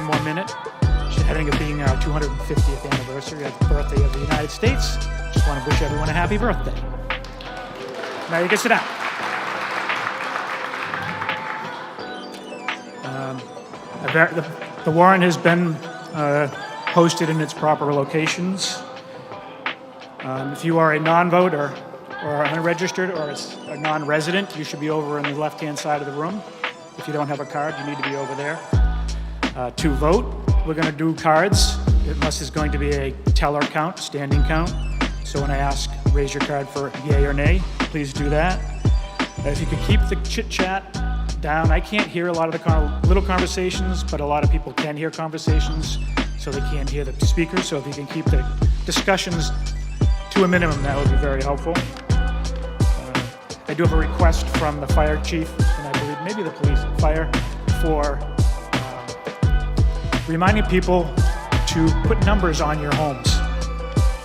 one more minute. Heading it being our 250th anniversary of the birthday of the United States. Just want to wish everyone a happy birthday. Now you can sit down. The warrant has been posted in its proper locations. If you are a non-voter or unregistered or a non-resident, you should be over on the left-hand side of the room. If you don't have a card, you need to be over there. To vote, we're going to do cards. Unless there's going to be a teller count, standing count. So when I ask, raise your card for yay or nay, please do that. If you could keep the chit-chat down. I can't hear a lot of the little conversations, but a lot of people can hear conversations, so they can't hear the speakers. So if you can keep the discussions to a minimum, that would be very helpful. I do have a request from the fire chief, and I believe maybe the police and fire, for reminding people to put numbers on your homes,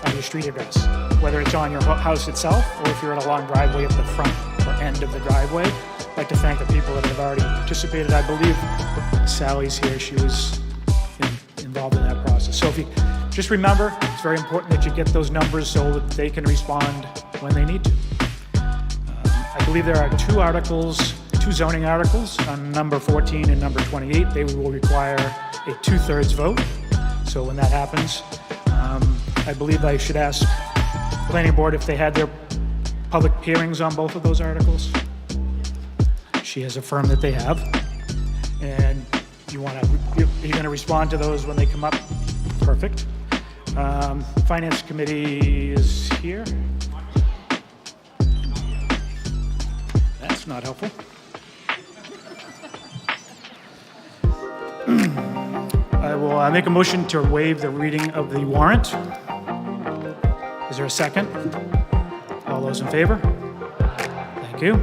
on your street address, whether it's on your house itself or if you're in a long driveway at the front or end of the driveway. I'd like to thank the people that have already participated. I believe Sally's here. She was involved in that process. So if you just remember, it's very important that you get those numbers so that they can respond when they need to. I believe there are two zoning articles on number 14 and number 28. They will require a 2/3 vote. So when that happens, I believe I should ask the planning board if they had their public hearings on both of those articles. She has affirmed that they have. And you're going to respond to those when they come up? Perfect. Finance committee is here. That's not helpful. I will make a motion to waive the reading of the warrant. Is there a second? All those in favor? Thank you.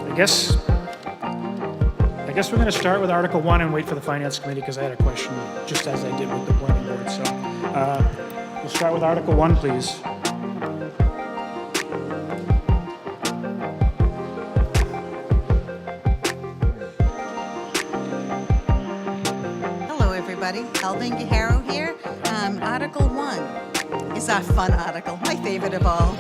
I guess we're going to start with Article 1 and wait for the Finance Committee because I had a question, just as I did with the planning board. So we'll start with Article 1, please. Hello, everybody. Elvin Guerrero here. Article 1 is our fun article, my favorite of all.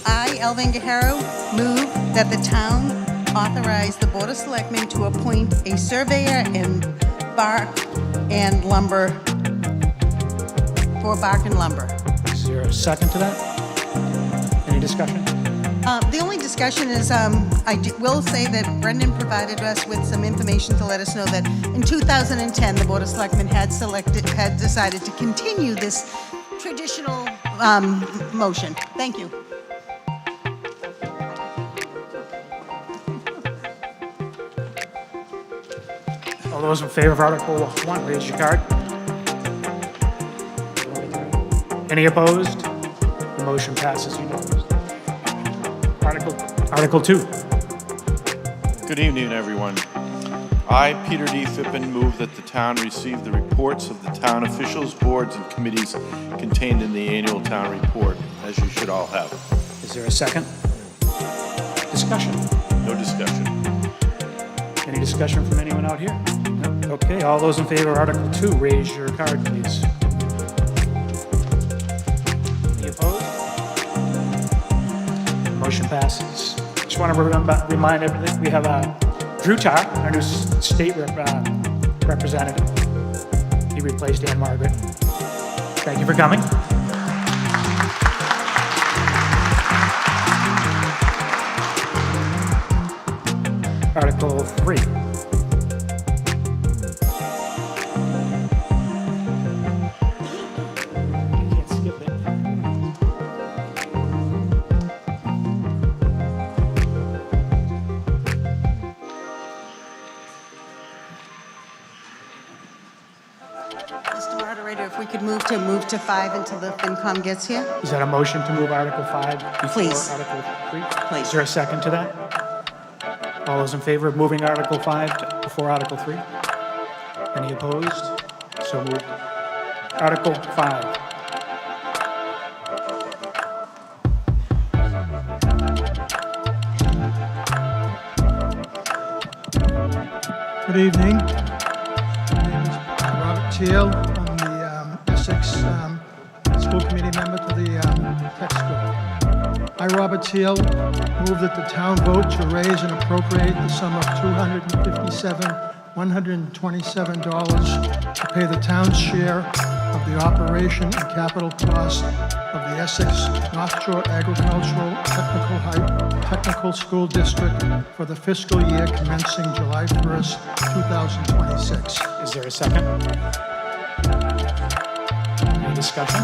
I, Elvin Guerrero, move that the town authorize the Board of Selectmen to appoint a surveyor in bark and lumber for bark and lumber. Is there a second to that? Any discussion? The only discussion is will say that Brendan provided us with some information to let us know that in 2010 the Board of Selectmen had decided to continue this traditional motion. Thank you. All those in favor of Article 1, raise your card. Any opposed? The motion passes unanimously. Article 2. Good evening, everyone. I, Peter D. Phippen, move that the town receive the reports of the town officials, boards, and committees contained in the annual town report, as you should all have. Is there a second? Discussion? No discussion. Any discussion from anyone out here? No? Okay, all those in favor of Article 2, raise your card, please. Any opposed? Motion passes. Just want to remind everything, we have Drew Tarr, our new state representative. He replaced Ann Margaret. Thank you for coming. Article 3. Can't skip it. Mr. Moderator, if we could move to 5 until the FinCom gets here. Is that a motion to move Article 5 before Please. Article 3? Please. Is there a second to that? All those in favor of moving Article 5 before Article 3? Any opposed? So moved. Article 5. Good evening. My name is Robert Teal. I'm the Essex School Committee member to the tech school. I, Robert Teal, move that the town vote to raise and appropriate the sum of $127 to pay the town's share of the operation and capital cost of the Essex North Shore Agricultural Technical School District for the fiscal year commencing July 1st, 2026. Is there a second? Any discussion?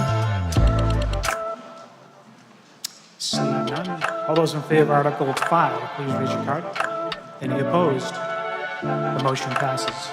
Seeing none. All those in favor of Article 5, please raise your card. Any opposed? The motion passes.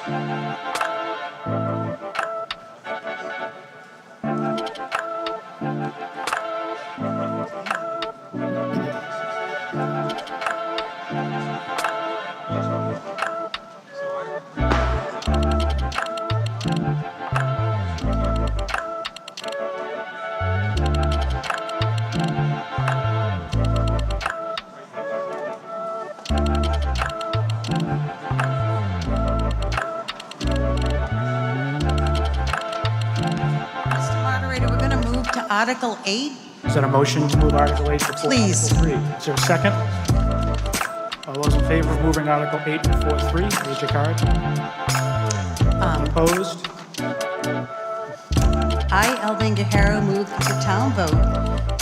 Mr. Moderator, we're going to move to Article 8. Is that a motion to move Article 8 before Please. Article 3? Is there a second? All those in favor of moving Article 8 before 3, raise your card. Opposed? I, Alvin Guerrero, move that the town vote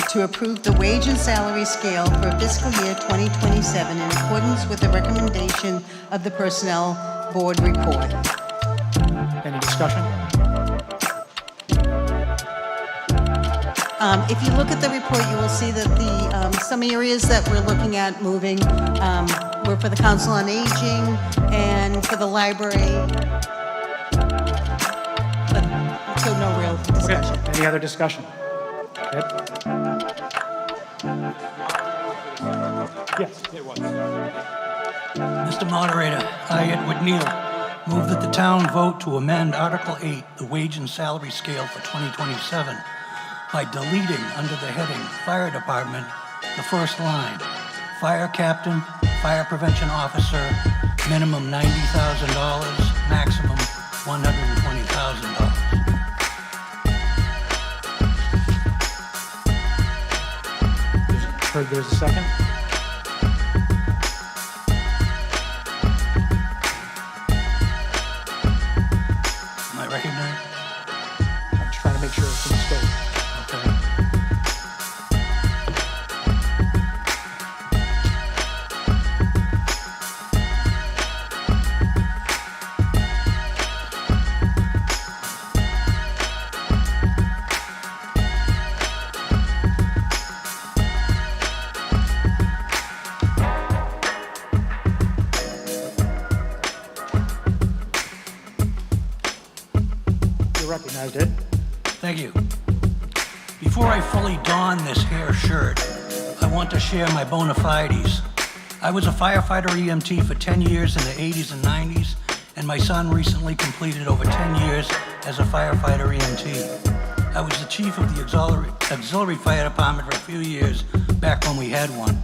to approve the wage and salary scale for fiscal year 2027 in accordance with the recommendation of the Personnel Board report. Any discussion? If you look at the report, you will see that the some areas that we're looking at moving were for the Council on Aging and for the library. But, so no real discussion. Okay. Any other discussion? Yep. Yes. Mr. Moderator, I, Edward Neal, move that the town vote to amend Article 8, the wage and salary scale for 2027, by deleting under the heading Fire Department the first line, Fire Captain, Fire Prevention Officer, minimum $90,000, maximum $120,000. Heard there's a second? Am I recognized? I'm just trying to make sure it's in scope. Okay. You're recognized, Ed. Thank you. Before I fully don this hair shirt, I want to share my bona fides. I was a firefighter EMT for 10 years in the 80s and 90s, and my son recently completed over 10 years as a firefighter EMT. I was the chief of the auxiliary fire department for a few years back when we had one.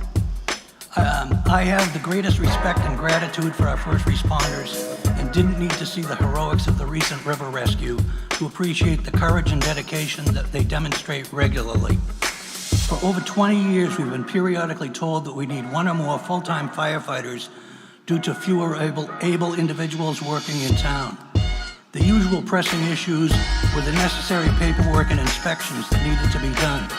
I have the greatest respect and gratitude for our first responders and didn't need to see the heroics of the recent river rescue to appreciate the courage and dedication that they demonstrate regularly. For over 20 years, we've been periodically told that we need one or more full-time firefighters due to fewer able individuals working in town. The usual pressing issues were the necessary paperwork and inspections that needed to be done.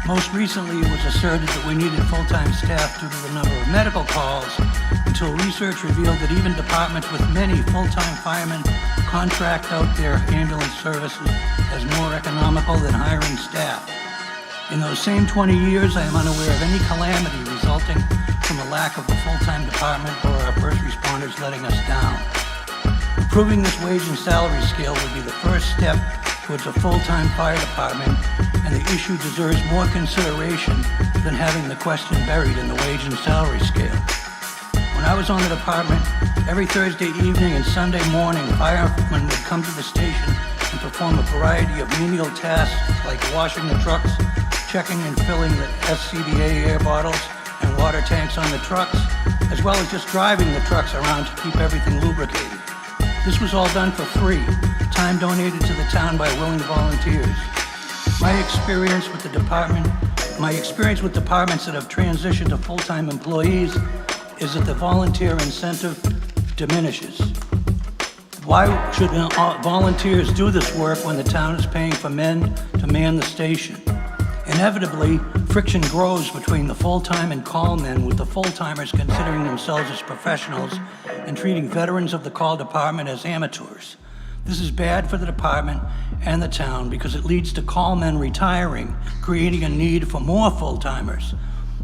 Most recently, it was asserted that we needed full-time staff due to the number of medical calls, until research revealed that even departments with many full-time firemen contract out their ambulance services as more economical than hiring staff. In those same 20 years, I am unaware of any calamity resulting from a lack of a full-time department or our first responders letting us down. Approving this wage and salary scale would be the first step towards a full-time fire department, and the issue deserves more consideration than having the question buried in the wage and salary scale. When I was on the department, every Thursday evening and Sunday morning, firemen would come to the station and perform a variety of menial tasks like washing the trucks, checking and filling the SCBA air bottles, and water tanks on the trucks, as well as just driving the trucks around to keep everything lubricated. This was all done for free, time donated to the town by willing volunteers. My experience with departments that have transitioned to full-time employees is that the volunteer incentive diminishes. Why should volunteers do this work when the town is paying for men to man the station? Inevitably, friction grows between the full-time and call men, with the full-timers considering themselves as professionals and treating veterans of the call department as amateurs. This is bad for the department and the town because it leads to call men retiring, creating a need for more full-timers.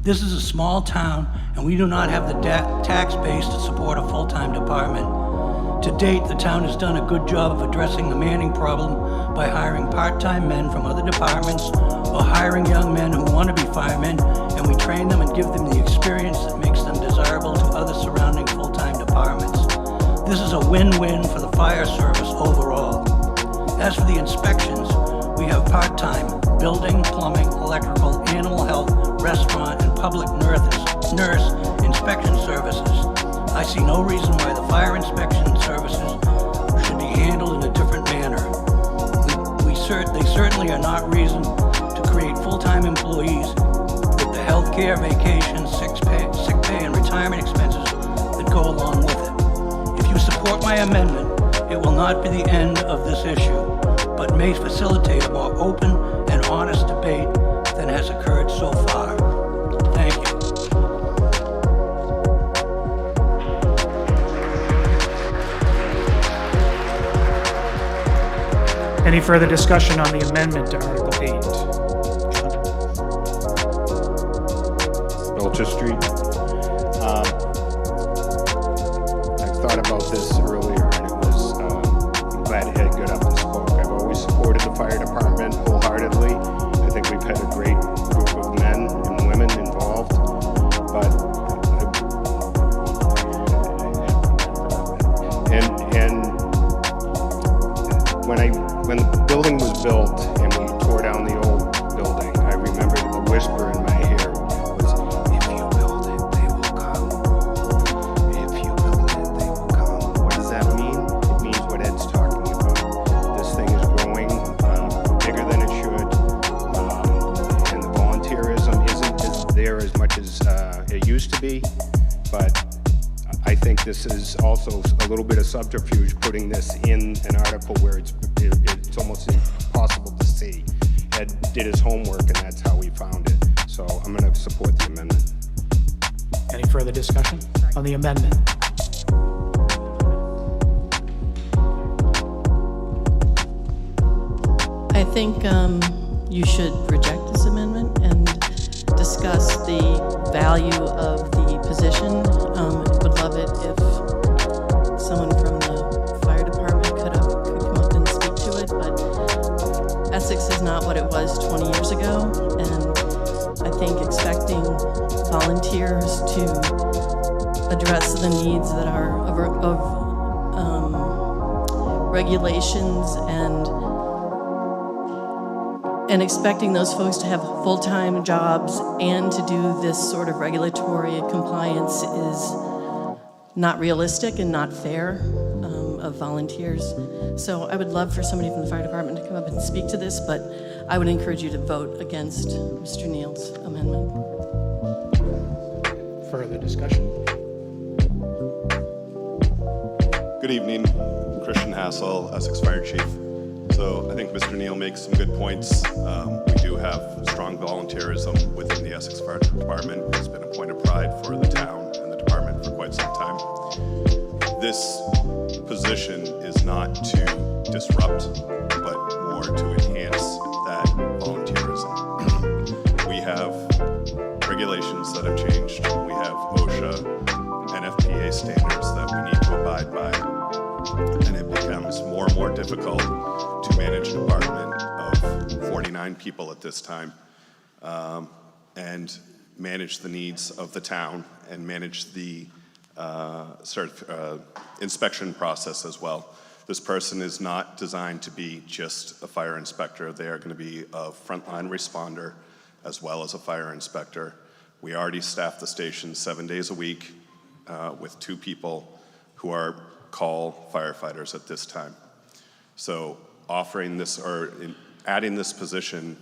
This is a small town, and we do not have the tax base to support a full-time department. To date, the town has done a good job of addressing the manning problem by hiring part-time men from other departments or hiring young men who want to be firemen, and we train them and give them the experience that makes them desirable to other surrounding full-time departments. This is a win-win for the fire service overall. As for the inspections, we have part-time building, plumbing, electrical, animal health, restaurant, and public nurse inspection services. I see no reason why the fire inspection services should be handled in a different manner. They certainly are not reason to create full-time employees with the health care, vacation, sick pay, and retirement expenses that go along with it. If you support my amendment, it will not be the end of this issue, but may facilitate a more open and honest debate than has occurred so far. Thank you. Any further discussion on the amendment to Article 8? Belcher Street. I thought about this earlier, and it was, I'm glad Ed got up and spoke. I've always supported the fire department wholeheartedly. I think we've had a great group of men and women involved, but when the building was built and we tore down the old building, I remember the whisper in my ear was, if you build it, they will come. If you build it, they will come. What does that mean? It means what Ed's talking about. This thing is growing bigger than it should, and the volunteerism isn't there as much as it used to be, but I think this is also a little bit of subterfuge, putting this in an article where it's almost impossible to see. Ed did his homework, and that's how he found it. So I'm going to support the amendment. Any further discussion on the amendment? I think you should reject this amendment and discuss the value of the position. Would love it if someone from the fire department could come up and speak to it, but Essex is not what it was 20 years ago, and I think expecting volunteers to address the needs that are of regulations and expecting those folks to have full-time jobs and to do this sort of regulatory compliance is not realistic and not fair of volunteers. So I would love for somebody from the fire department to come up and speak to this, but I would encourage you to vote against Mr. Neal's amendment. Further discussion? Good evening, Christian Hassel, Essex Fire Chief. So I think Mr. Neal makes some good points. We do have strong volunteerism within the Essex Fire Department. It's been a point of pride for the town and the department for quite some time. This position is not to disrupt, but more to enhance that volunteerism. We have regulations that have changed. We have OSHA, NFPA standards that we need to abide by, and it becomes more and more difficult to manage a department of 49 people at this time, and manage the needs of the town and manage the inspection process as well. This person is not designed to be just a fire inspector. They are going to be a frontline responder as well as a fire inspector. We already staff the station 7 days a week with 2 people who are call firefighters at this time. So offering this or adding this position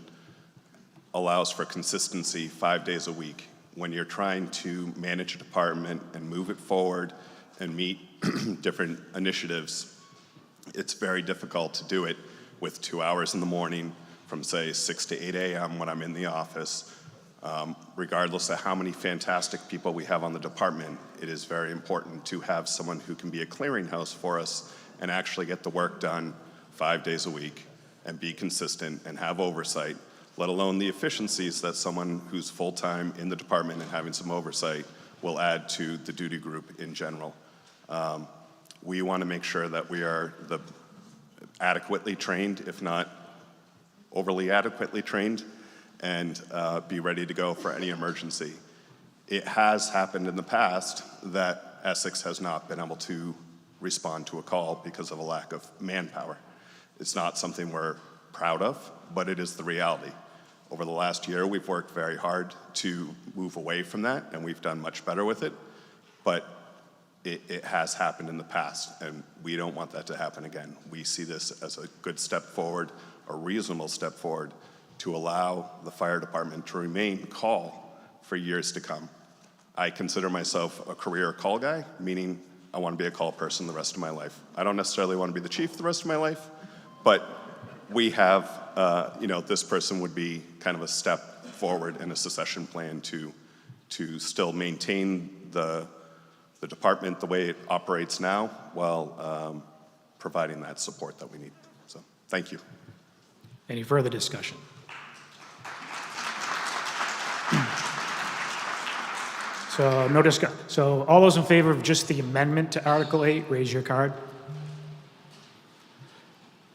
allows for consistency 5 days a week. When you're trying to manage a department and move it forward and meet different initiatives, it's very difficult to do it with 2 hours in the morning from, say, 6 to 8 a.m. when I'm in the office. Regardless of how many fantastic people we have on the department, it is very important to have someone who can be a clearinghouse for us and actually get the work done 5 days a week and be consistent and have oversight, let alone the efficiencies that someone who's full-time in the department and having some oversight will add to the duty group in general. We want to make sure that we are adequately trained, if not overly adequately trained, and be ready to go for any emergency. It has happened in the past that Essex has not been able to respond to a call because of a lack of manpower. It's not something we're proud of, but it is the reality. Over the last year, we've worked very hard to move away from that, and we've done much better with it, but it has happened in the past, and we don't want that to happen again. We see this as a good step forward, a reasonable step forward, to allow the fire department to remain call for years to come. I consider myself a career call guy, meaning I want to be a call person the rest of my life. I don't necessarily want to be the chief the rest of my life, but we have, this person would be kind of a step forward in a succession plan to still maintain the department the way it operates now while providing that support that we need. So, thank you. Any further discussion? So no discussion. So all those in favor of just the amendment to Article 8, raise your card.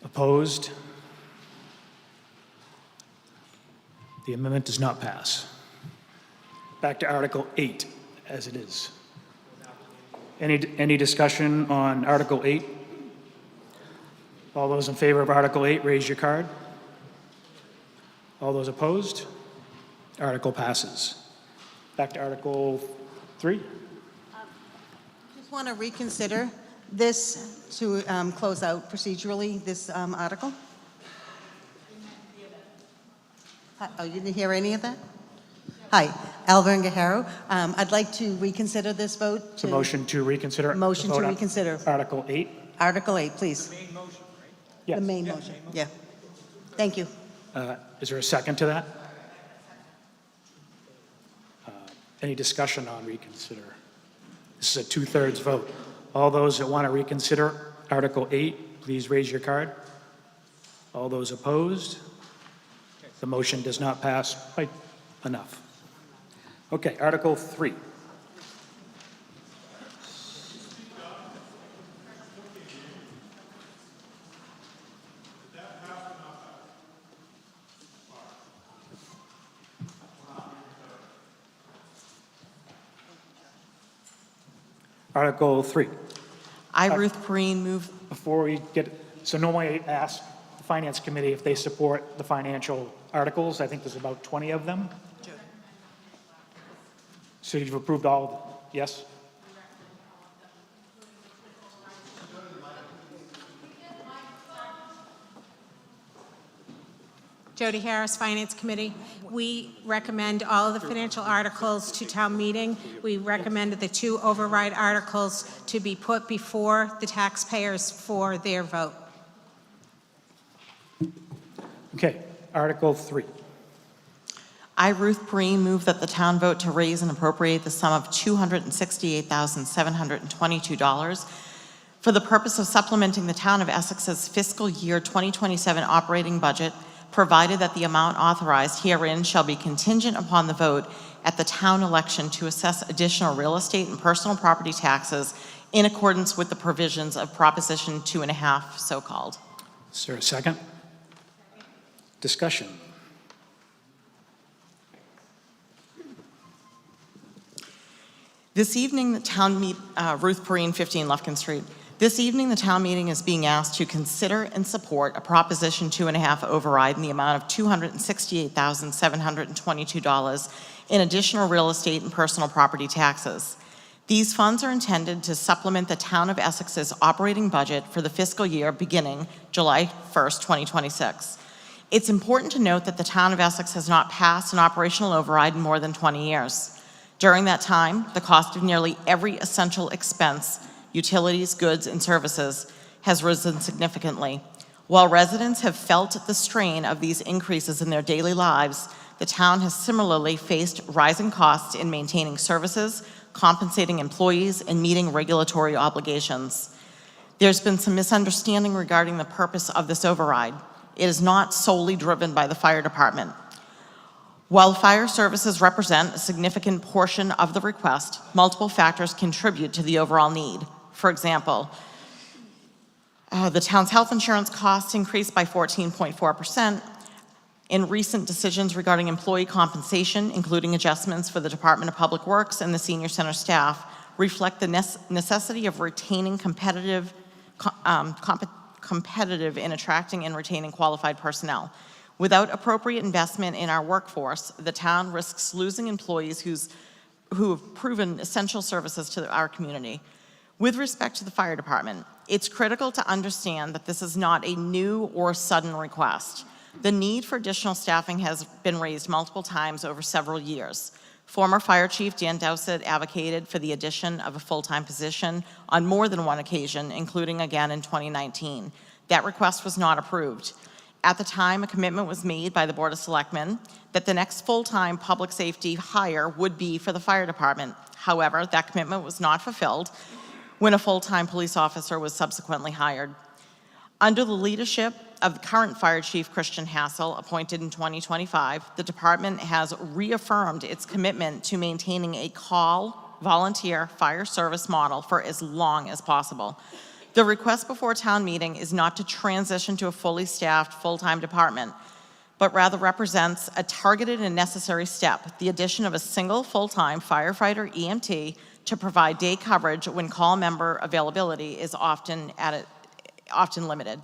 Opposed? The amendment does not pass. Back to Article 8 as it is. Any discussion on Article 8? All those in favor of Article 8, raise your card. All those opposed? Article passes. Back to Article 3. Just want to reconsider this to close out procedurally this article. Oh, you didn't hear any of that? Hi, Alvin Guerrero. I'd like to reconsider this vote. The motion to reconsider. Motion vote to on reconsider. Article 8. Article 8, please. Yes. The main motion, yeah. Thank you. Is there a second to that? Any discussion on reconsider? This is a 2/3 vote. All those that want to reconsider Article 8, please raise your card. All those opposed? The motion does not pass by enough. Okay, Article 3. Article 3. I, Ruth Perrine, move. Before we get, so normally I ask the Finance Committee if they support the financial articles. I think there's about 20 of them. So you've approved all of them? Yes? Jody Harris, Finance Committee. We recommend all of the financial articles to town meeting. We recommended the 2 override articles to be put before the taxpayers for their vote. Okay, Article 3. I, Ruth Perrine, move that the town vote to raise and appropriate the sum of $268,722 for the purpose of supplementing the town of Essex's fiscal year 2027 operating budget, provided that the amount authorized herein shall be contingent upon the vote at the town election to assess additional real estate and personal property taxes in accordance with the provisions of Proposition 2.5, so called. Is there a second? Discussion. This evening, the town meet Ruth Perrine, 15 Lufkin Street. This evening, the town meeting is being asked to consider and support a Proposition 2.5 override in the amount of $268,722 in additional real estate and personal property taxes. These funds are intended to supplement the town of Essex's operating budget for the fiscal year beginning July 1st, 2026. It's important to note that the town of Essex has not passed an operational override in more than 20 years. During that time, the cost of nearly every essential expense, utilities, goods, and services, has risen significantly. While residents have felt the strain of these increases in their daily lives, the town has similarly faced rising costs in maintaining services, compensating employees, and meeting regulatory obligations. There's been some misunderstanding regarding the purpose of this override. It is not solely driven by the fire department. While fire services represent a significant portion of the request, multiple factors contribute to the overall need. For example, the town's health insurance costs increased by 14.4%. In recent decisions regarding employee compensation, including adjustments for the Department of Public Works and the senior center staff, reflect the necessity of retaining competitive in attracting and retaining qualified personnel. Without appropriate investment in our workforce, the town risks losing employees who have proven essential services to our community. With respect to the fire department, it's critical to understand that this is not a new or sudden request. The need for additional staffing has been raised multiple times over several years. Former Fire Chief Dan Dowsett advocated for the addition of a full-time position on more than one occasion, including again in 2019. That request was not approved. At the time, a commitment was made by the Board of Selectmen that the next full-time public safety hire would be for the fire department. However, that commitment was not fulfilled when a full-time police officer was subsequently hired. Under the leadership of the current Fire Chief Christian Hassel, appointed in 2025, the department has reaffirmed its commitment to maintaining a call volunteer fire service model for as long as possible. The request before town meeting is not to transition to a fully staffed full-time department, but rather represents a targeted and necessary step, the addition of a single full-time firefighter EMT to provide day coverage when call member availability is often limited.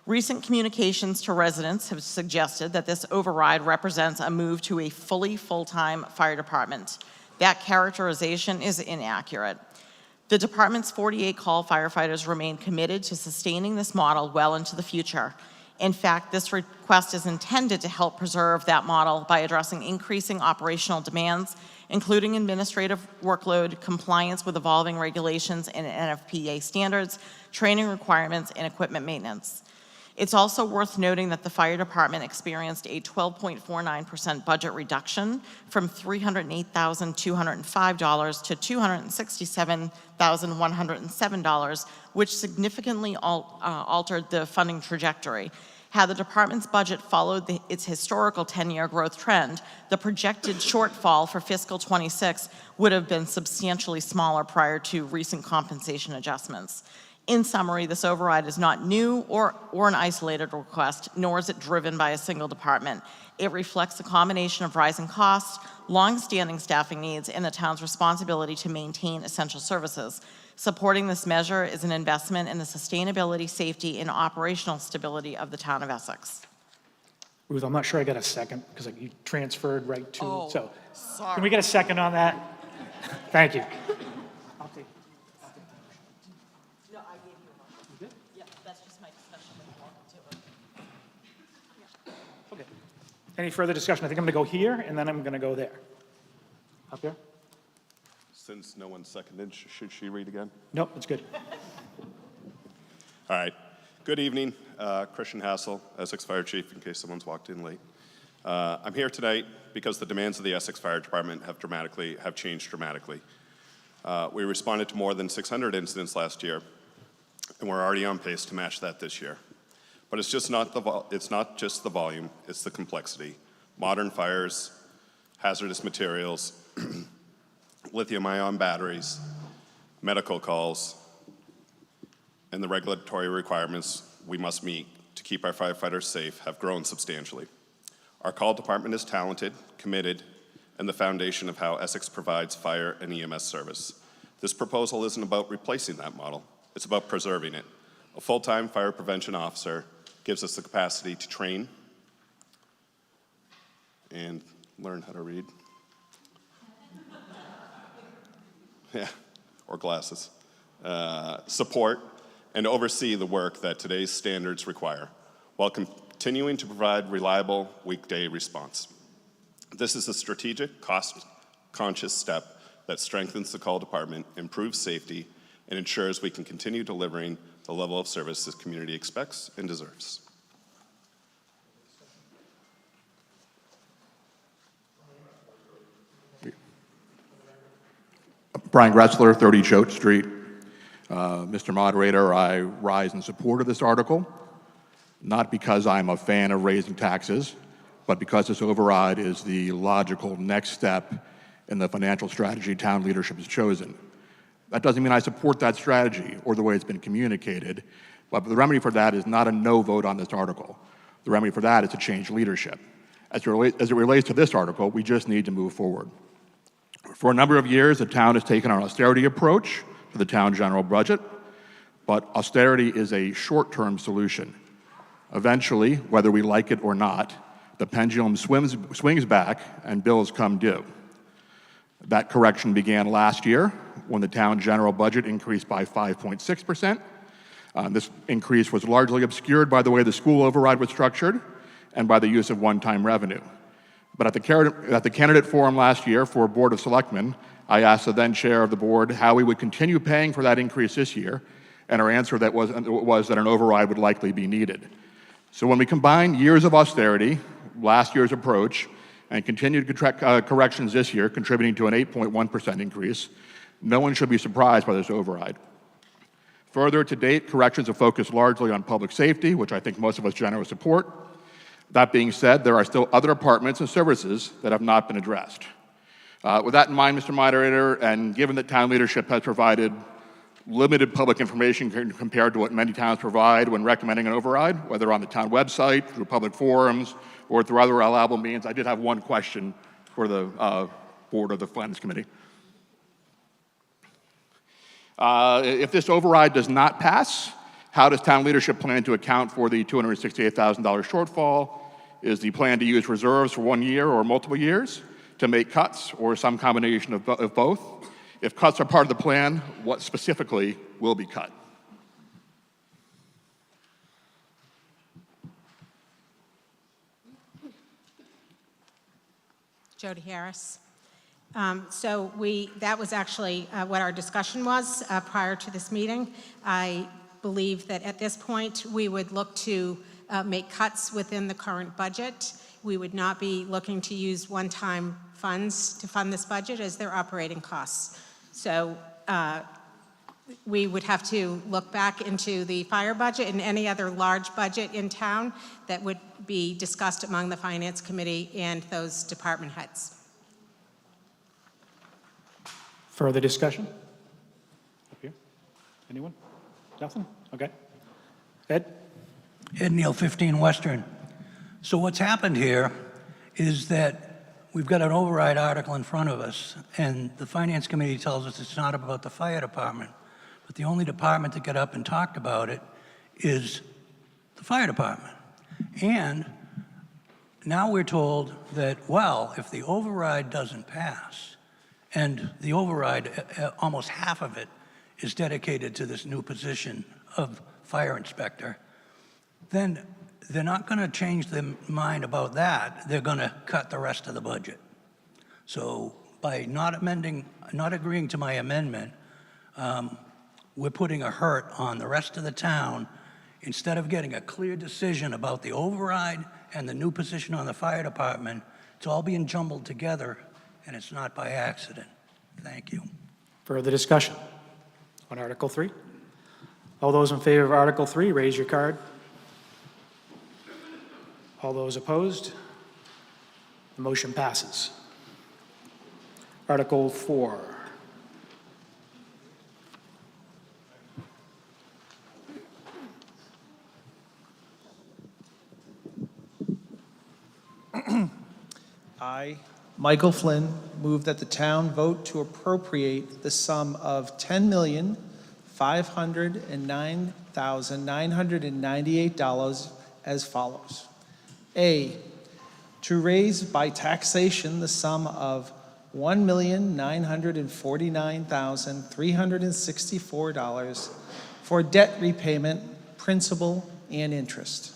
Recent communications to residents have suggested that this override represents a move to a fully full-time fire department. That characterization is inaccurate. The department's 48 call firefighters remain committed to sustaining this model well into the future. In fact, this request is intended to help preserve that model by addressing increasing operational demands, including administrative workload, compliance with evolving regulations and NFPA standards, training requirements, and equipment maintenance. It's also worth noting that the fire department experienced a 12.49% budget reduction from $308,205 to $267,107, which significantly altered the funding trajectory. Had the department's budget followed its historical 10-year growth trend, the projected shortfall for fiscal 26 would have been substantially smaller prior to recent compensation adjustments. In summary, this override is not new or an isolated request, nor is it driven by a single department. It reflects a combination of rising costs, long-standing staffing needs, and the town's responsibility to maintain essential services. Supporting this measure is an investment in the sustainability, safety, and operational stability of the town of Essex. Ruth, I'm not sure I got a second because you transferred right to, Oh, so. sorry. Can we get a second on that? Thank you. I'll take. No, I gave you a motion. You did? Yeah, that's just my discussion with you. Okay. Any further discussion? I think I'm going to go here and then I'm going to go there. Up there? Since no one seconded, should she read again? Nope, it's good. All right. Good evening. Christian Hassel, Essex Fire Chief, in case someone's walked in late. I'm here tonight because the demands of the Essex Fire Department have changed dramatically. We responded to more than 600 incidents last year, and we're already on pace to match that this year. But it's not just the volume, it's the complexity. Modern fires, hazardous materials, lithium-ion batteries, medical calls, and the regulatory requirements we must meet to keep our firefighters safe have grown substantially. Our call department is talented, committed, and the foundation of how Essex provides fire and EMS service. This proposal isn't about replacing that model. It's about preserving it. A full-time fire prevention officer gives us the capacity to train and learn how to read. Yeah, or glasses. Support and oversee the work that today's standards require, while continuing to provide reliable weekday response. This is a strategic, cost-conscious step that strengthens the call department, improves safety, and ensures we can continue delivering the level of service this community expects and deserves. Brian Gretzler, 30 Choate Street. Mr. Moderator, I rise in support of this article, not because I'm a fan of raising taxes, but because this override is the logical next step in the financial strategy town leadership has chosen. That doesn't mean I support that strategy or the way it's been communicated, but the remedy for that is not a no vote on this article. The remedy for that is to change leadership. As it relates to this article, we just need to move forward. For a number of years, the town has taken an austerity approach to the town general budget, but austerity is a short-term solution. Eventually, whether we like it or not, the pendulum swings back and bills come due. That correction began last year when the town general budget increased by 5.6%. This increase was largely obscured by the way the school override was structured and by the use of one-time revenue. But at the candidate forum last year for Board of Selectmen, I asked the then chair of the board how we would continue paying for that increase this year, and her answer was that an override would likely be needed. So when we combine years of austerity, last year's approach, and continued corrections this year, contributing to an 8.1% increase, no one should be surprised by this override. Further, to date, corrections have focused largely on public safety, which I think most of us generally support. That being said, there are still other departments and services that have not been addressed. With that in mind, Mr. Moderator, and given that town leadership has provided limited public information compared to what many towns provide when recommending an override, whether on the town website, through public forums, or through other allowable means, I did have one question for the board of the Finance Committee. If this override does not pass, how does town leadership plan to account for the $268,000 shortfall? Is the plan to use reserves for 1 year or multiple years to make cuts, or some combination of both? If cuts are part of the plan, what specifically will be cut? Jody Harris. That was actually what our discussion was prior to this meeting. I believe that at this point, we would look to make cuts within the current budget. We would not be looking to use one-time funds to fund this budget as their operating costs. So we would have to look back into the fire budget and any other large budget in town that would be discussed among the Finance Committee and those department heads. Further discussion? Up here? Anyone? Nothing? Okay. Ed? Ed Neal, 15 Western. So what's happened here is that we've got an override article in front of us, and the Finance Committee tells us it's not about the fire department. But the only department that got up and talked about it is the fire department. And now we're told that, well, if the override doesn't pass, and the override, almost half of it, is dedicated to this new position of fire inspector, then they're not going to change their mind about that. They're going to cut the rest of the budget. So by not agreeing to my amendment, we're putting a hurt on the rest of the town. Instead of getting a clear decision about the override and the new position on the fire department, it's all being jumbled together, and it's not by accident. Thank you. Further discussion on Article 3? All those in favor of Article 3, raise your card. All those opposed? The motion passes. Article 4. I, Michael Flynn, move that the town vote to appropriate the sum of $10,400,000 $509,998 as follows. A, to raise by taxation the sum of $1,949,364 for debt repayment, principal, and interest.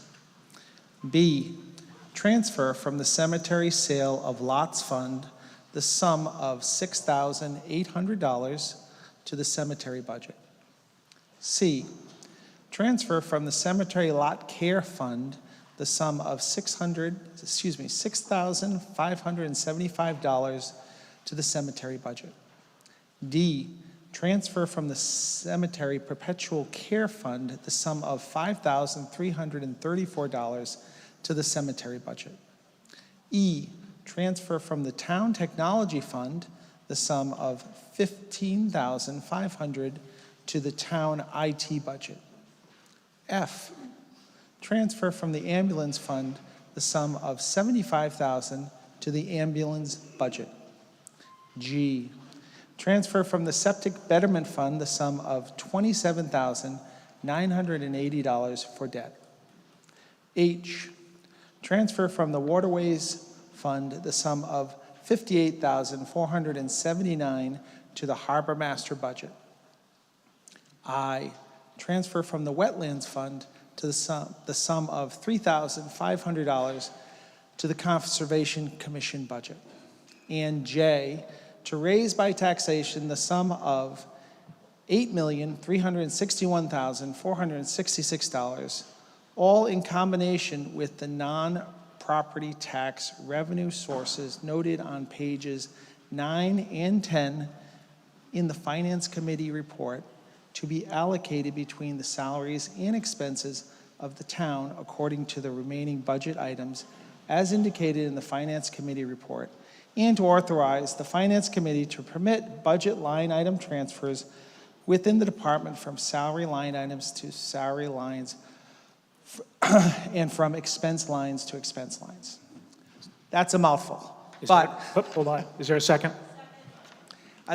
B, transfer from the cemetery sale of lots fund the sum of $6,800 to the cemetery budget. C, transfer from the cemetery lot care fund the sum of $6,575 to the cemetery budget. D, transfer from the cemetery perpetual care fund the sum of $5,334 to the cemetery budget. E, transfer from the town technology fund the sum of $15,500 to the town IT budget. F, transfer from the ambulance fund the sum of $75,000 to the ambulance budget. G, transfer from the septic betterment fund the sum of $27,980 for debt. H, transfer from the waterways fund the sum of $58,479 to the harbor master budget. I, transfer from the wetlands fund to the sum of $3,500 to the Conservation Commission budget. And J, to raise by taxation the sum of $8,361,466, all in combination with the non-property tax revenue sources noted on pages 9 and 10 in the Finance Committee report, to be allocated between the salaries and expenses of the town according to the remaining budget items as indicated in the Finance Committee report, and to authorize the Finance Committee to permit budget line item transfers within the department from salary line items to salary lines and from expense lines to expense lines. That's a mouthful. Hold on. Is there a second?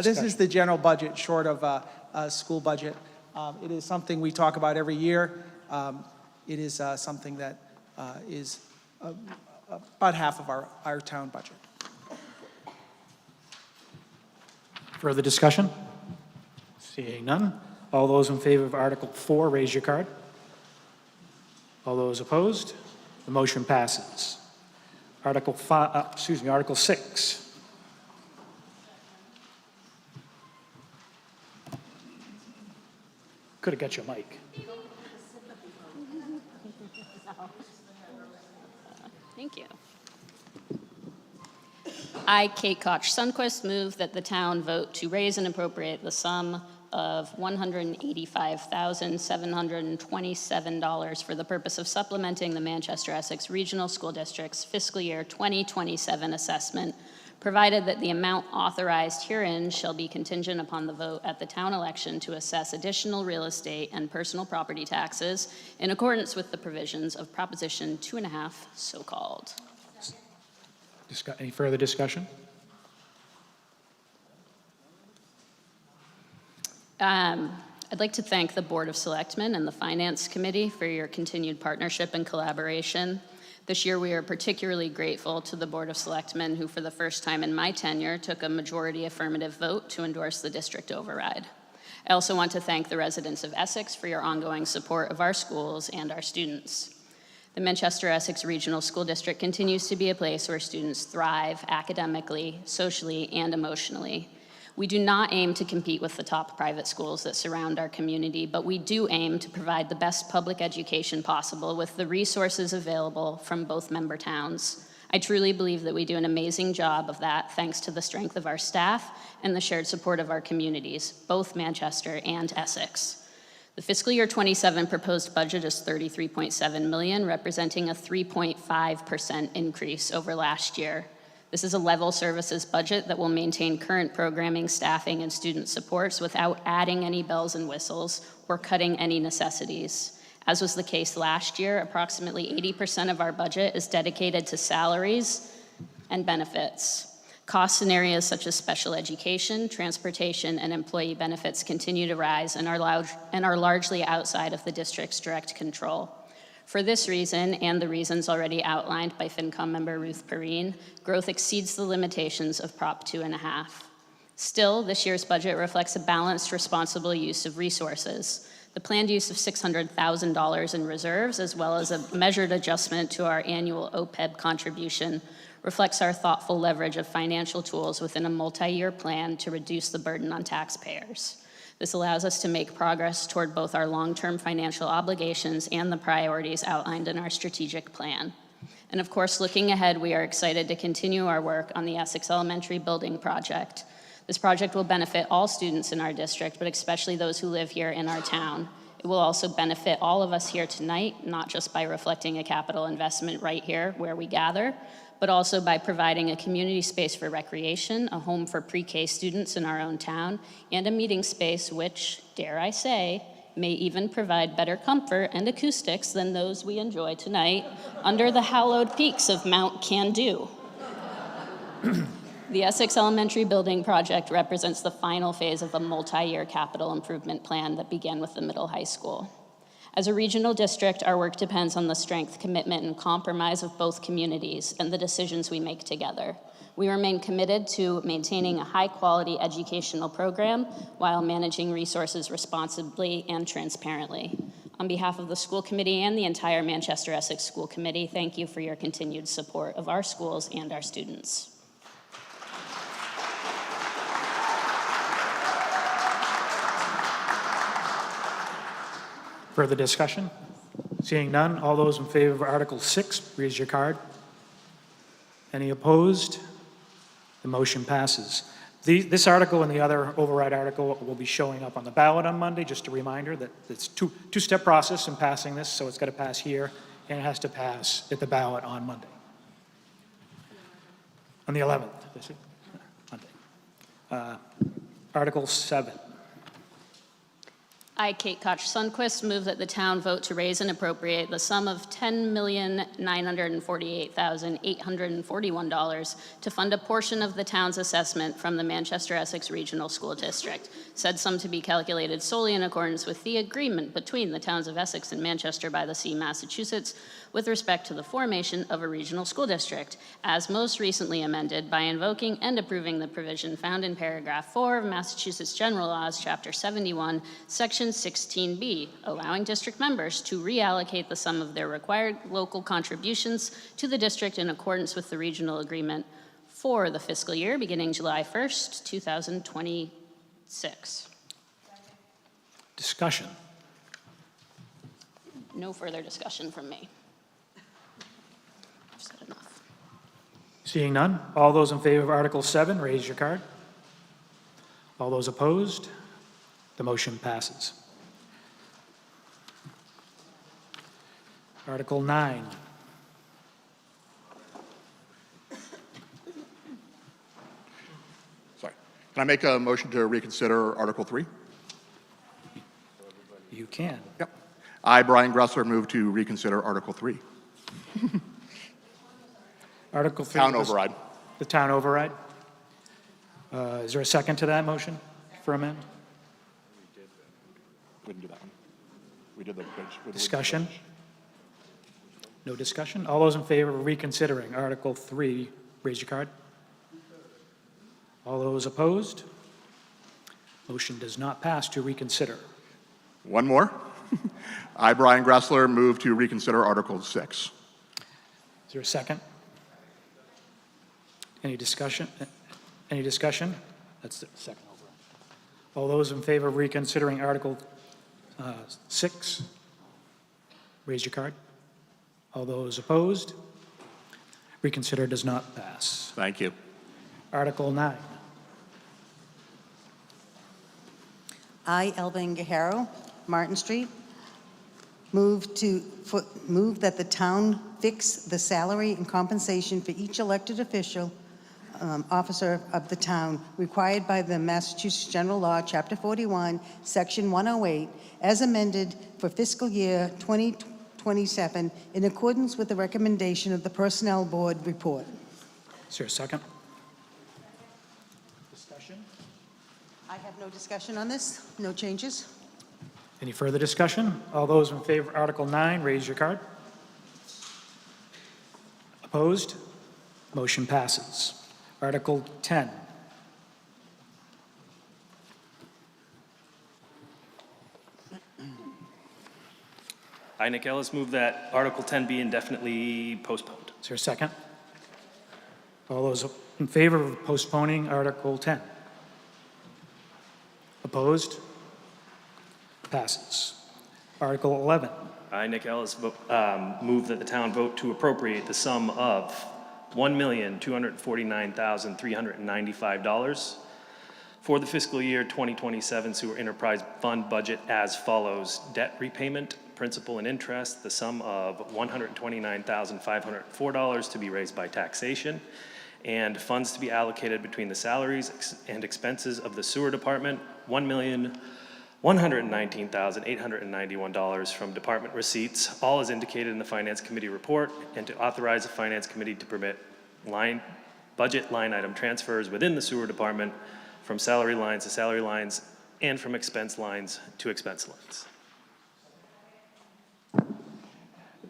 This is the general budget, short of school budget. It is something we talk about every year. It is something that is about half of our town budget. Further discussion? Seeing none. All those in favor of Article 4, raise your card. All those opposed? The motion passes. Article 6. Could have got your mic. Thank you. I, Kate Koch-Sundquist, move that the town vote to raise and appropriate the sum of $185,727 for the purpose of supplementing the Manchester-Essex Regional School District's fiscal year 2027 assessment, provided that the amount authorized herein shall be contingent upon the vote at the town election to assess additional real estate and personal property taxes in accordance with the provisions of Proposition 2.5, so called. Any further discussion? I'd like to thank the Board of Selectmen and the Finance Committee for your continued partnership and collaboration. This year, we are particularly grateful to the Board of Selectmen, who for the first time in my tenure took a majority affirmative vote to endorse the district override. I also want to thank the residents of Essex for your ongoing support of our schools and our students. The Manchester-Essex Regional School District continues to be a place where students thrive academically, socially, and emotionally. We do not aim to compete with the top private schools that surround our community, but we do aim to provide the best public education possible with the resources available from both member towns. I truly believe that we do an amazing job of that thanks to the strength of our staff and the shared support of our communities, both Manchester and Essex. The fiscal year 27 proposed budget is $33.7 million, representing a 3.5% increase over last year. This is a level services budget that will maintain current programming, staffing, and student supports without adding any bells and whistles or cutting any necessities. As was the case last year, approximately 80% of our budget is dedicated to salaries and benefits. Costs in areas such as special education, transportation, and employee benefits continue to rise and are largely outside of the district's direct control. For this reason, and the reasons already outlined by FinCom member Ruth Perrine, growth exceeds the limitations of Prop 2.5. Still, this year's budget reflects a balanced, responsible use of resources. The planned use of $600,000 in reserves, as well as a measured adjustment to our annual OPEB contribution, reflects our thoughtful leverage of financial tools within a multi-year plan to reduce the burden on taxpayers. This allows us to make progress toward both our long-term financial obligations and the priorities outlined in our strategic plan. And of course, looking ahead, we are excited to continue our work on the Essex Elementary Building Project. This project will benefit all students in our district, but especially those who live here in our town. It will also benefit all of us here tonight, not just by reflecting a capital investment right here where we gather, but also by providing a community space for recreation, a home for pre-K students in our own town, and a meeting space which, dare I say, may even provide better comfort and acoustics than those we enjoy tonight under the hallowed peaks of Mount Can-Do. The Essex Elementary Building Project represents the final phase of a multi-year capital improvement plan that began with the middle high school. As a regional district, our work depends on the strength, commitment, and compromise of both communities and the decisions we make together. We remain committed to maintaining a high-quality educational program while managing resources responsibly and transparently. On behalf of the school committee and the entire Manchester Essex School Committee, thank you for your continued support of our schools and our students. Further discussion? Seeing none, all those in favor of Article 6, raise your card. Any opposed? The motion passes. This article and the other override article will be showing up on the ballot on Monday. Just a reminder that it's two-step process in passing this, so it's got to pass here, and it has to pass at the ballot on Monday. On the 11th, is it? Monday. Article 7. I, Kate Koch-Sundquist, move that the town vote to raise and appropriate the sum of $10,948,841 to fund a portion of the town's assessment from the Manchester Essex Regional School District. Said sum to be calculated solely in accordance with the agreement between the towns of Essex and Manchester by the Sea, Massachusetts, with respect to the formation of a regional school district, as most recently amended by invoking and approving the provision found in paragraph 4 of Massachusetts General Laws, Chapter 71, Section 16B, allowing district members to reallocate the sum of their required local contributions to the district in accordance with the regional agreement for the fiscal year beginning July 1st, 2026. Discussion. No further discussion from me. I've said enough. Seeing none, all those in favor of Article 7, raise your card. All those opposed? The motion passes. Article 9. Sorry. Can I make a motion to reconsider Article 3? You can. Yep. I, Brian Gressler, move to reconsider Article 3. Article 3. Town override. The town override. Is there a second to that motion for amendment? We didn't do that one. We did the bridge. Discussion? No discussion? All those in favor of reconsidering Article 3, raise your card. All those opposed? Motion does not pass to reconsider. One more. I, Brian Gressler, move to reconsider Article 6. Is there a second? Any discussion? Any discussion? That's the second override. All those in favor of reconsidering Article 6, raise your card. All those opposed? Reconsider does not pass. Thank you. Article 9. I, Elvin Guerrero, Martin Street, move that the town fix the salary and compensation for each elected official, officer of the town required by the Massachusetts General Law, Chapter 41, Section 108, as amended for fiscal year 2027 in accordance with the recommendation of the Personnel Board report. Is there a second? discussion? I have no discussion on this, no changes. Any further discussion? All those in favor of Article 9, raise your card. Opposed? Motion passes. Article 10. I, Nick Ellis, move that Article 10 be indefinitely postponed. Is there a second? All those in favor of postponing Article 10? Opposed? Passes. Article 11. I, Nick Ellis, move that the town vote to appropriate the sum of $1,249,395 for the fiscal year 2027 sewer enterprise fund budget as follows. Debt repayment, principal and interest, the sum of $129,504 to be raised by taxation, and funds to be allocated between the salaries and expenses of the sewer department, $1,119,891 from department receipts, all as indicated in the Finance Committee report, and to authorize the Finance Committee to permit budget line item transfers within the sewer department from salary lines to salary lines and from expense lines to expense lines.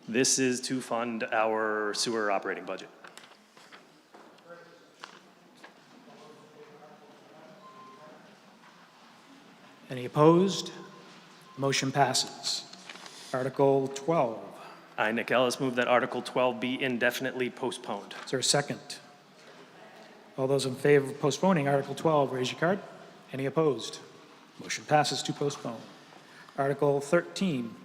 This is to fund our sewer operating budget. Any opposed? Motion passes. Article 12. I, Nick Ellis, move that Article 12 be indefinitely postponed. Is there a second? All those in favor of postponing Article 12, raise your card. Any opposed? Motion passes to postpone. Article 13.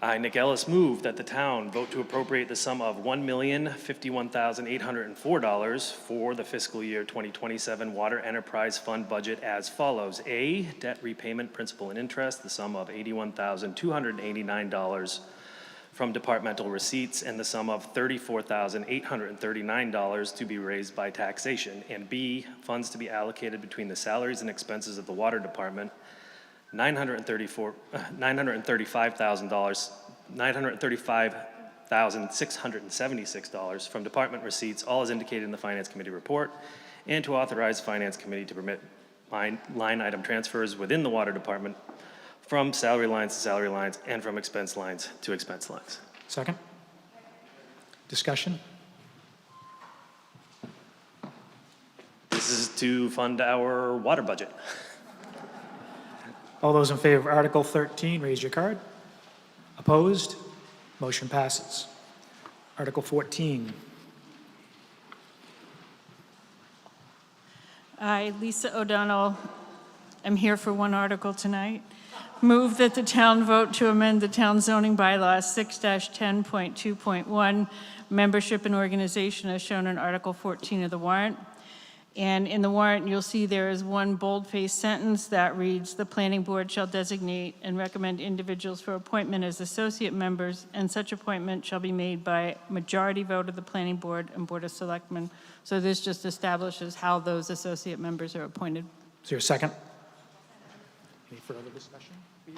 I, Nick Ellis, move that the town vote to appropriate the sum of $1,051,804 for the fiscal year 2027 Water Enterprise Fund budget as follows. A, debt repayment, principal and interest, the sum of $81,289 from departmental receipts, and the sum of $34,839 to be raised by taxation. And B, funds to be allocated between the salaries and expenses of the water department, $935,676 from department receipts, all as indicated in the Finance Committee report, and to authorize the Finance Committee to permit line item transfers within the water department from salary lines to salary lines and from expense lines to expense lines. Second? Discussion? This is to fund our water budget. All those in favor of Article 13, raise your card. Opposed? Motion passes. Article 14. I, Lisa O'Donnell, am here for one article tonight. Move that the town vote to amend the town zoning bylaw 6-10.2.1, membership and organization as shown in Article 14 of the warrant. And in the warrant, you'll see there is one bold-faced sentence that reads, "The planning board shall designate and recommend individuals for appointment as associate members, and such appointment shall be made by majority vote of the planning board and board of selectmen." So this just establishes how those associate members are appointed. Is there a second? Any further discussion? No?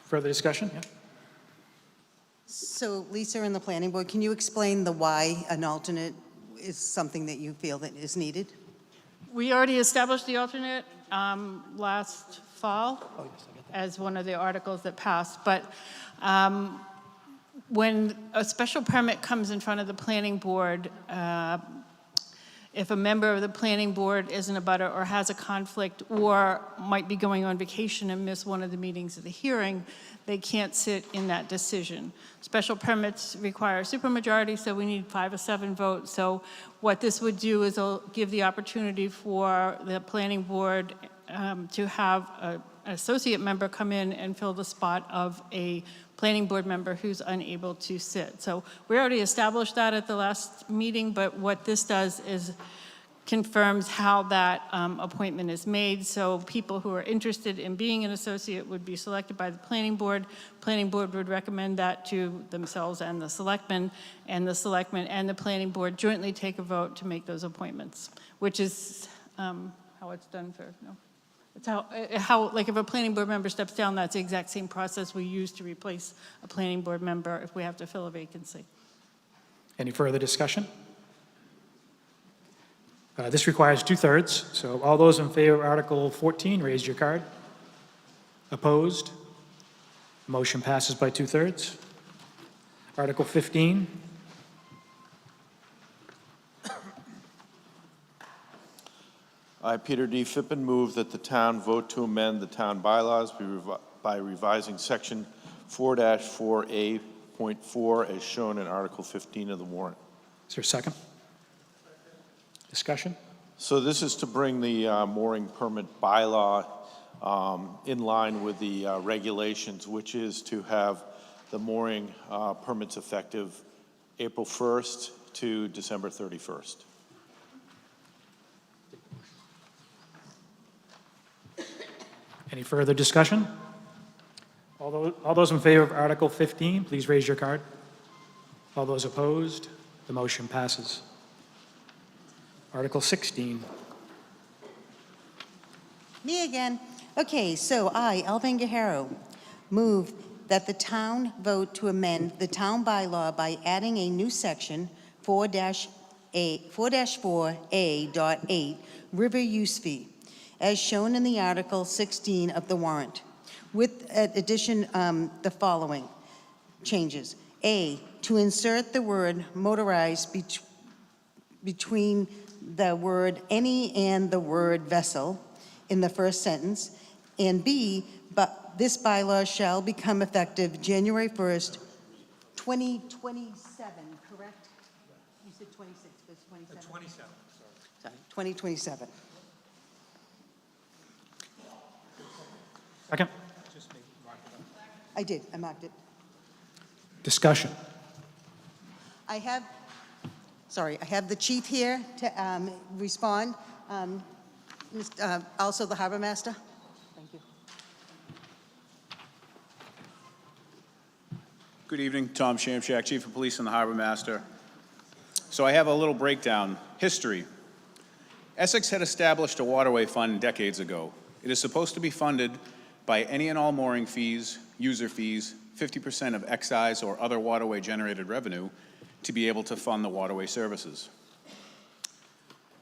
Further discussion? Yeah. So Lisa in the planning board, can you explain the why an alternate is something that you feel that is needed? We already established the alternate last fall as one of the articles that passed. But when a special permit comes in front of the planning board, if a member of the planning board isn't a butter or has a conflict or might be going on vacation and miss one of the meetings of the hearing, they can't sit in that decision. Special permits require a supermajority, so we need 5 of 7 votes. So what this would do is it'll give the opportunity for the planning board to have an associate member come in and fill the spot of a planning board member who's unable to sit. So we already established that at the last meeting, but what this does is confirms how that appointment is made. So people who are interested in being an associate would be selected by the planning board. Planning board would recommend that to themselves and the selectmen and the planning board jointly take a vote to make those appointments, which is how it's done for, no? It's how, like if a planning board member steps down, that's the exact same process we use to replace a planning board member if we have to fill a vacancy. Any further discussion? This requires 2/3, so all those in favor of Article 14, raise your card. Opposed? Motion passes by 2/3. Article 15. I, Peter D. Fippen, move that the town vote to amend the town bylaws by revising Section 4-4A.4 as shown in Article 15 of the warrant. Is there a second? Discussion? So this is to bring the mooring permit bylaw in line with the regulations, which is to have the mooring permits effective April 1st to December 31st. Any further discussion? All those in favor of Article 15, please raise your card. All those opposed, the motion passes. Article 16. Me again. Okay, so I, Elvin Guerrero, move that the town vote to amend the town bylaw by adding a new section 4-4A.8 river use fee, as shown in the Article 16 of the warrant, with addition the following changes. A, to insert the word motorized between the word any and the word vessel in the first sentence, and B, but this bylaw shall become effective January 1st, 2027, correct? You said 26, but it's 27. 27, Sorry, 2027. Second? I did, I marked it. Discussion? I have the chief here to respond. Also the harbor master. Thank you. Good evening, Tom Shamshak, Chief of Police and the Harbor Master. So I have a little breakdown. History. Essex had established a waterway fund decades ago. It is supposed to be funded by any and all mooring fees, user fees, 50% of excise or other waterway generated revenue to be able to fund the waterway services.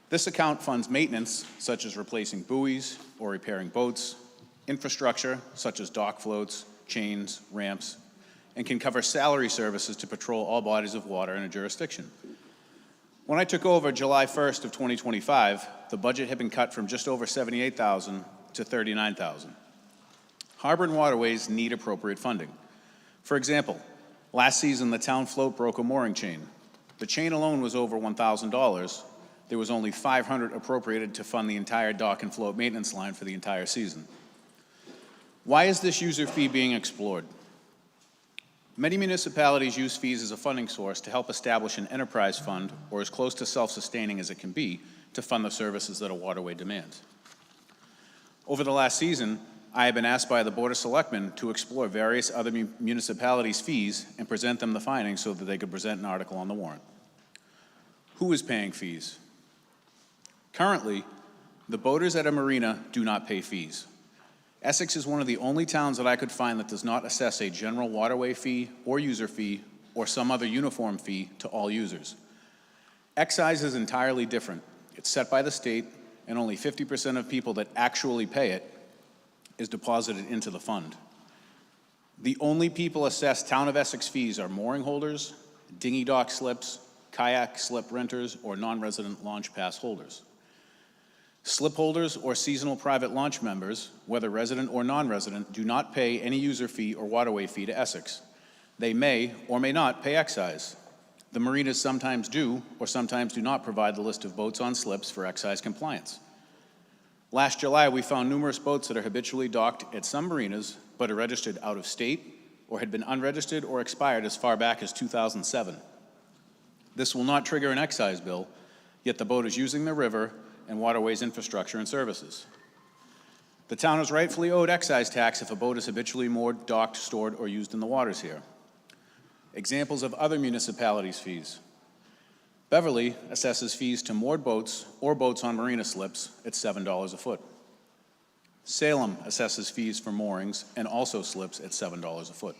This account funds maintenance, such as replacing buoys or repairing boats, infrastructure, such as dock floats, chains, ramps, and can cover salary services to patrol all bodies of water in a jurisdiction. When I took over July 1st of 2025, the budget had been cut from just over $78,000 to $39,000. Harbor and waterways need appropriate funding. For example, last season the town float broke a mooring chain. The chain alone was over $1,000. There was only $500 appropriated to fund the entire dock and float maintenance line for the entire season. Why is this user fee being explored? Many municipalities use fees as a funding source to help establish an enterprise fund, or as close to self-sustaining as it can be, to fund the services that a waterway demands. Over the last season, I have been asked by the Board of Selectmen to explore various other municipalities' fees and present them the findings so that they could present an article on the warrant. Who is paying fees? Currently, the boaters at a marina do not pay fees. Essex is one of the only towns that I could find that does not assess a general waterway fee or user fee or some other uniform fee to all users. Excise is entirely different. It's set by the state, and only 50% of people that actually pay it is deposited into the fund. The only people assessed Town of Essex fees are mooring holders, dinghy dock slips, kayak slip renters, or non-resident launch pass holders. Slip holders or seasonal private launch members, whether resident or non-resident, do not pay any user fee or waterway fee to Essex. They may or may not pay excise. The marinas sometimes do or sometimes do not provide the list of boats on slips for excise compliance. Last July, we found numerous boats that are habitually docked at some marinas but are registered out of state or had been unregistered or expired as far back as 2007. This will not trigger an excise bill, yet the boat is using the river and waterways infrastructure and services. The town is rightfully owed excise tax if a boat is habitually moored, docked, stored, or used in the waters here. Examples of other municipalities' fees. Beverly assesses fees to moored boats or boats on marina slips at $7 a foot. Salem assesses fees for moorings and also slips at $7 a foot.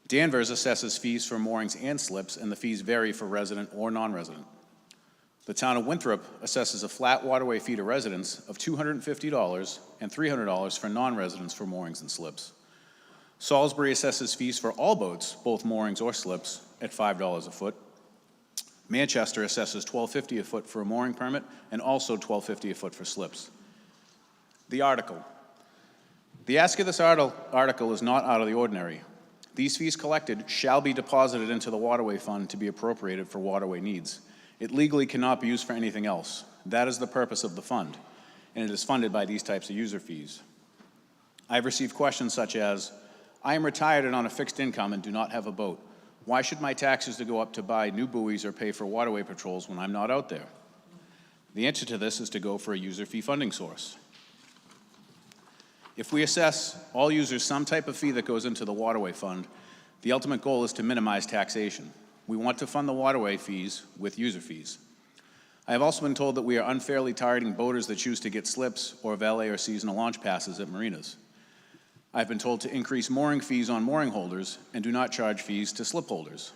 Danvers assesses fees for moorings and slips, and the fees vary for resident or non-resident. The town of Winthrop assesses a flat waterway fee to residents of $250 and $300 for non-residents for moorings and slips. Salisbury assesses fees for all boats, both moorings or slips, at $5 a foot. Manchester assesses $12.50 a foot for a mooring permit and also $12.50 a foot for slips. The article. The ask of this article is not out of the ordinary. These fees collected shall be deposited into the waterway fund to be appropriated for waterway needs. It legally cannot be used for anything else. That is the purpose of the fund, and it is funded by these types of user fees. I've received questions such as, I am retired and on a fixed income and do not have a boat. Why should my taxes to go up to buy new buoys or pay for waterway patrols when I'm not out there? The answer to this is to go for a user fee funding source. If we assess all users some type of fee that goes into the waterway fund, the ultimate goal is to minimize taxation. We want to fund the waterway fees with user fees. I have also been told that we are unfairly targeting boaters that choose to get slips or valet or seasonal launch passes at marinas. I've been told to increase mooring fees on mooring holders and do not charge fees to slip holders.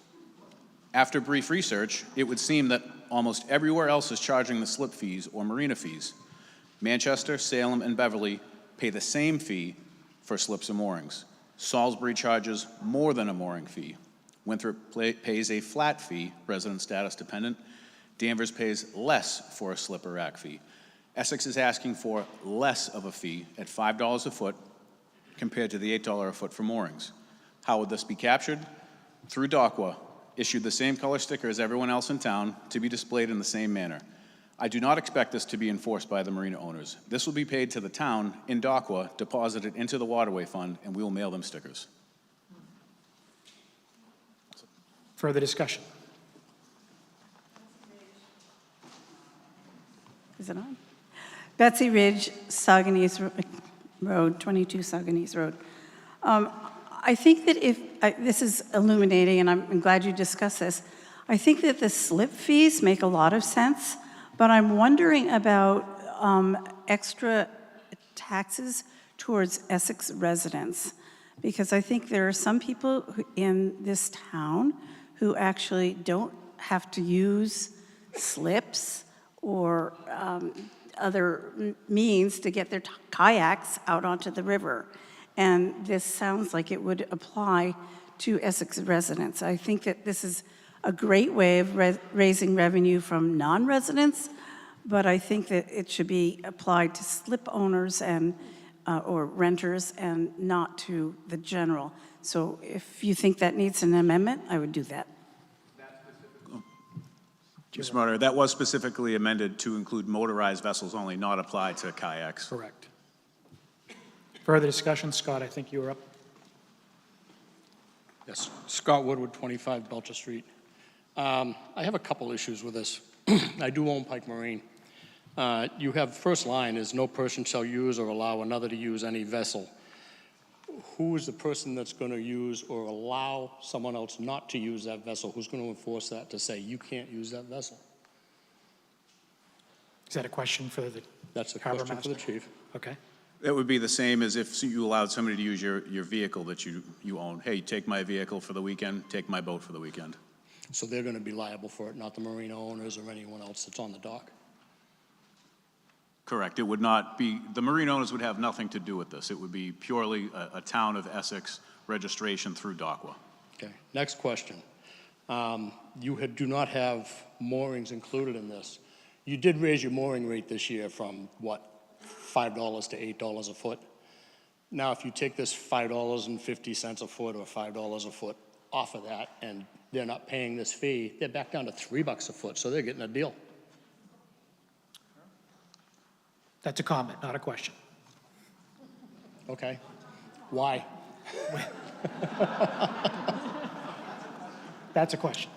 After brief research, it would seem that almost everywhere else is charging the slip fees or marina fees. Manchester, Salem, and Beverly pay the same fee for slips and moorings. Salisbury charges more than a mooring fee. Winthrop pays a flat fee, resident status dependent. Danvers pays less for a slip or rack fee. Essex is asking for less of a fee at $5 a foot compared to the $8 a foot for moorings. How would this be captured? Through DOCWA, issued the same color sticker as everyone else in town to be displayed in the same manner. I do not expect this to be enforced by the marina owners. This will be paid to the town in DOCWA, deposited into the waterway fund, and we will mail them stickers. Further discussion? Is it on? Betsy Ridge, Saugonese Road, 22 Saugonese Road. I think that this is illuminating, and I'm glad you discussed this. I think that the slip fees make a lot of sense, but I'm wondering about extra taxes towards Essex residents, because I think there are some people in this town who actually don't have to use slips or other means to get their kayaks out onto the river. And this sounds like it would apply to Essex residents. I think that this is a great way of raising revenue from non-residents, but I think that it should be applied to slip owners and or renters and not to the general. So if you think that needs an amendment, I would do that. Mr. Moderator, that was specifically amended to include motorized vessels only, not apply to kayaks. Correct. Further discussion? Scott, I think you were up. Yes, Scott Woodward, 25 Belcher Street. I have a couple issues with this. I do own Pike Marine. You have first line is no person shall use or allow another to use any vessel. Who is the person that's going to use or allow someone else not to use that vessel? Who's going to enforce that to say you can't use that vessel? Is that a question for the That's a harbor question master? for the chief. Okay. It would be the same as if you allowed somebody to use your vehicle that you own. Hey, take my vehicle for the weekend, take my boat for the weekend. So they're going to be liable for it, not the marina owners or anyone else that's on the dock. Correct. It would not be, the marine owners would have nothing to do with this. It would be purely a town of Essex registration through DOCWA. Okay, next question. You do not have moorings included in this. You did raise your mooring rate this year from, what, $5 to $8 a foot? Now, if you take this $5.50 a foot or $5 a foot off of that, and they're not paying this fee, they're back down to $3 a foot, so they're getting a deal. That's a comment, not a question. Okay, why? That's a question.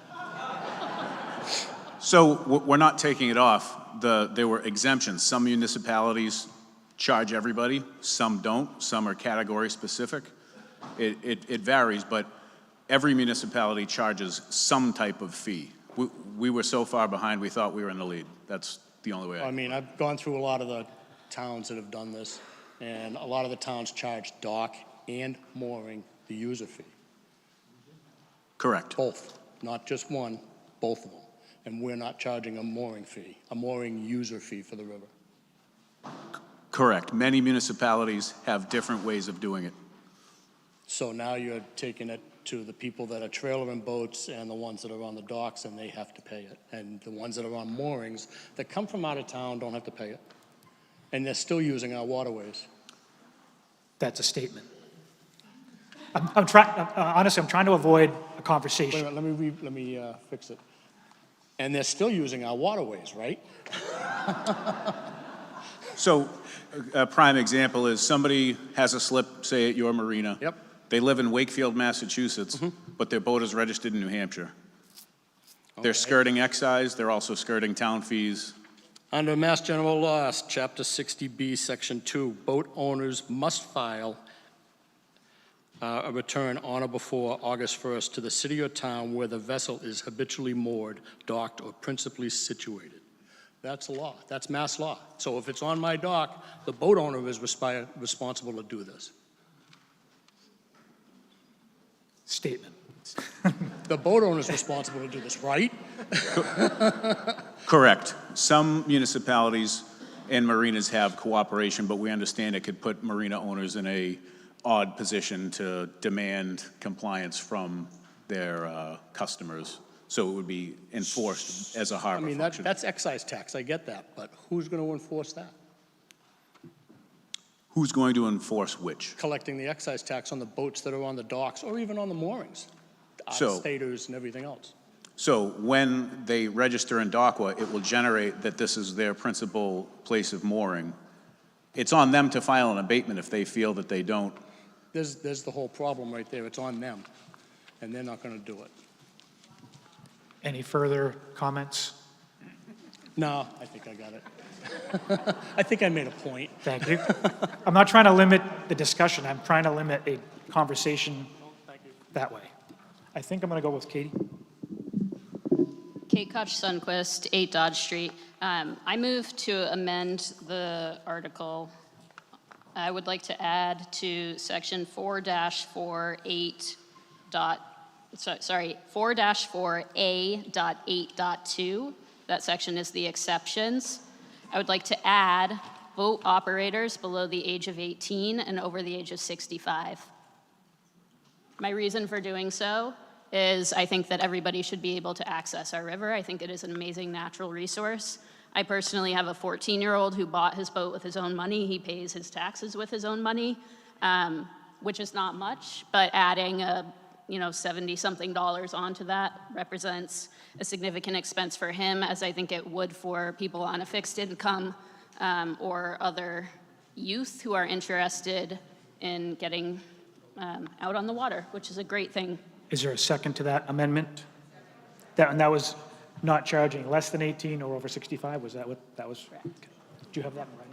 So we're not taking it off. There were exemptions. Some municipalities charge everybody, some don't, some are category specific. It varies, but every municipality charges some type of fee. We were so far behind, we thought we were in the lead. That's the only way I mean, I've gone through a lot of the towns that have done this, and a lot of the towns charge dock and mooring the user fee. Correct. Both, not just one, both of them. and we're not charging a mooring fee, a mooring user fee for the river. Correct. Many municipalities have different ways of doing it. So now you're taking it to the people that are trailering boats and the ones that are on the docks, and they have to pay it. And the ones that are on moorings that come from out of town don't have to pay it. And they're still using our waterways. That's a statement. I'm trying, honestly, I'm trying to avoid a conversation. Wait a minute, let me fix it. And they're still using our waterways, right? So a prime example is somebody has a slip, say at your marina. Yep. They live in Wakefield, Massachusetts, but their boat is registered in New Hampshire. They're skirting excise, they're also skirting town fees. Under Mass General Laws, Chapter 60B, Section 2, boat owners must file a return on or before August 1st to the city or town where the vessel is habitually moored, docked, or principally situated. That's law. That's mass law. So if it's on my dock, the boat owner is responsible to do this. Statement. The boat owner is responsible to do this, right? Correct. Some municipalities and marinas have cooperation, but we understand it could put marina owners in a odd position to demand compliance from their customers. So it would be enforced as a harbor I mean, function. that's excise tax, I get that, but who's going to enforce that? Who's going to enforce which? Collecting the excise tax on the boats that are on the docks or even on the moorings, So- staters and everything else. So when they register in DACWA, it will generate that this is their principal place of mooring. It's on them to file an abatement if they feel that they don't. There's the whole problem right there. It's on them, and they're not going to do it. Any further comments? No, I think I got it. I think I made a point. Thank you. I'm not trying to limit the discussion. I'm trying to limit a conversation that way. I think I'm going to go with Katie. Kate Koch-Sundquist, 8 Dodge Street. I move to amend the article. I would like to add to section 4-48 4-4A.8.2. That section is the exceptions. I would like to add boat operators below the age of 18 and over the age of 65. My reason for doing so is I think that everybody should be able to access our river. I think it is an amazing natural resource. I personally have a 14-year-old who bought his boat with his own money. He pays his taxes with his own money, which is not much, but adding a $70-something onto that represents a significant expense for him, as I think it would for people on a fixed income or other youth who are interested in getting out on the water, which is a great thing. Is there a second to that amendment? And that was not charging less than 18 or over 65? Was that what that was? Correct. Okay. Do you have that in writing?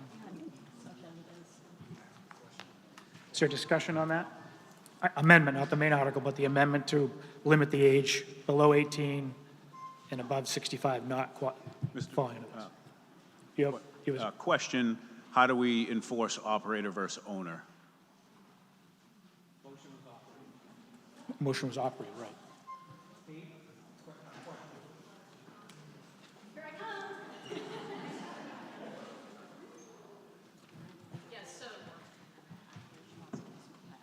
Is there discussion on that? Amendment, not the main article, but the amendment to limit the age below 18 and above 65, not falling into this. You have, Question, how do we enforce operator versus owner? motion was operated, right.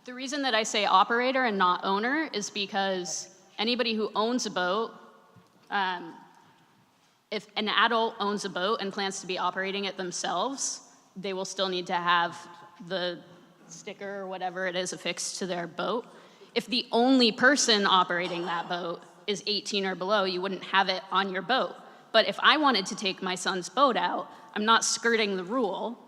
The reason that I say operator and not owner is because anybody who owns a boat, if an adult owns a boat and plans to be operating it themselves, they will still need to have the sticker or whatever it is affixed to their boat. If the only person operating that boat is 18 or below, you wouldn't have it on your boat. But if I wanted to take my son's boat out, I'm not skirting the rule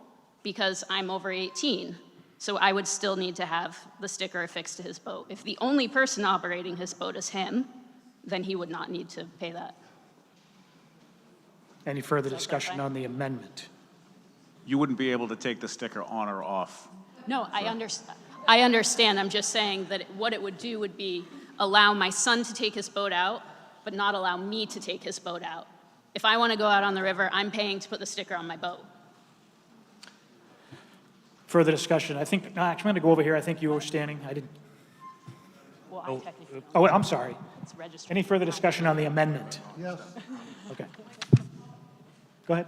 because I'm over 18. So I would still need to have the sticker affixed to his boat. If the only person operating his boat is him, then he would not need to pay that. Any further discussion on the amendment? You wouldn't be able to take the sticker on or off. No, I understand. I'm just saying that what it would do would be allow my son to take his boat out, but not allow me to take his boat out. If I want to go out on the river, I'm paying to put the sticker on my boat. Further discussion? I think, no, actually, I'm going to go over here. I think you were standing. I didn't. Well, I technically. Oh, I'm sorry. It's registered. Any further discussion on the amendment? Yes. Okay. Go ahead.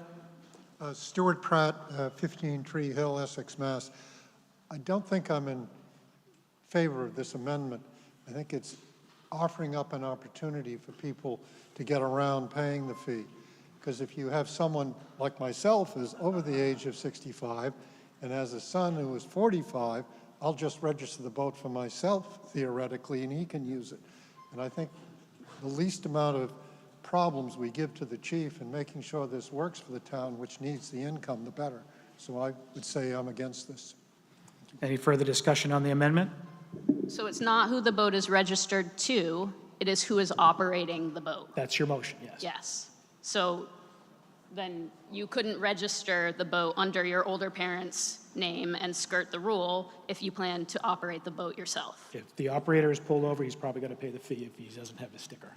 Stuart Pratt, 15 Tree Hill, Essex, Mass. I don't think I'm in favor of this amendment. I think it's offering up an opportunity for people to get around paying the fee. Because if you have someone like myself who's over the age of 65 and has a son who is 45, I'll just register the boat for myself, theoretically, and he can use it. And I think the least amount of problems we give to the chief in making sure this works for the town, which needs the income, the better. So I would say I'm against this. Any further discussion on the amendment? So it's not who the boat is registered to, it is who is operating the boat. That's your motion, yes. Yes. So then you couldn't register the boat under your older parent's name and skirt the rule if you plan to operate the boat yourself. If the operator is pulled over, he's probably going to pay the fee if he doesn't have the sticker.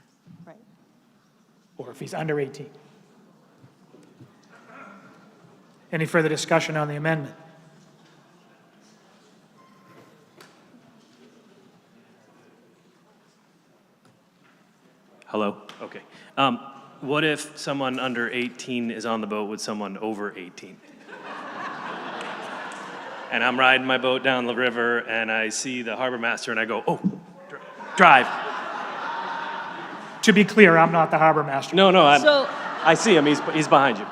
Right. Or if he's under 18. Any further discussion on the amendment? Hello? Okay. What if someone under 18 is on the boat with someone over 18? And I'm riding my boat down the river and I see the harbor master and I go, oh, drive. To be clear, I'm not the harbor master. No, So- I see him. He's behind you.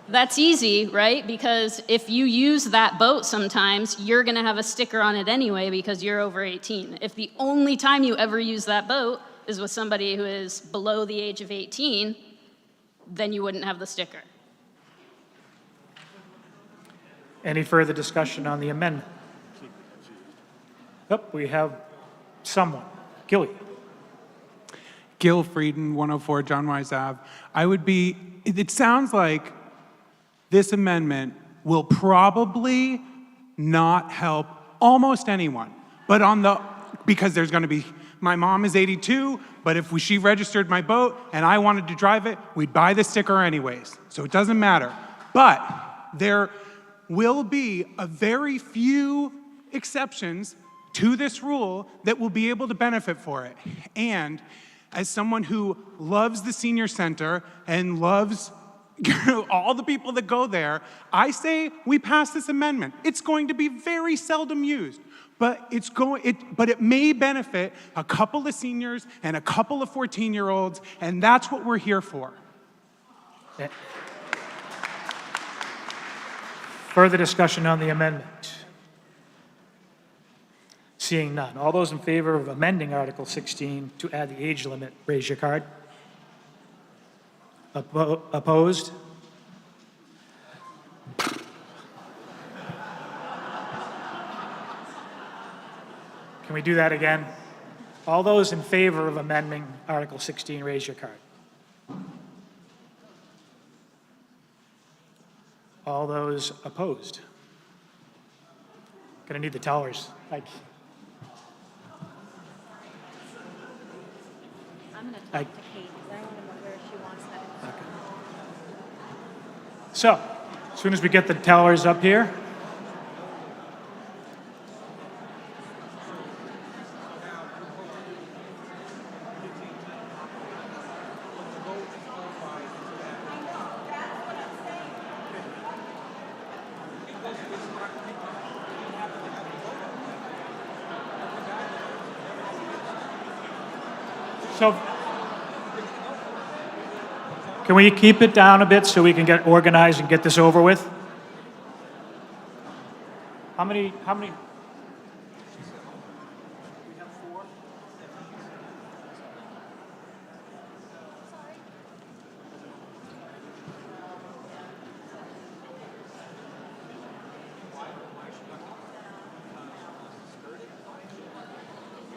That's easy, right? Because if you use that boat sometimes, you're going to have a sticker on it anyway because you're over 18. If the only time you ever use that boat is with somebody who is below the age of 18, then you wouldn't have the sticker. Any further discussion on the amendment? Yep, we have someone. Gilly. Gil Frieden, 104 John Wise Ave. It sounds like this amendment will probably not help almost anyone, because there's going to be, my mom is 82, but if she registered my boat and I wanted to drive it, we'd buy the sticker anyways, so it doesn't matter. But there will be a very few exceptions to this rule that will be able to benefit for it. And as someone who loves the senior center and loves all the people that go there, I say we pass this amendment. It's going to be very seldom used, but it may benefit a couple of seniors and a couple of 14-year-olds, and that's what we're here for. Further discussion on the amendment? Seeing none. All those in favor of amending Article 16 to add the age limit, raise your card. Opposed? Can we do that again? All those in favor of amending Article 16, raise your card. All those opposed? Gonna need the tellers. I'm going to talk to Kate because I want to know where she wants that. Okay. So, as soon as we get the tellers up here, so can we keep it down a bit so we can get organized and get this over with? How many?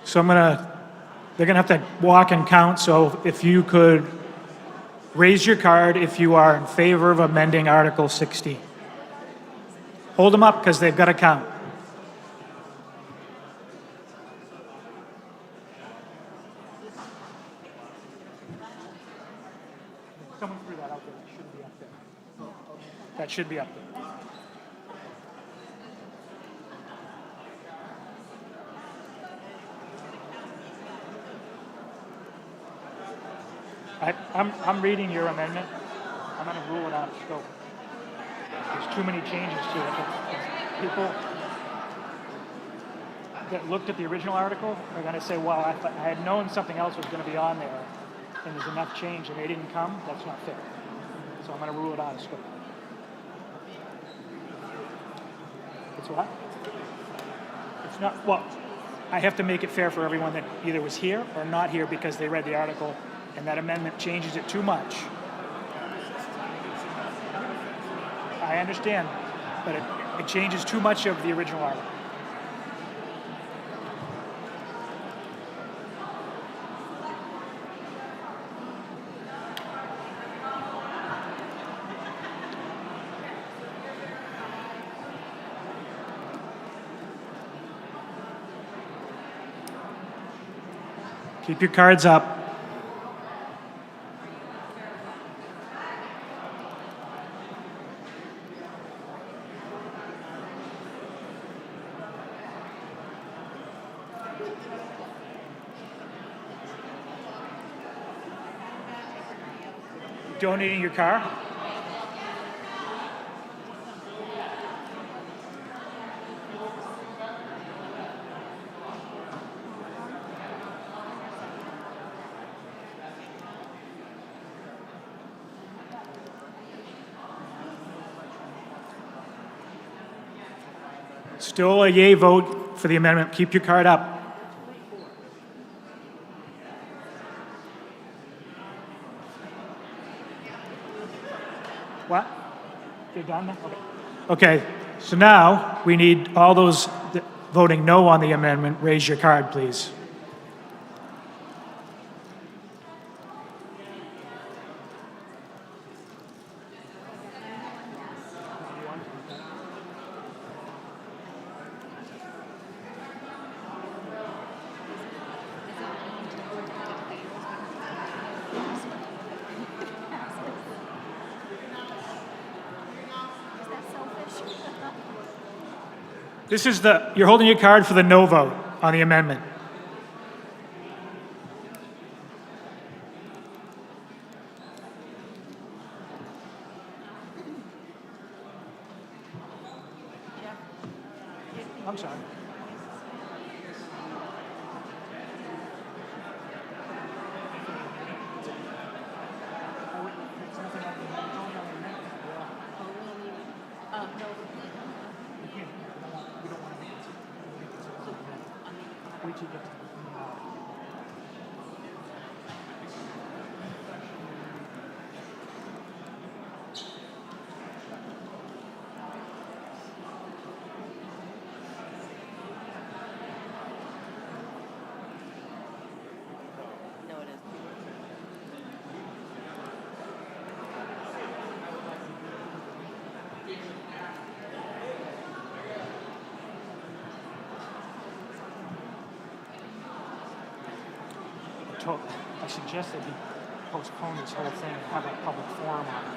So they're gonna have to walk and count, so if you could raise your card if you are in favor of amending Article 16. Hold them up because they've got to count. Someone threw that out there. That shouldn't be up there. That should be up there. I'm reading your amendment. I'm going to rule it out of scope. There's too many changes to it. People that looked at the original article are going to say, well, I had known something else was going to be on there, and there's enough change, and they didn't come. That's not fair. So I'm going to rule it out of scope. It's what? It's not, well, I have to make it fair for everyone that either was here or not here because they read the article, and that amendment changes it too much. I understand, but it changes too much of the original article. Keep your cards up. Donating your car? Still a yay vote for the amendment. Keep your card up. What? You're done now? Okay, so now we need all those voting no on the amendment. Raise your card, please. This is you're holding your card for the no vote on the amendment. I'm sorry. I suggest that he postpone this whole thing and have a public forum on it.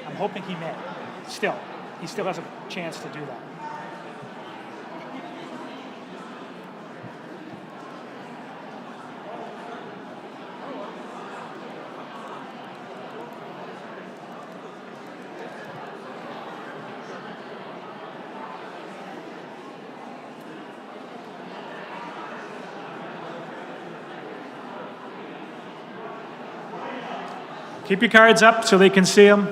I'm hoping he may. Still, he still has a chance to do that. Keep your cards up so they can see them.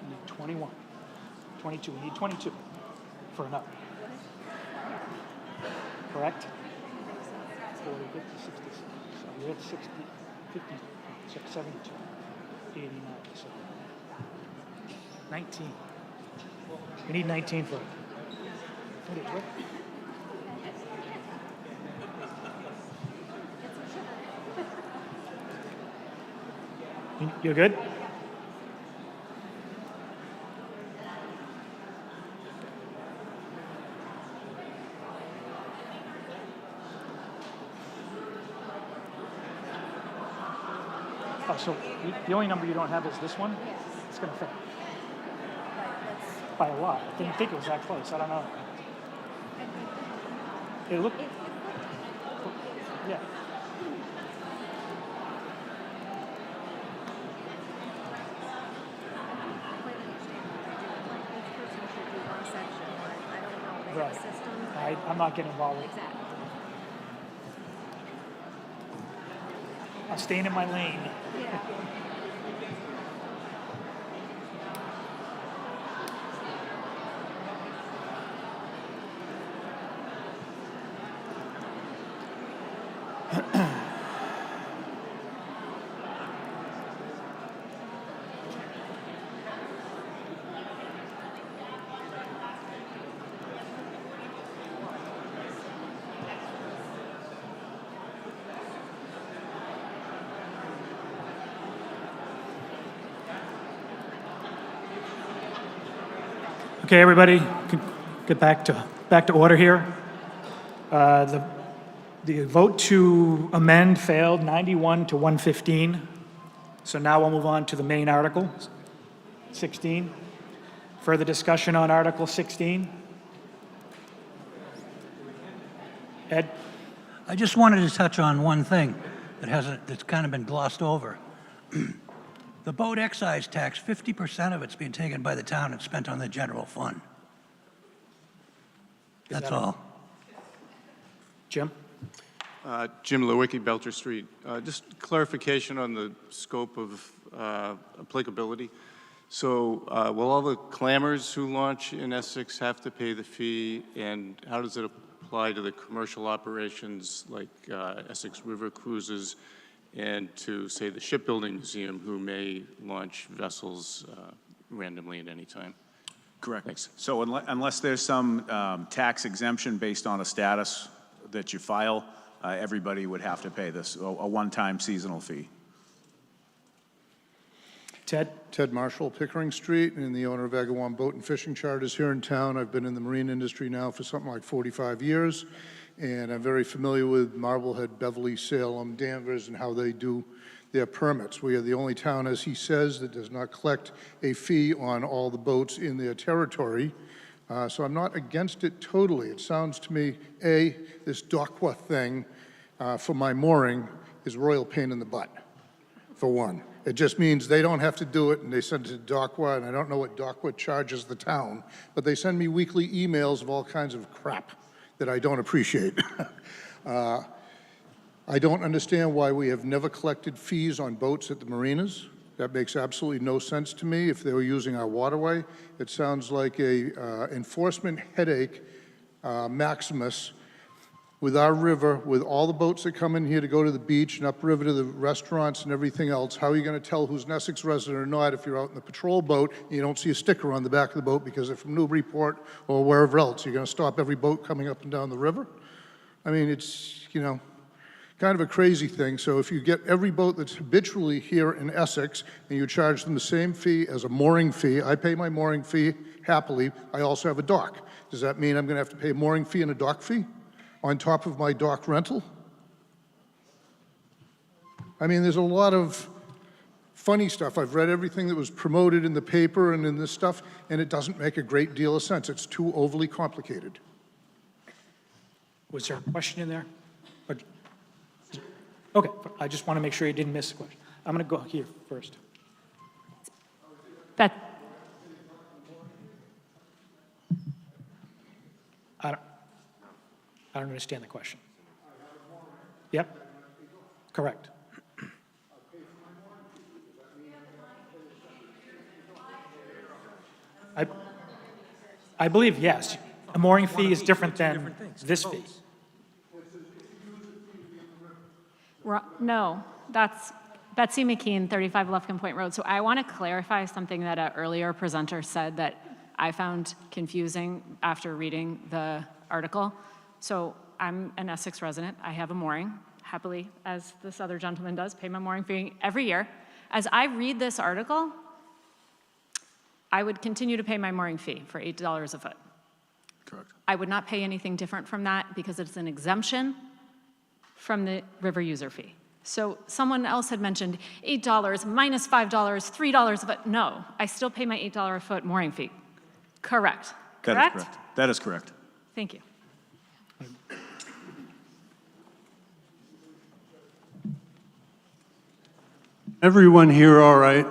We need 21. 22. We need 22 for enough. Correct? 40, 50, 60, so we're at 60, 50, 72, 89, so 19. We need 19 for it. You're good? Oh, so the only number you don't have is this one? It's gonna fit. By a lot. I didn't think it was that close. I don't know. It looked. Yeah. Right. I'm not getting involved with it. I'm staying in my lane. Okay, everybody, get back to order here. The vote to amend failed 91 to 115. So now we'll move on to the main article, 16. Further discussion on Article 16? Ed? I just wanted to touch on one thing that's kind of been glossed over. The boat excise tax, 50% of it's being taken by the town and spent on the general fund. That's all. Jim? Jim Lewicki, Belcher Street. Just clarification on the scope of applicability. So will all the clammers who launch in Essex have to pay the fee, and how does it apply to the commercial operations like Essex River Cruises and to, say, the Shipbuilding Museum, who may launch vessels randomly at any time? Correct. Thanks. So unless there's some tax exemption based on a status that you file, everybody would have to pay this, a one-time seasonal fee. Ted? Ted Marshall, Pickering Street, and the owner of Agawam Boat and Fishing Charters here in town. I've been in the marine industry now for something like 45 years, and I'm very familiar with Marblehead, Beverly, Salem, Danvers, and how they do their permits. We are the only town, as he says, that does not collect a fee on all the boats in their territory. So I'm not against it totally. It sounds to me, A, this DOCWA thing for my mooring is royal pain in the butt, for one. It just means they don't have to do it, and they send it to DOCWA, and I don't know what DOCWA charges the town, but they send me weekly emails of all kinds of crap that I don't appreciate. I don't understand why we have never collected fees on boats at the marinas. That makes absolutely no sense to me if they were using our waterway. It sounds like a enforcement headache, Maximus, with our river, with all the boats that come in here to go to the beach and upriver to the restaurants and everything else. How are you going to tell who's an Essex resident or not if you're out in the patrol boat and you don't see a sticker on the back of the boat because they're from Newburyport or wherever else? You're going to stop every boat coming up and down the river? I mean, it's, you know, kind of a crazy thing. So if you get every boat that's habitually here in Essex and you charge them the same fee as a mooring fee, I pay my mooring fee happily. I also have a dock. Does that mean I'm going to have to pay a mooring fee and a dock fee on top of my dock rental? I mean, there's a lot of funny stuff. I've read everything that was promoted in the paper and in this stuff, and it doesn't make a great deal of sense. It's too overly complicated. Was there a question in there? Okay, I just want to make sure you didn't miss a question. I'm going to go here first. Beth. I don't understand the question. Yep, correct. I believe, yes. A mooring fee is different than this fee. No, that's Betsy McKean, 35 Lufkin Point Road. So I want to clarify something that an earlier presenter said that I found confusing after reading the article. So I'm an Essex resident. I have a mooring, happily, as this other gentleman does, pay my mooring fee every year. As I read this article, I would continue to pay my mooring fee for $8 a foot. Correct. I would not pay anything different from that because it's an exemption from the river user fee. So someone else had mentioned $8 minus $5, $3 a foot. No, I still pay my $8 a foot mooring fee. Correct. That Correct? is correct. That is correct. Thank you. Everyone here all right?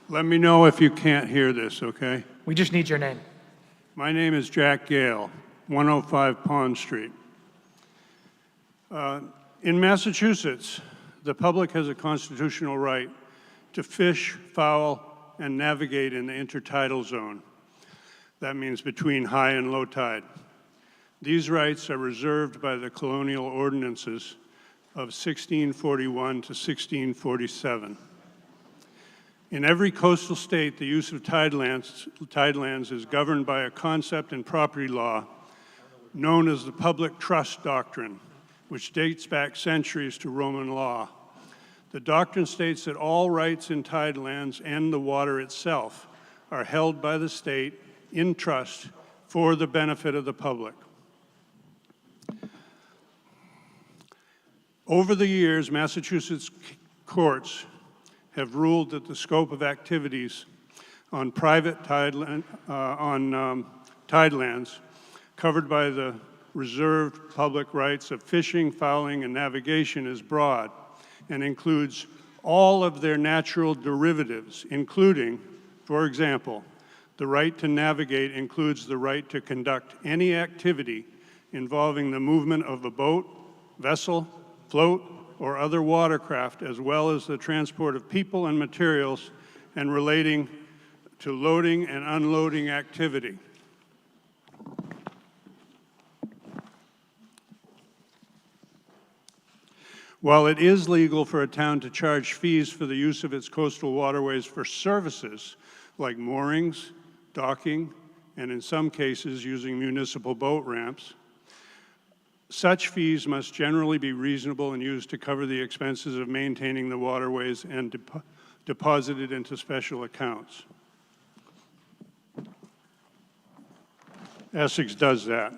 Let me know if you can't hear this, okay? We just need your name. My name is Jack Gale, 105 Pond Street. In Massachusetts, the public has a constitutional right to fish, fowl, and navigate in the intertidal zone. That means between high and low tide. These rights are reserved by the colonial ordinances of 1641 to 1647. In every coastal state, the use of tidelands is governed by a concept in property law known as the public trust doctrine, which dates back centuries to Roman law. The doctrine states that all rights in tidelands and the water itself are held by the state in trust for the benefit of the public. Over the years, Massachusetts courts have ruled that the scope of activities on private tidelands covered by the reserved public rights of fishing, fouling, and navigation is broad and includes all of their natural derivatives, including, for example, the right to navigate includes the right to conduct any activity involving the movement of a boat, vessel, float, or other watercraft, as well as the transport of people and materials and relating to loading and unloading activity. While it is legal for a town to charge fees for the use of its coastal waterways for services like moorings, docking, and in some cases using municipal boat ramps, such fees must generally be reasonable and used to cover the expenses of maintaining the waterways and deposited into special accounts. Essex does that.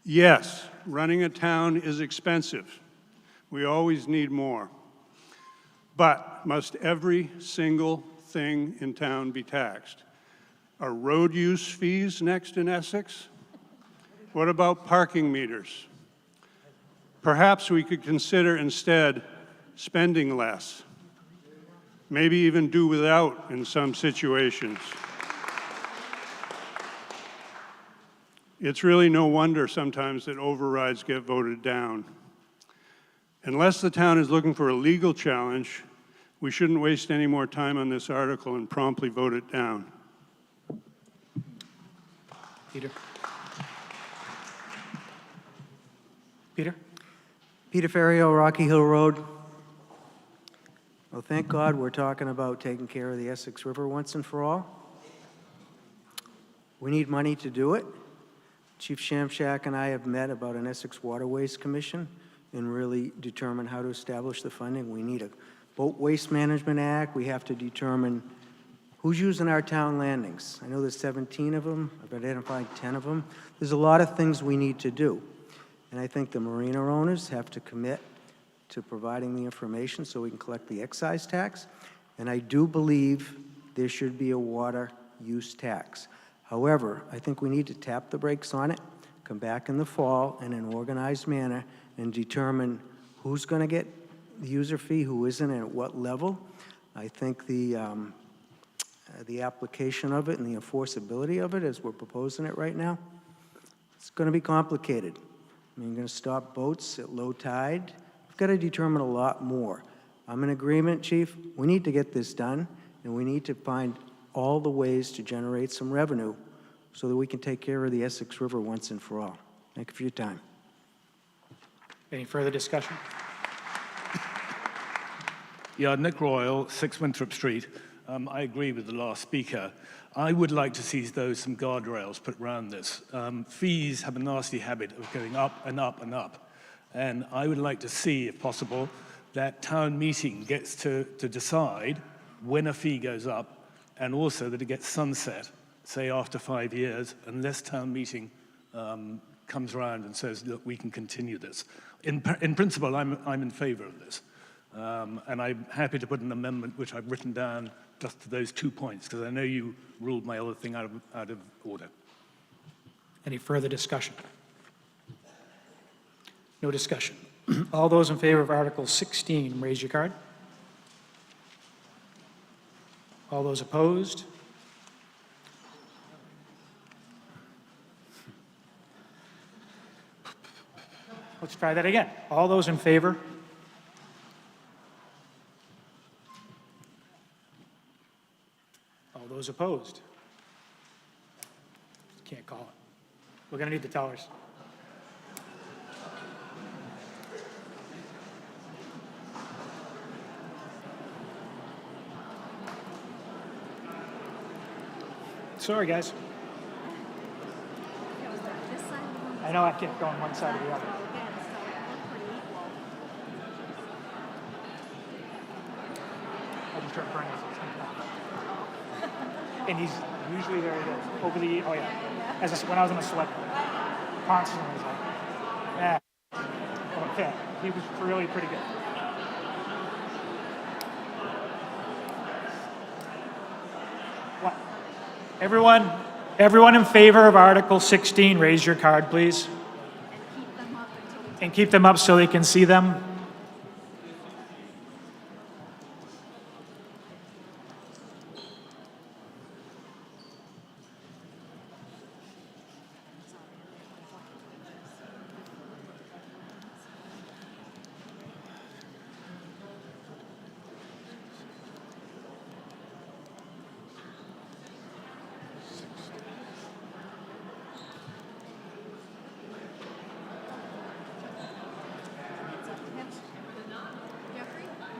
Yes, running a town is expensive. We always need more. But must every single thing in town be taxed? Are road use fees next in Essex? What about parking meters? Perhaps we could consider instead spending less, maybe even do without in some situations. It's really no wonder sometimes that overrides get voted down. Unless the town is looking for a legal challenge, we shouldn't waste any more time on this article and promptly vote it down. Peter? Peter? Peter Ferrio, Rocky Hill Road. Well, thank God we're talking about taking care of the Essex River once and for all. We need money to do it. Chief Shamshak and I have met about an Essex Waterways Commission and really determine how to establish the funding. We need a Boat Waste Management Act. We have to determine who's using our town landings. I know there's 17 of them. I've identified 10 of them. There's a lot of things we need to do. And I think the marina owners have to commit to providing the information so we can collect the excise tax. And I do believe there should be a water use tax. However, I think we need to tap the brakes on it, come back in the fall in an organized manner and determine who's going to get the user fee, who isn't, and at what level. I think the application of it and the enforceability of it as we're proposing it right now, it's going to be complicated. I mean, you're going to stop boats at low tide. We've got to determine a lot more. I'm in agreement, Chief. We need to get this done, and we need to find all the ways to generate some revenue so that we can take care of the Essex River once and for all. Thank you for your time. Any further discussion? Yeah, Nick Royal, 6 Winthrop Street. I agree with the last speaker. I would like to see some guardrails put around this. Fees have a nasty habit of going up and up and up. And I would like to see, if possible, that town meeting gets to decide when a fee goes up, and also that it gets sunset, say after 5 years, unless town meeting comes around and says, look, we can continue this. In principle, I'm in favor of this. And I'm happy to put an amendment, which I've written down just to those 2 points, because I know you ruled my other thing out of order. Any further discussion? No discussion. All those in favor of Article 16, raise your card. All those opposed? Let's try that again. All those in favor? All those opposed? Can't call it. We're going to need the tellers. Sorry, guys. I know I kept going one side or the other. I just turned Bernie. And he's usually very good. Over the, oh yeah. When I was in a sweat, constantly was like, yeah. Okay. He was really pretty good. What? Everyone in favor of Article 16, raise your card, please. And keep them up so they can see them.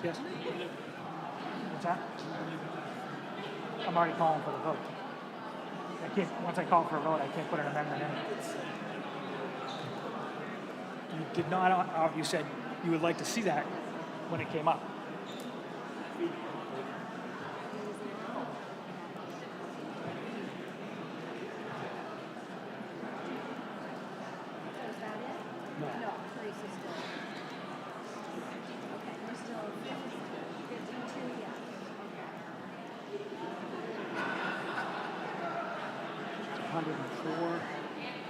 Yes. What's that? I'm already calling for the vote. I can't, once I call for a vote, I can't put an amendment in. You did not, you said you would like to see that when it came up.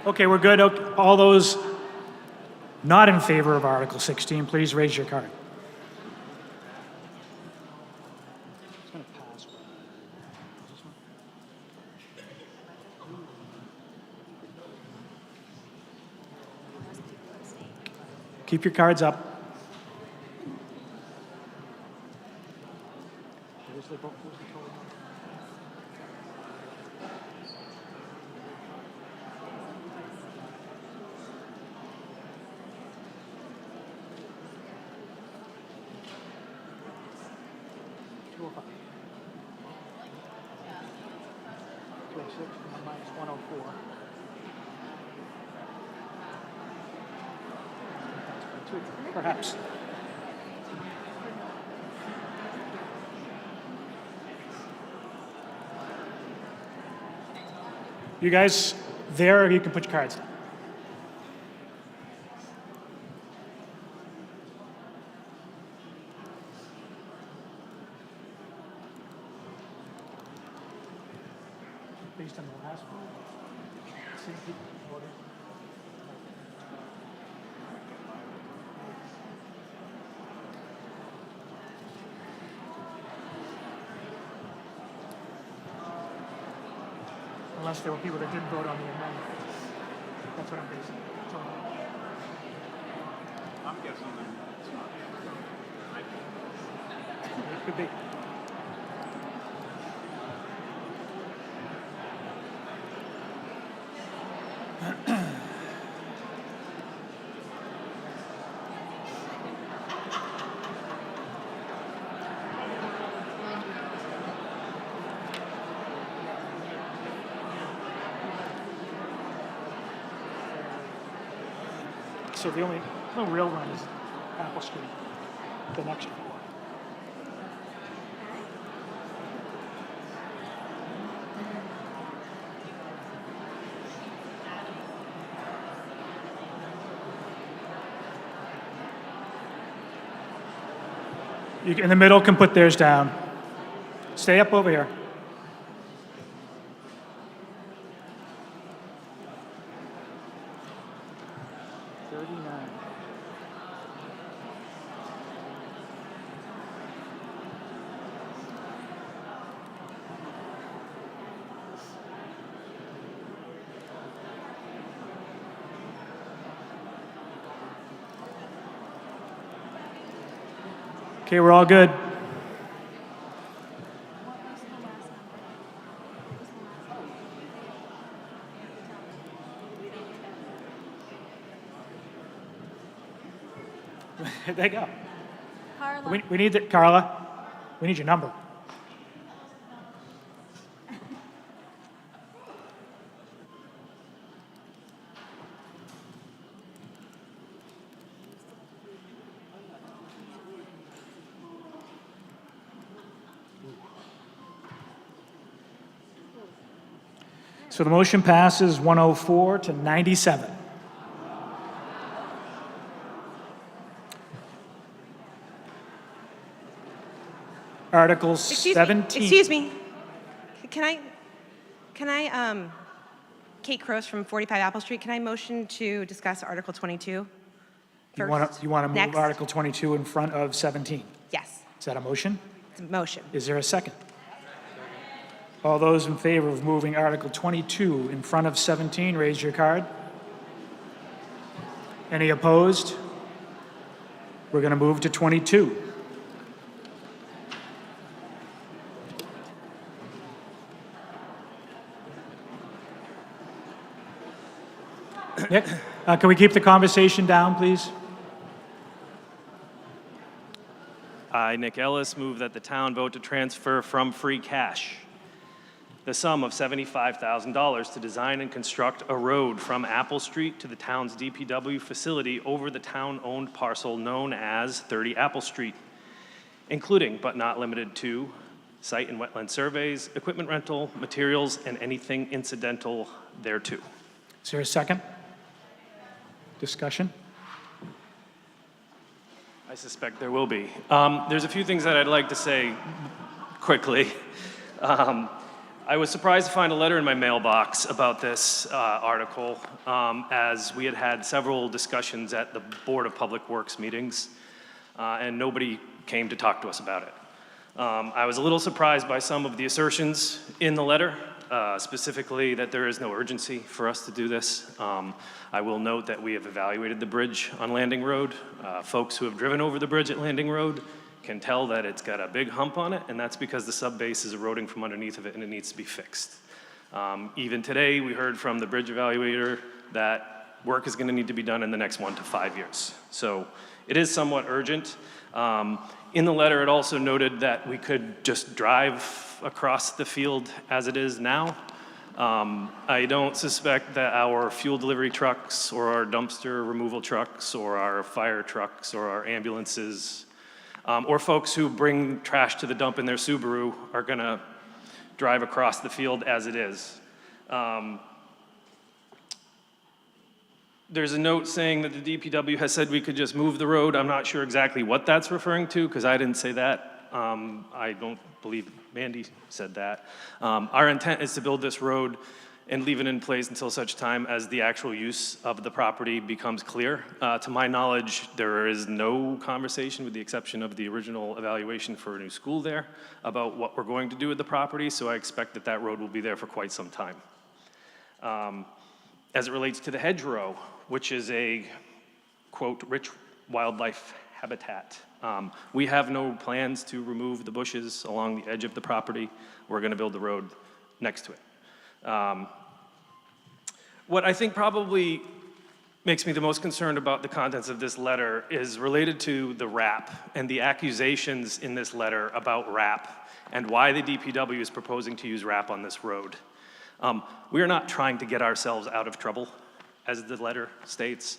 Okay, we're good. Okay. All those not in favor of Article 16, please raise your card. It's going to pass. Keep your cards up. Minus 104. Perhaps. You guys there, or you can put your cards down. Based on the last one, same people voted. Unless there were people that didn't vote on the amendment. That's what I'm basing it. I'm guessing that it's not. It could be. So the only no real run is Apple Street, the next one. You in the middle can put theirs down. Stay up over here. Okay, we're all good. There you go. Carla. We need that, Carla. We need your number. So the motion passes 104 to 97. Article 17. Excuse me. Can I, Kate Cross from 45 Apple Street, can I motion to discuss Article 22 You first? want to move Next. Article 22 in front of 17? Yes, Is that a motion? it's a motion. Is there a second? All those in favor of moving Article 22 in front of 17, raise your card. Any opposed? We're going to move to 22. Nick, can we keep the conversation down, please? I, Nick Ellis, move that the town vote to transfer from free cash the sum of $75,000 to design and construct a road from Apple Street to the town's DPW facility over the town-owned parcel known as 30 Apple Street, including but not limited to site and wetland surveys, equipment rental, materials, and anything incidental thereto. Is there a second? Discussion? I suspect there will be. There's a few things that I'd like to say quickly. I was surprised to find a letter in my mailbox about this article, as we had had several discussions at the Board of Public Works meetings, and nobody came to talk to us about it. I was a little surprised by some of the assertions in the letter, specifically that there is no urgency for us to do this. I will note that we have evaluated the bridge on Landing Road. Folks who have driven over the bridge at Landing Road can tell that it's got a big hump on it, and that's because the subbase is eroding from underneath of it and it needs to be fixed. Even today, we heard from the bridge evaluator that work is gonna need to be done in the next 1 to 5 years. So it is somewhat urgent. In the letter, it also noted that we could just drive across the field as it is now. I don't suspect that our fuel delivery trucks or our dumpster removal trucks or our fire trucks or our ambulances or folks who bring trash to the dump in their Subaru are gonna drive across the field as it is. There's a note saying that the DPW has said we could just move the road. I'm not sure exactly what that's referring to because I didn't say that. I don't believe Mandy said that. Our intent is to build this road and leave it in place until such time as the actual use of the property becomes clear. To my knowledge, there is no conversation, with the exception of the original evaluation for a new school there, about what we're going to do with the property, so I expect that that road will be there for quite some time. As it relates to the hedgerow, which is a, quote, rich wildlife habitat, we have no plans to remove the bushes along the edge of the property. We're gonna build the road next to it. What I think probably makes me the most concerned about the contents of this letter is related to the RAP and the accusations in this letter about RAP and why the DPW is proposing to use RAP on this road. We are not trying to get ourselves out of trouble, as the letter states.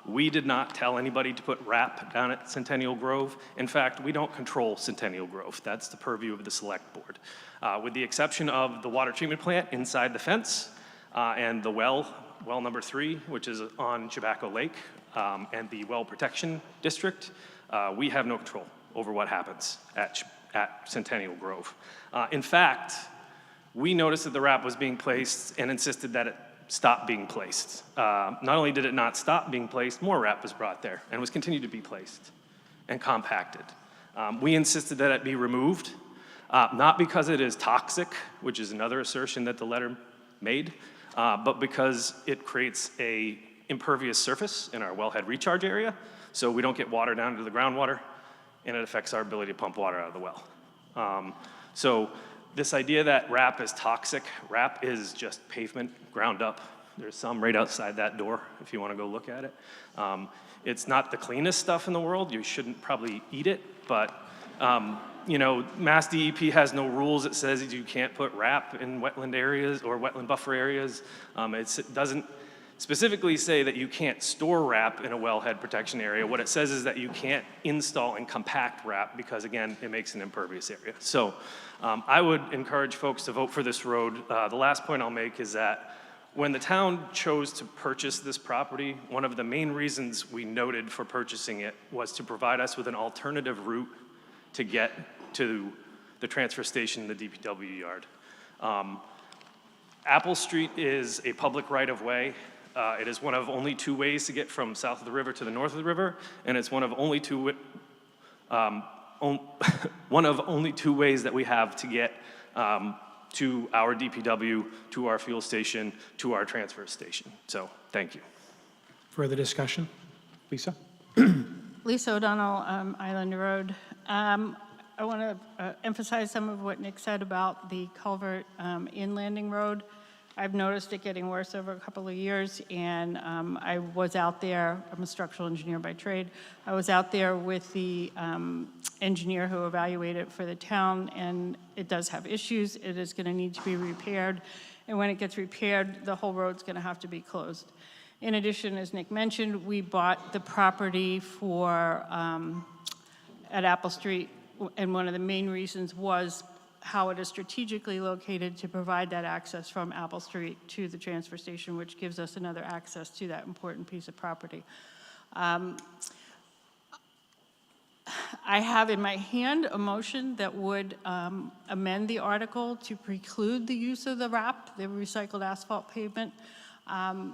We did not tell anybody to put wrap down at Centennial Grove. In fact, we don't control Centennial Grove. That's the purview of the select board. With the exception of the water treatment plant inside the fence and the well number 3, which is on Chabaco Lake, and the well protection district, we have no control over what happens at Centennial Grove. In fact, we noticed that the wrap was being placed and insisted that it stop being placed. Not only did it not stop being placed, more wrap was brought there and was continued to be placed and compacted. We insisted that it be removed, not because it is toxic, which is another assertion that the letter made, but because it creates a impervious surface in our wellhead recharge area, so we don't get water down into the groundwater, and it affects our ability to pump water out of the well. So this idea that wrap is toxic, wrap is just pavement ground up. There's some right outside that door if you want to go look at it. It's not the cleanest stuff in the world. You shouldn't probably eat it, but you know, Mass DEP has no rules that says you can't put wrap in wetland areas or wetland buffer areas. It doesn't specifically say that you can't store wrap in a wellhead protection area. What it says is that you can't install and compact wrap because, again, it makes an impervious area. So I would encourage folks to vote for this road. The last point I'll make is that when the town chose to purchase this property, one of the main reasons we noted for purchasing it was to provide us with an alternative route to get to the transfer station in the DPW yard. Apple Street is a public right-of-way. It is one of only 2 ways to get from south of the river to the north of the river, and it's one of only two ways that we have to get to our DPW, to our fuel station, to our transfer station. So, thank you. Further discussion? Lisa? Lisa O'Donnell, Island Road. I want to emphasize some of what Nick said about the culvert in Landing Road. I've noticed it getting worse over a couple of years, and I was out there. I'm a structural engineer by trade. I was out there with the engineer who evaluated it for the town, and it does have issues. It is going to need to be repaired, and when it gets repaired, the whole road's going to have to be closed. In addition, as Nick mentioned, we bought the property for at Apple Street, and one of the main reasons was how it is strategically located to provide that access from Apple Street to the transfer station, which gives us another access to that important piece of property. I have in my hand a motion that would amend the article to preclude the use of the wrap, the recycled asphalt pavement. I'm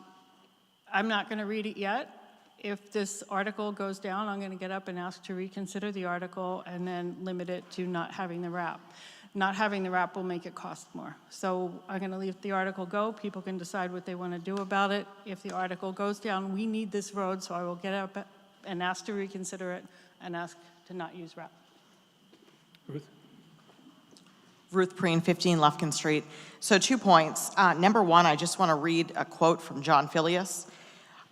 not going to read it yet. If this article goes down, I'm going to get up and ask to reconsider the article and then limit it to not having the wrap. Not having the wrap will make it cost more. So I'm going to leave the article go. People can decide what they want to do about it. If the article goes down, we need this road, so I will get up and ask to reconsider it and ask to not use wrap. Ruth? Ruth Preen, 15 Lufkin Street. So 2 points. Number 1, I just want to read a quote from John Filius.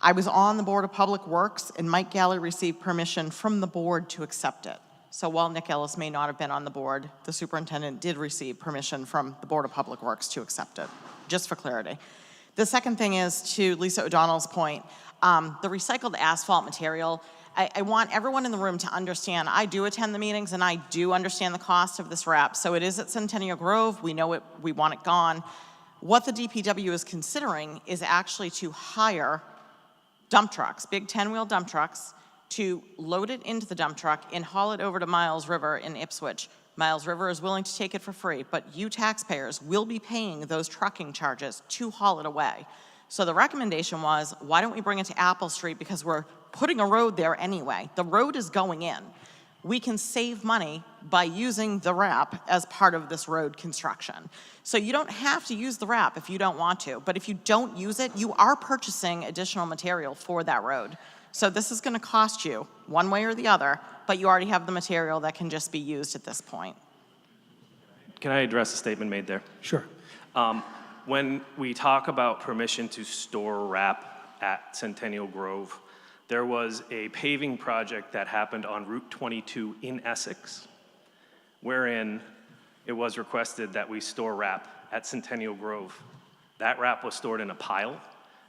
I was on the Board of Public Works, and Mike Galley received permission from the board to accept it. So while Nick Ellis may not have been on the board, the superintendent did receive permission from the Board of Public Works to accept it, just for clarity. The second thing is, to Lisa O'Donnell's point, the recycled asphalt material, I want everyone in the room to understand, I do attend the meetings and I do understand the cost of this wrap. So it is at Centennial Grove, we know it, we want it gone. What the DPW is considering is actually to hire dump trucks, big 10-wheel dump trucks, to load it into the dump truck and haul it over to Miles River in Ipswich. Miles River is willing to take it for free, but you taxpayers will be paying those trucking charges to haul it away. So the recommendation was, why don't we bring it to Apple Street, because we're putting a road there anyway. The road is going in. We can save money by using the wrap as part of this road construction. So you don't have to use the wrap if you don't want to, but if you don't use it, you are purchasing additional material for that road. So this is going to cost you one way or the other, but you already have the material that can just be used at this point. Can I address a statement made there? Sure. When we talk about permission to store wrap at Centennial Grove, there was a paving project that happened on Route 22 in Essex, wherein it was requested that we store wrap at Centennial Grove. That wrap was stored in a pile.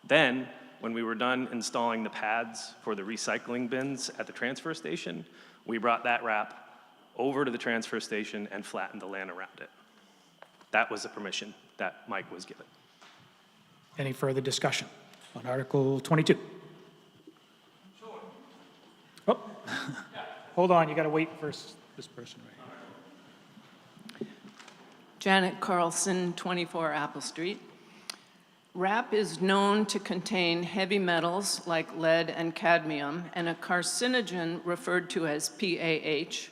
Then when we were done installing the pads for the recycling bins at the transfer station, we brought that wrap over to the transfer station and flattened the land around it. That was the permission that Mike was given. Any further discussion on Article 22? Oh, hold on, you got to wait for this person right Janet Carlson, 24 Apple Street. RAP is known to contain heavy metals like lead and cadmium and a carcinogen referred to as PAH.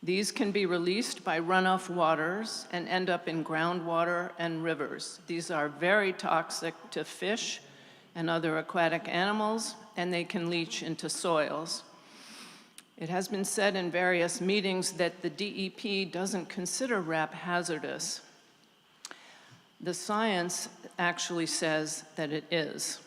These can be released by runoff waters and end up in groundwater and rivers. These are very toxic to fish and other aquatic animals, and they can leach into soils. It has been said in various meetings that the DEP doesn't consider RAP hazardous. The science actually says that it is.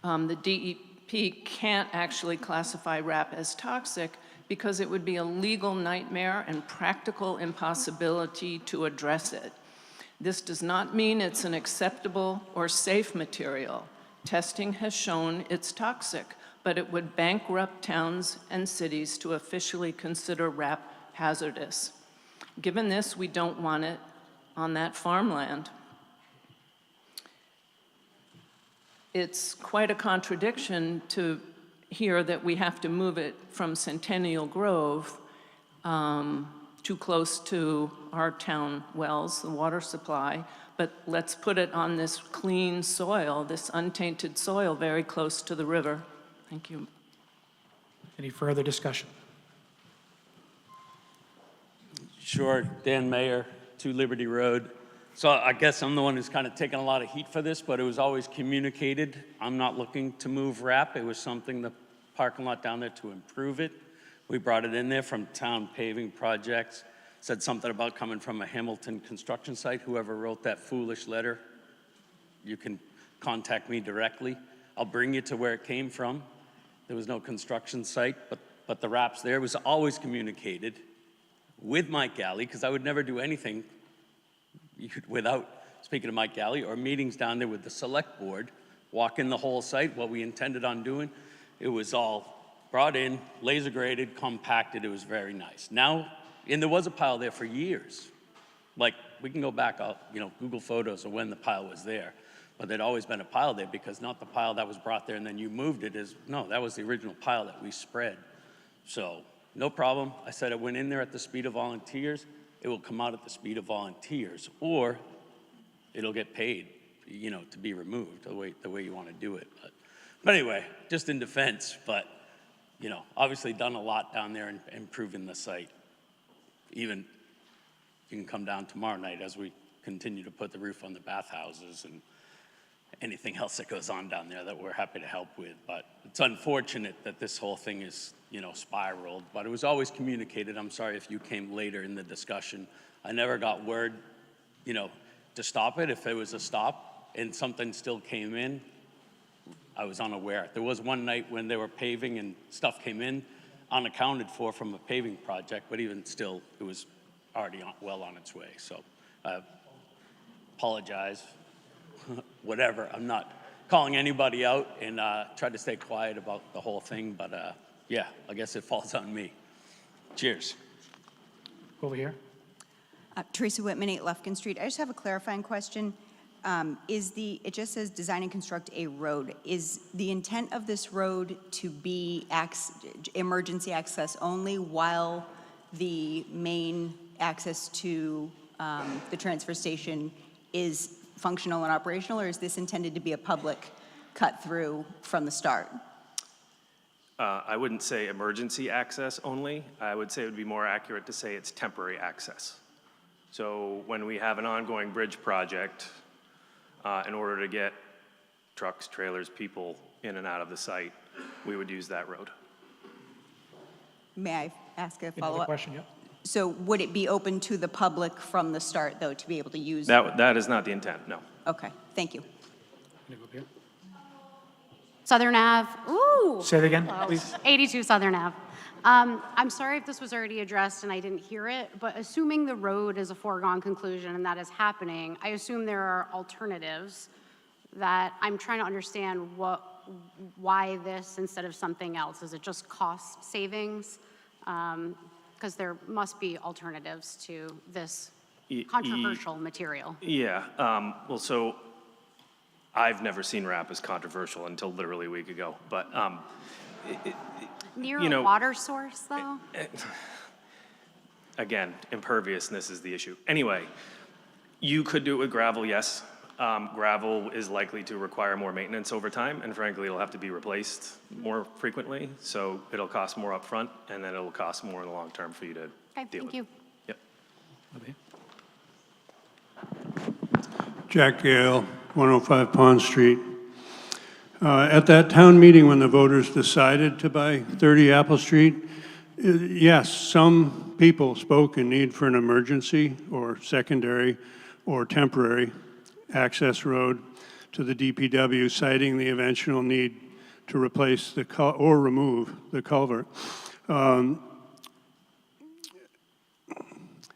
The DEP can't actually classify RAP as toxic because it would be a legal nightmare and practical impossibility to address it. This does not mean it's an acceptable or safe material. Testing has shown it's toxic, but it would bankrupt towns and cities to officially consider RAP hazardous. Given this, we don't want it on that farmland. It's quite a contradiction to hear that we have to move it from Centennial Grove too close to our town wells, the water supply, but let's put it on this clean soil, this untainted soil very close to the river. Thank you. Any further discussion? Sure, Dan Mayer, 2 Liberty Road. So I guess I'm the one who's kind of taken a lot of heat for this, but it was always communicated. I'm not looking to move RAP. It was something, the parking lot down there, to improve it. We brought it in there from town paving projects. Said something about coming from a Hamilton construction site. Whoever wrote that foolish letter, you can contact me directly. I'll bring you to where it came from. There was no construction site, but the RAP's there. It was always communicated with Mike Galley, because I would never do anything without speaking to Mike Galley, or meetings down there with the select board, walking the whole site, what we intended on doing. It was all brought in, laser graded, compacted. It was very nice. Now, and there was a pile there for years. Like, we can go back, Google photos of when the pile was there. But there'd always been a pile there, because not the pile that was brought there and then you moved it no, that was the original pile that we spread. So, no problem. I said it went in there at the speed of volunteers. It will come out at the speed of volunteers, or it'll get paid, to be removed the way you want to do it. But anyway, just in defense, but, obviously done a lot down there in improving the site. Even, you can come down tomorrow night as we continue to put the roof on the bathhouses and anything else that goes on down there that we're happy to help with. But it's unfortunate that this whole thing is, spiraled, but it was always communicated. I'm sorry if you came later in the discussion. I never got word, to stop it. If it was a stop and something still came in, I was unaware. There was one night when they were paving and stuff came in unaccounted for from a paving project, but even still, it was already well on its way. So I apologize, whatever. I'm not calling anybody out, and tried to stay quiet about the whole thing, but yeah, I guess it falls on me. Cheers. Over here. Teresa Whitman, 8 Lufkin Street. I just have a clarifying question. It just says design and construct a road. Is the intent of this road to be emergency access only while the main access to the transfer station is functional and operational, or is this intended to be a public cut through from the start? I wouldn't say emergency access only. I would say it would be more accurate to say it's temporary access. So when we have an ongoing bridge project, in order to get trucks, trailers, people in and out of the site, we would use that road. May I ask a Another follow-up? question, yeah. So would it be open to the public from the start, though, to be able to use? That is not the intent, no. Okay, thank you. Southern Ave. Ooh. Say it again, Close. please. 82 Southern Ave. I'm sorry if this was already addressed and I didn't hear it, but assuming the road is a foregone conclusion and that is happening, I assume there are alternatives that I'm trying to understand why this instead of something else. Is it just cost savings? Because there must be alternatives to this controversial material. Yeah, well, so I've never seen RAP as controversial until literally a week ago, but Near you know, a water source, though? Again, imperviousness is the issue. Anyway, you could do it with gravel, yes. Gravel is likely to require more maintenance over time, and frankly, it'll have to be replaced more frequently, so it'll cost more upfront, and then it'll cost more in the long term for you to Okay, deal thank with. you. Yep. Jack Gale, 105 Pond Street. At that town meeting when the voters decided to buy 30 Apple Street, yes, some people spoke in need for an emergency or secondary or temporary access road to the DPW, citing the eventual need to replace or remove the culvert.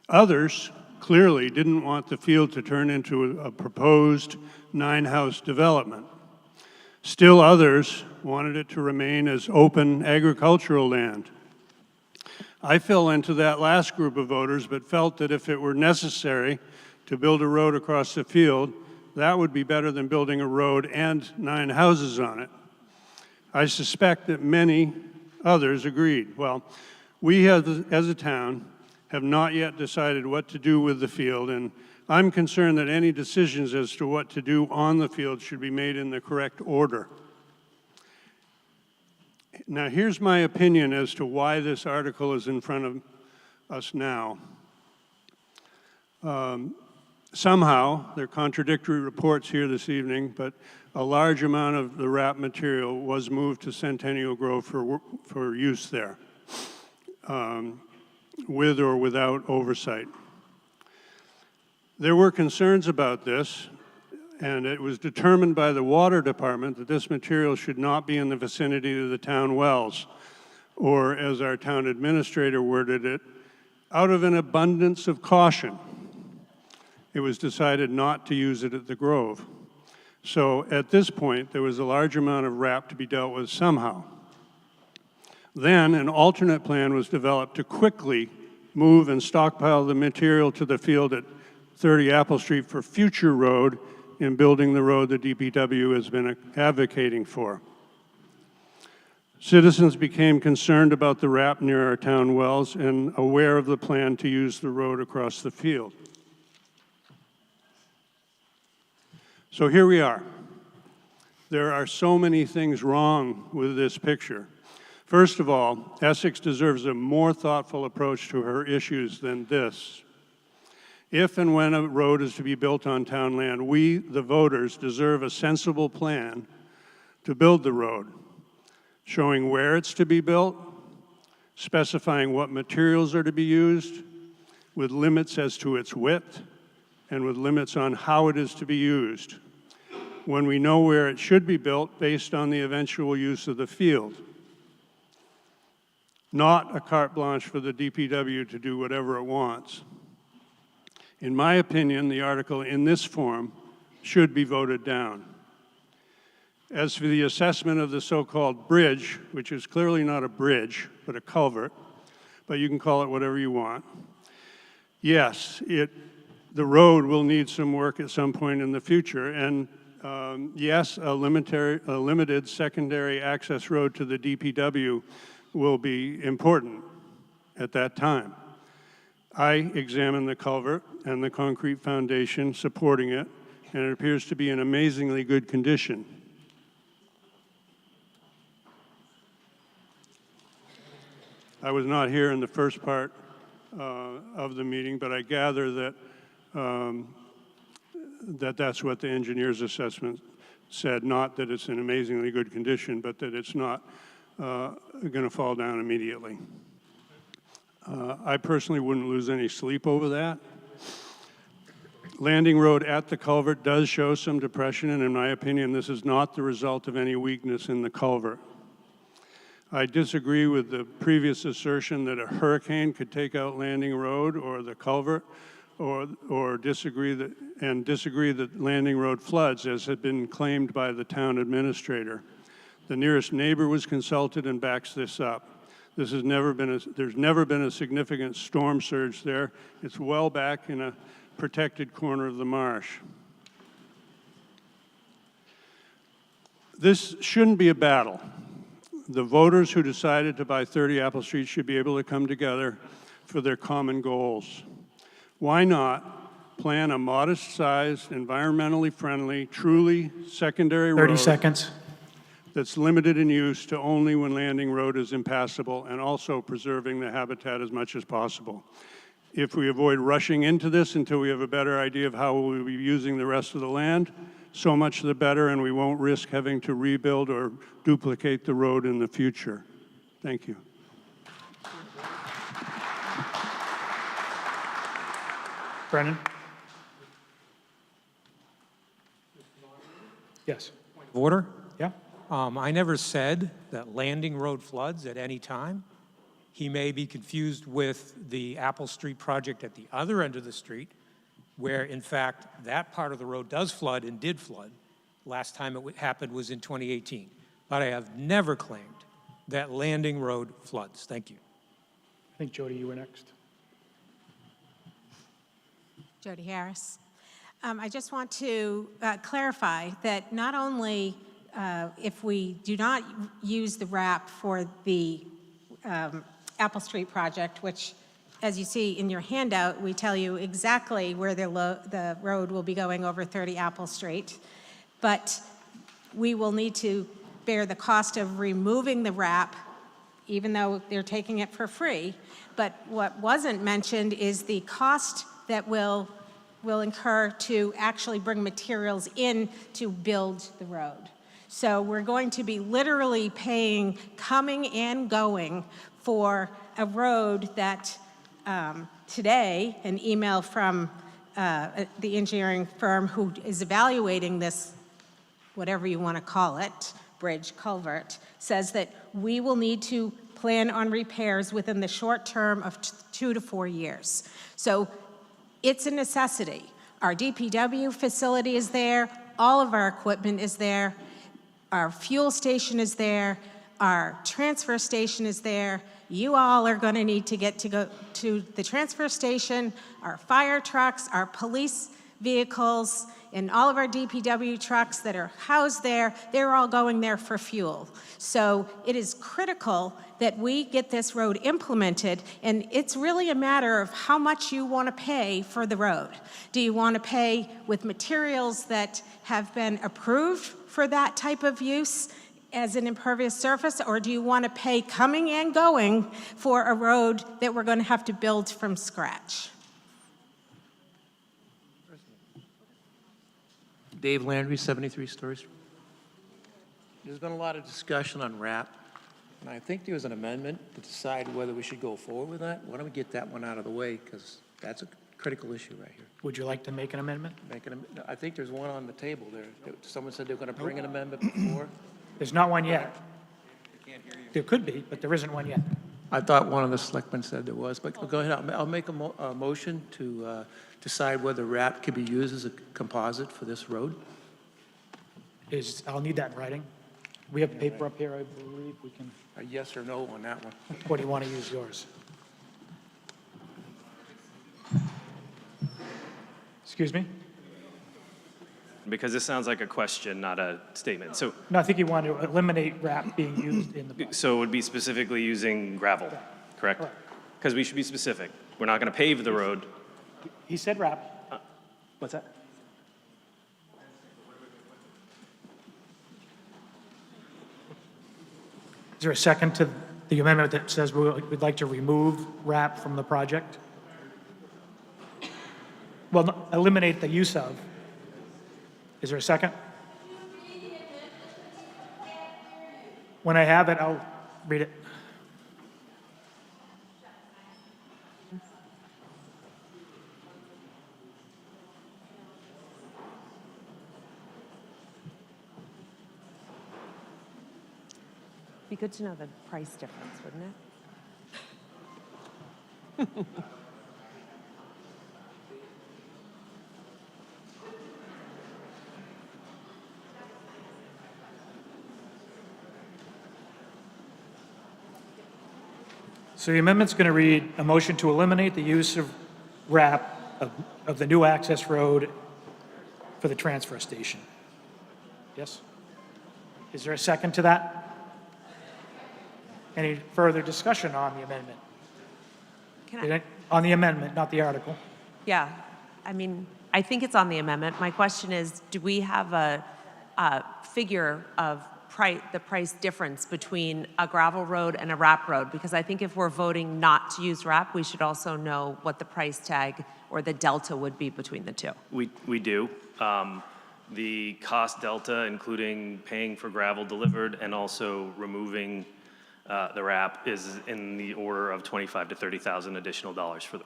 Others clearly didn't want the field to turn into a proposed 9-house development. Still others wanted it to remain as open agricultural land. I fell into that last group of voters, but felt that if it were necessary to build a road across the field, that would be better than building a road and 9 houses on it. I suspect that many others agreed. Well, we have, as a town, have not yet decided what to do with the field, and I'm concerned that any decisions as to what to do on the field should be made in the correct order. Now, here's my opinion as to why this article is in front of us now. Somehow, there are contradictory reports here this evening, but a large amount of the RAP material was moved to Centennial Grove for use there, with or without oversight. There were concerns about this, and it was determined by the water department that this material should not be in the vicinity of the town wells, or as our town administrator worded it, out of an abundance of caution. It was decided not to use it at the Grove. So at this point, there was a large amount of RAP to be dealt with somehow. Then an alternate plan was developed to quickly move and stockpile the material to the field at 30 Apple Street for future road in building the road the DPW has been advocating for. Citizens became concerned about the RAP near our town wells and aware of the plan to use the road across the field. So here we are. There are so many things wrong with this picture. First of all, Essex deserves a more thoughtful approach to her issues than this. If and when a road is to be built on town land, we, the voters, deserve a sensible plan to build the road, showing where it's to be built, specifying what materials are to be used, with limits as to its width, and with limits on how it is to be used, when we know where it should be built based on the eventual use of the field. Not a carte blanche for the DPW to do whatever it wants. In my opinion, the article in this form should be voted down. As for the assessment of the so-called bridge, which is clearly not a bridge, but a culvert, but you can call it whatever you want, yes, the road will need some work at some point in the future, and yes, a limited secondary access road to the DPW will be important at that time. I examined the culvert and the concrete foundation supporting it, and it appears to be in amazingly good condition. I was not here in the first part of the meeting, but I gather that that's what the engineer's assessment said, not that it's in amazingly good condition, but that it's not going to fall down immediately. I personally wouldn't lose any sleep over that. Landing road at the culvert does show some depression, and in my opinion, this is not the result of any weakness in the culvert. I disagree with the previous assertion that a hurricane could take out Landing Road or the culvert. or disagree that Landing Road floods, as had been claimed by the town administrator. The nearest neighbor was consulted and backs this up. There's never been a significant storm surge there. It's well back in a protected corner of the marsh. This shouldn't be a battle. The voters who decided to buy 30 Apple Street should be able to come together for their common goals. Why not plan a modest-sized, environmentally friendly, truly secondary road 30 seconds. that's limited in use to only when Landing Road is impassable and also preserving the habitat as much as possible. If we avoid rushing into this until we have a better idea of how we'll be using the rest of the land, so much the better, and we won't risk having to rebuild or duplicate the road in the future. Thank you. Brennan? Yes. Order? Yeah. I never said that Landing Road floods at any time. He may be confused with the Apple Street project at the other end of the street, where in fact that part of the road does flood and did flood. Last time it happened was in 2018. But I have never claimed that Landing Road floods. Thank you. I think, Jody, you were next. Jody Harris. I just want to clarify that not only if we do not use the RAP for the Apple Street project, which, as you see in your handout, we tell you exactly where the road will be going over 30 Apple Street, but we will need to bear the cost of removing the RAP, even though they're taking it for free. But what wasn't mentioned is the cost that will incur to actually bring materials in to build the road. So we're going to be literally paying coming and going for a road that today, an email from the engineering firm who is evaluating this, whatever you want to call it, bridge, culvert, says that we will need to plan on repairs within the short term of 2 to 4 years. So it's a necessity. Our DPW facility is there, all of our equipment is there, our fuel station is there, our transfer station is there. You all are going to need to go to the transfer station, our fire trucks, our police vehicles, and all of our DPW trucks that are housed there, they're all going there for fuel. So it is critical that we get this road implemented, and it's really a matter of how much you want to pay for the road. Do you want to pay with materials that have been approved for that type of use as an impervious surface, or do you want to pay coming and going for a road that we're going to have to build from scratch? Dave Landry, 73 Stories. There's been a lot of discussion on RAP, and I think there was an amendment to decide whether we should go forward with that. Why don't we get that one out of the way, because that's a critical issue right here. Would you like to make an amendment? I think there's one on the table there. Someone said they were going to bring an amendment before. There's not one yet. There could be, but there isn't one yet. I thought one of the selectmen said there was, but go ahead. I'll make a motion to decide whether RAP can be used as a composite for this road. I'll need that in writing. We have paper up here, I believe. We can. A yes or no on that one. What do you want to use yours? Excuse me? Because this sounds like a question, not a statement. So, No, I think you want to eliminate RAP being used in the project. so it would be specifically using gravel, correct? Because we should be specific. We're not going to pave the road. He said RAP. What's that? Is there a second to the amendment that says we'd like to remove RAP from the project? Well, no, eliminate the use of. Is there a second? When I have it, I'll read it. Be good to know the price difference, wouldn't it? So the amendment's going to read, a motion to eliminate the use of RAP of the new access road for the transfer station. Yes? Is there a second to that? Any further discussion on the amendment? On the amendment, not the article. Yeah, I mean, I think it's on the amendment. My question is, do we have a figure of the price difference between a gravel road and a RAP road? Because I think if we're voting not to use RAP, we should also know what the price tag or the delta would be between the two. We do. The cost delta, including paying for gravel delivered and also removing the RAP, is in the order of $25,000 to $30,000 additional dollars for the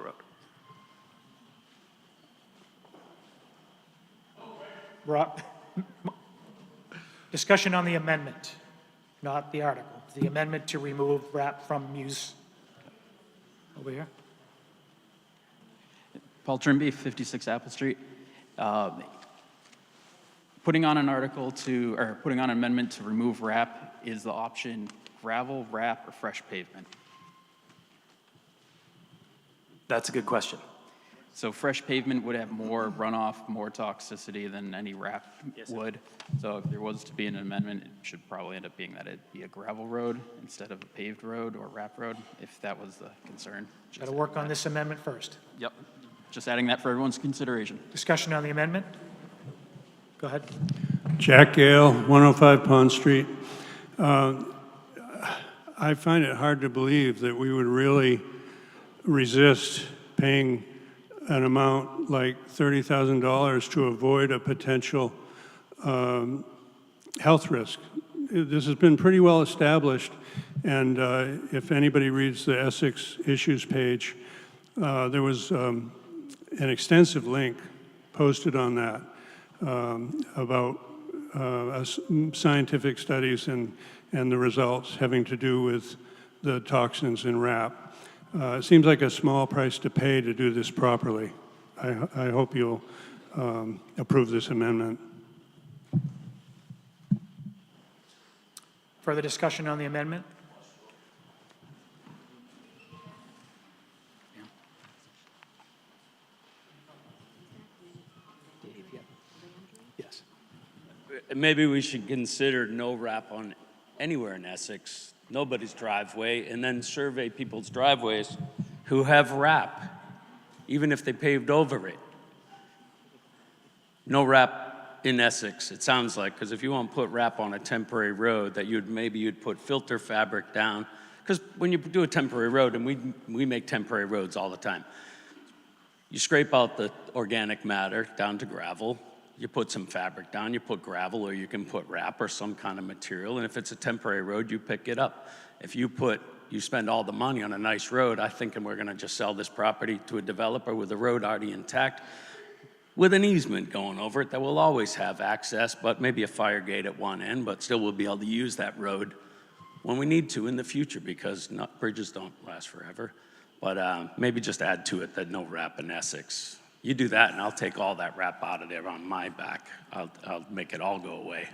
road. Discussion on the amendment, not the article. The amendment to remove RAP from use. Over here. Paul Trimby, 56 Apple Street. Putting on an putting on an amendment to remove RAP is the option gravel, RAP, or fresh pavement? That's a good question. So fresh pavement would have more runoff, more toxicity than any RAP would. So if there was to be an amendment, it should probably end up being that it'd be a gravel road instead of a paved road or RAP road, if that was the concern. Got to work on this amendment first. Yep. Just adding that for everyone's consideration. Discussion on the amendment? Go ahead. Jack Gale, 105 Pond Street. I find it hard to believe that we would really resist paying an amount like $30,000 to avoid a potential health risk. This has been pretty well established, and if anybody reads the Essex issues page, there was an extensive link posted on that about scientific studies and the results having to do with the toxins in RAP. It seems like a small price to pay to do this properly. I hope you'll approve this amendment. Further discussion on the amendment? Yes. Maybe we should consider no RAP on anywhere in Essex, nobody's driveway, and then survey people's driveways who have RAP, even if they paved over it. No RAP in Essex, it sounds like, because if you want to put RAP on a temporary road, that you'd put filter fabric down, because when you do a temporary road, and we make temporary roads all the time, you scrape out the organic matter down to gravel, you put some fabric down, you put gravel, or you can put RAP or some kind of material, and if it's a temporary road, you pick it up. If you spend all the money on a nice road, I think we're gonna just sell this property to a developer with the road already intact, with an easement going over it that will always have access, but maybe a fire gate at one end, but still we'll be able to use that road when we need to in the future, because bridges don't last forever. But maybe just add to it that no RAP in Essex. You do that and I'll take all that RAP out of there on my back. I'll make it all go away.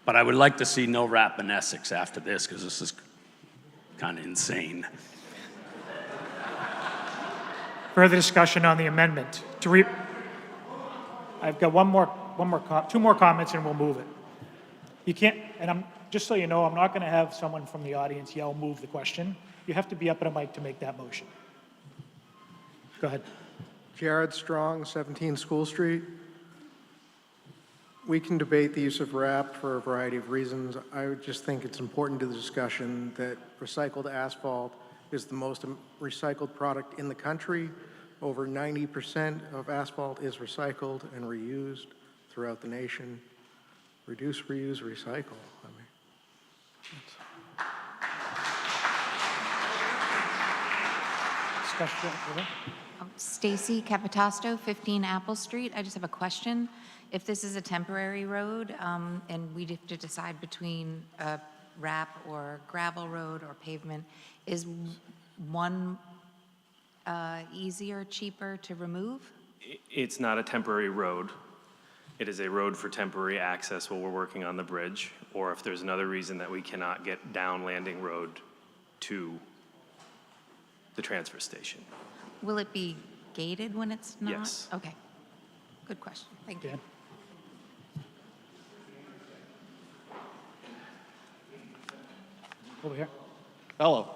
But I would like to see no RAP in Essex after this, because this is kind of insane. Further discussion on the amendment. I've got two more comments and we'll move it. You can't, and just so you know, I'm not going to have someone from the audience yell, move the question. You have to be up at a mic to make that motion. Go ahead. Jared Strong, 17 School Street. We can debate the use of RAP for a variety of reasons. I would just think it's important to the discussion that recycled asphalt is the most recycled product in the country. Over 90% of asphalt is recycled and reused throughout the nation. Reduce, reuse, recycle. Stacy Capitasto, 15 Apple Street. I just have a question. If this is a temporary road and we have to decide between a RAP or gravel road or pavement, is one easier, cheaper to remove? It's not a temporary road. It is a road for temporary access while we're working on the bridge, or if there's another reason that we cannot get down Landing Road to the transfer station. Will it be gated when it's not? Yes. Okay. Good question. Thank you. Dan? Over here. Hello.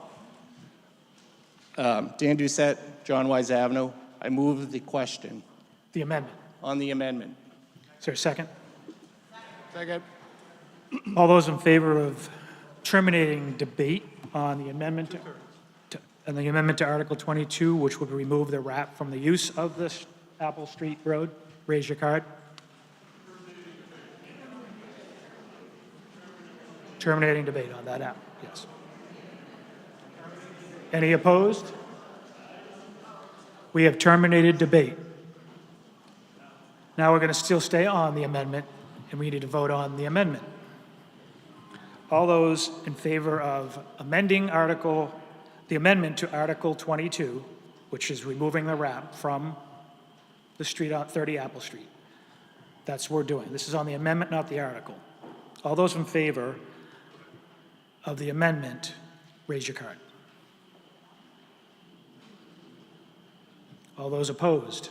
Dan Doucette, John Wise Avenue. I move the question The amendment. on the amendment. Is there a second? Second. All those in favor of terminating debate on the amendment to Article 22, which would remove the wrap from the use of this Apple Street Road, raise your card. Terminating debate on that app, yes. Any opposed? We have terminated debate. Now we're going to still stay on the amendment, and we need to vote on the amendment. All those in favor of amending the amendment to Article 22, which is removing the wrap from the street on 30 Apple Street. That's what we're doing. This is on the amendment, not the article. All those in favor of the amendment, raise your card. All those opposed?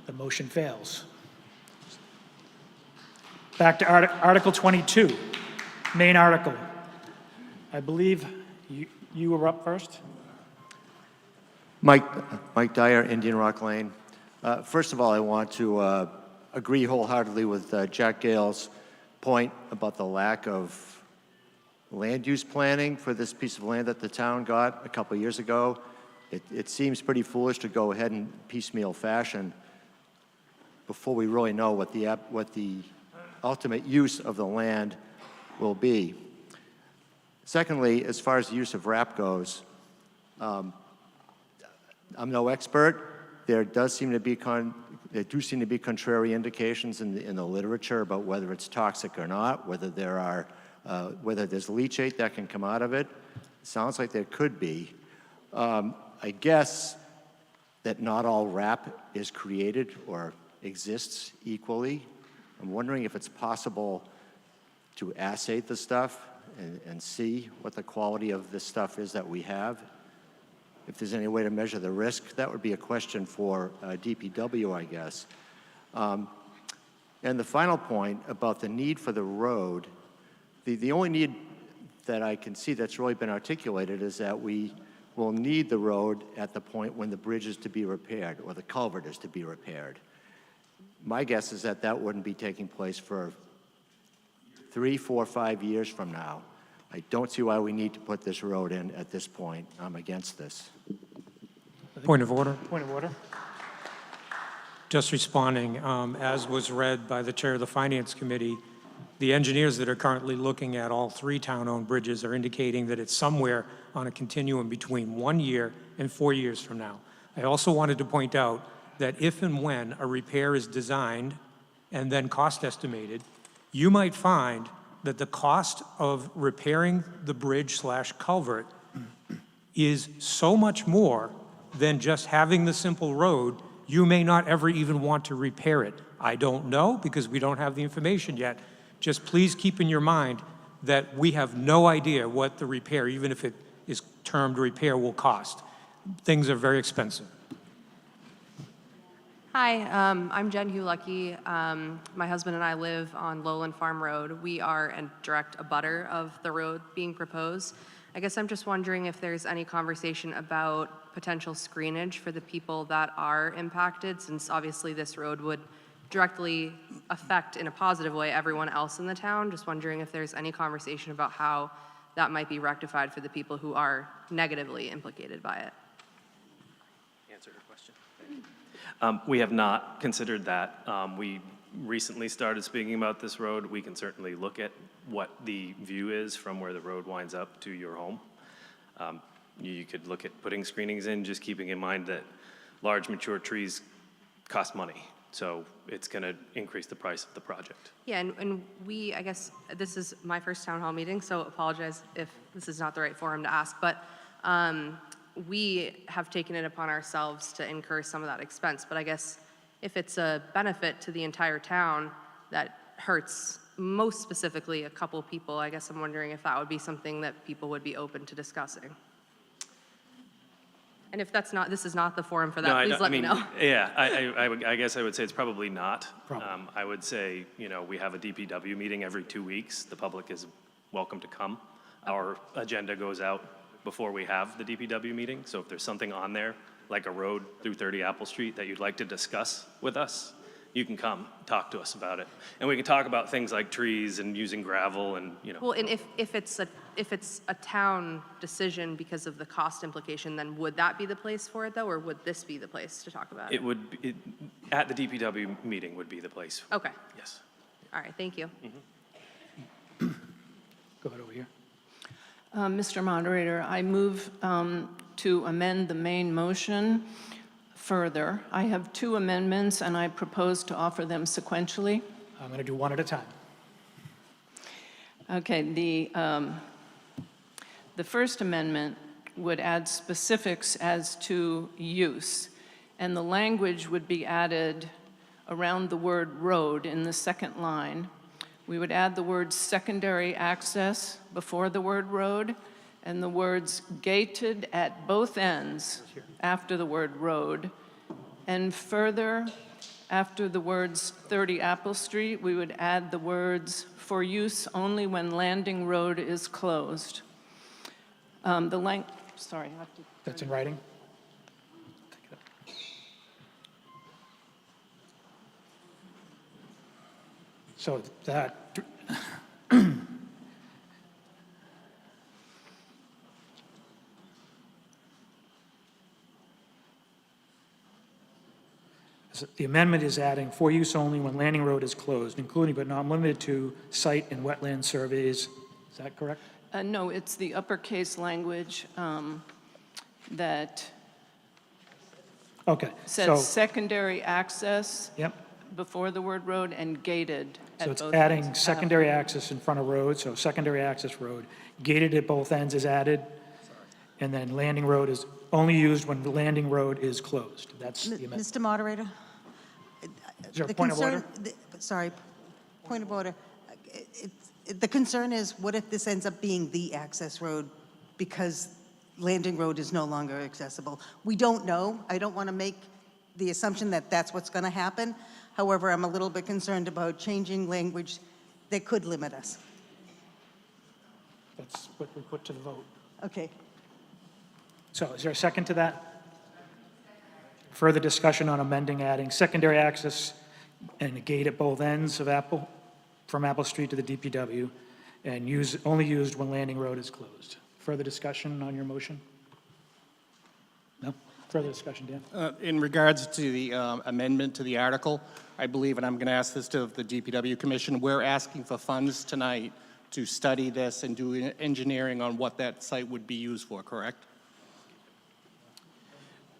The motion fails. Back to Article 22, main article. I believe you were up first. Mike Dyer, Indian Rock Lane. First of all, I want to agree wholeheartedly with Jack Gale's point about the lack of land use planning for this piece of land that the town got a couple of years ago. It seems pretty foolish to go ahead in piecemeal fashion before we really know what the ultimate use of the land will be. Secondly, as far as the use of wrap goes, I'm no expert. There do seem to be contrary indications in the literature about whether it's toxic or not, whether there's leachate that can come out of it. It sounds like there could be. I guess that not all wrap is created or exists equally. I'm wondering if it's possible to assay the stuff and see what the quality of this stuff is that we have. If there's any way to measure the risk, that would be a question for DPW, I guess. And the final point about the need for the road, the only need that I can see that's really been articulated is that we will need the road at the point when the bridge is to be repaired or the culvert is to be repaired. My guess is that wouldn't be taking place for 3, 4, 5 years from now. I don't see why we need to put this road in at this point. I'm against this. Point of order. Point of order. Just responding, as was read by the chair of the Finance Committee, the engineers that are currently looking at all 3 town-owned bridges are indicating that it's somewhere on a continuum between 1 year and 4 years from now. I also wanted to point out that if and when a repair is designed and then cost estimated, you might find that the cost of repairing the bridge/culvert is so much more than just having the simple road, you may not ever even want to repair it. I don't know because we don't have the information yet. Just please keep in your mind that we have no idea what the repair, even if it is termed repair, will cost. Things are very expensive. Hi, I'm Jen Hugh-Lucky. My husband and I live on Lowland Farm Road. We are a direct abutter of the road being proposed. I guess I'm just wondering if there's any conversation about potential screenage for the people that are impacted, since obviously this road would directly affect in a positive way everyone else in the town. Just wondering if there's any conversation about how that might be rectified for the people who are negatively implicated by it. Answer your question. We have not considered that. We recently started speaking about this road. We can certainly look at what the view is from where the road winds up to your home. You could look at putting screenings in, just keeping in mind that large mature trees cost money. So it's going to increase the price of the project. Yeah, and we, I guess, this is my first town hall meeting, so apologize if this is not the right forum to ask, but we have taken it upon ourselves to incur some of that expense. But I guess if it's a benefit to the entire town that hurts most specifically a couple people. I guess I'm wondering if that would be something that people would be open to discussing. And if that's not, this is not the forum for that, No, please let me know. Yeah, I guess I would say it's probably not. I would say, we have a DPW meeting every 2 weeks. The public is welcome to come. Our agenda goes out before we have the DPW meeting. So if there's something on there, like a road through 30 Apple Street that you'd like to discuss with us, you can come talk to us about it. And we can talk about things like trees and using gravel and, Well, and if it's a town decision because of the cost implication, then would that be the place for it though, or would this be the place to talk about it? it would, at the DPW meeting would be the place. Okay. Yes. All right, thank you. Go ahead over here. Mr. Moderator, I move to amend the main motion further. I have 2 amendments, and I propose to offer them sequentially. I'm going to do one at a time. Okay, the first amendment would add specifics as to use, and the language would be added around the word road in the second line. We would add the word secondary access before the word road, and the words gated at both ends after the word road. And further, after the words 30 Apple Street, we would add the words for use only when landing road is closed. Sorry, I have to. That's in writing? So that, the amendment is adding for use only when landing road is closed, including but not limited to site and wetland surveys. Is that correct? No, it's the uppercase language that Okay. says secondary access Yep. before the word road and gated at So it's both adding ends. secondary access in front of road, so secondary access road, gated at both ends is added, and then landing road is only used when the landing road is closed. That's the amendment. Mr. Moderator? Is there a the point of order? Sorry, point of order. The concern is, what if this ends up being the access road because landing road is no longer accessible? We don't know. I don't want to make the assumption that that's what's going to happen. However, I'm a little bit concerned about changing language that could limit us. That's what we put to the vote. Okay. So is there a second to that? Further discussion on amending, adding secondary access and a gate at both ends of Apple, from Apple Street to the DPW, and only used when landing road is closed. Further discussion on your motion? No? Further discussion, Dan? In regards to the amendment to the article, I believe, and I'm going to ask this to the DPW Commission, we're asking for funds tonight to study this and do engineering on what that site would be used for, correct?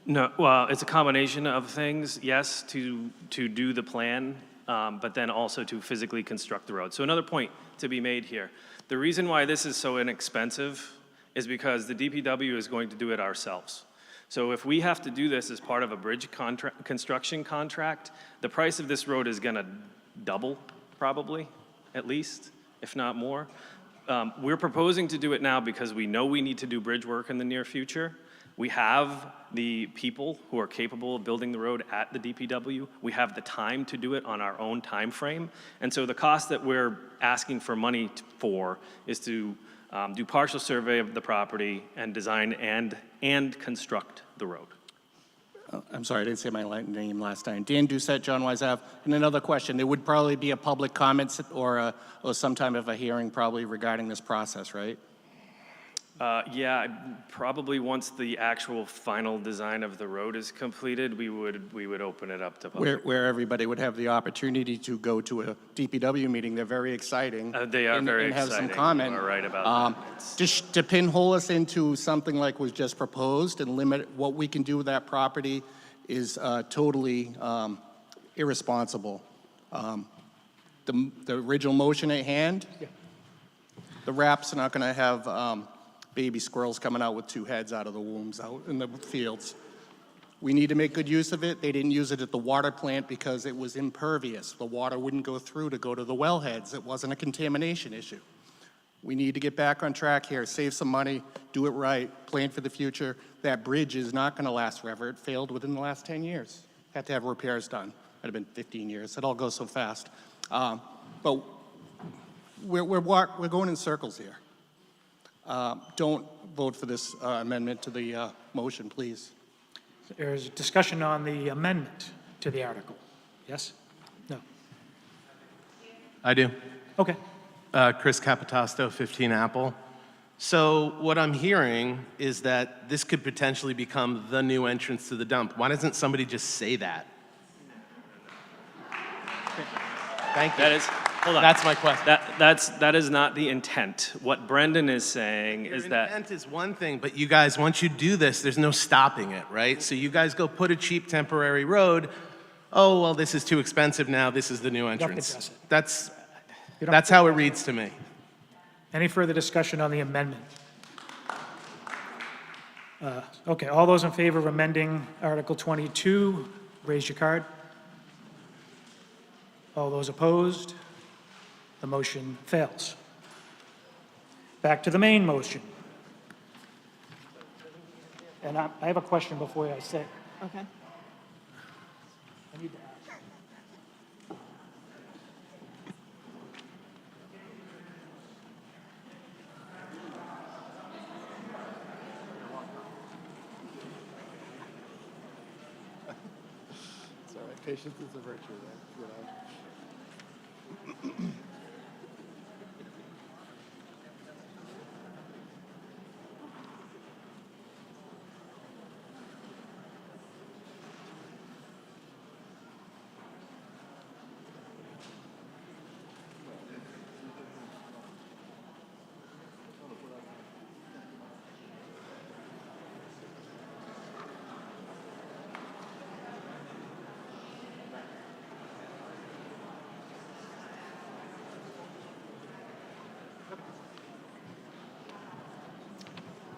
No, well, it's a combination of things, yes, to do the plan, but then also to physically construct the road. So another point to be made here. The reason why this is so inexpensive is because the DPW is going to do it ourselves. So if we have to do this as part of a bridge construction contract, the price of this road is going to double, probably, at least, if not more. We're proposing to do it now because we know we need to do bridge work in the near future. We have the people who are capable of building the road at the DPW. We have the time to do it on our own time frame. And so the cost that we're asking for money for is to do partial survey of the property and design and construct the road. I'm sorry, I didn't say my name last time. Dan Doucette, John Wise Ave. And another question, there would probably be a public comment or some time of a hearing probably regarding this process, right? Yeah, probably once the actual final design of the road is completed, we would open it up to public. Where everybody would have the opportunity to go to a DPW meeting. They're very exciting. They are very and have exciting. some comment. You are right about that. Just to pinhole us into something like was just proposed and limit what we can do with that property is totally irresponsible. The original motion at hand, the RAP's not going to have baby squirrels coming out with 2 heads out of the wombs out in the fields. We need to make good use of it. They didn't use it at the water plant because it was impervious. The water wouldn't go through to go to the wellheads. It wasn't a contamination issue. We need to get back on track here, save some money, do it right, plan for the future. That bridge is not going to last forever. It failed within the last 10 years. Had to have repairs done. Might have been 15 years. It all goes so fast. But we're going in circles here. Don't vote for this amendment to the motion, please. There's discussion on the amendment to the article. Yes? No? I do. Okay. Chris Capitasto, 15 Apple. So what I'm hearing is that this could potentially become the new entrance to the dump. Why doesn't somebody just say that? Thank you. That is, hold on. That's my question. That is not the intent. What Brendan is saying is that. Your intent is one thing, but you guys, once you do this, there's no stopping it, right? So you guys go put a cheap temporary road. Oh, well, this is too expensive now. This is the new entrance. That's how it reads to me. Any further discussion on the amendment? Okay, all those in favor of amending Article 22, raise your card. All those opposed? The motion fails. Back to the main motion. And I have a question before I say. Okay. I need to ask. It's all right. Patience is a virtue, you know.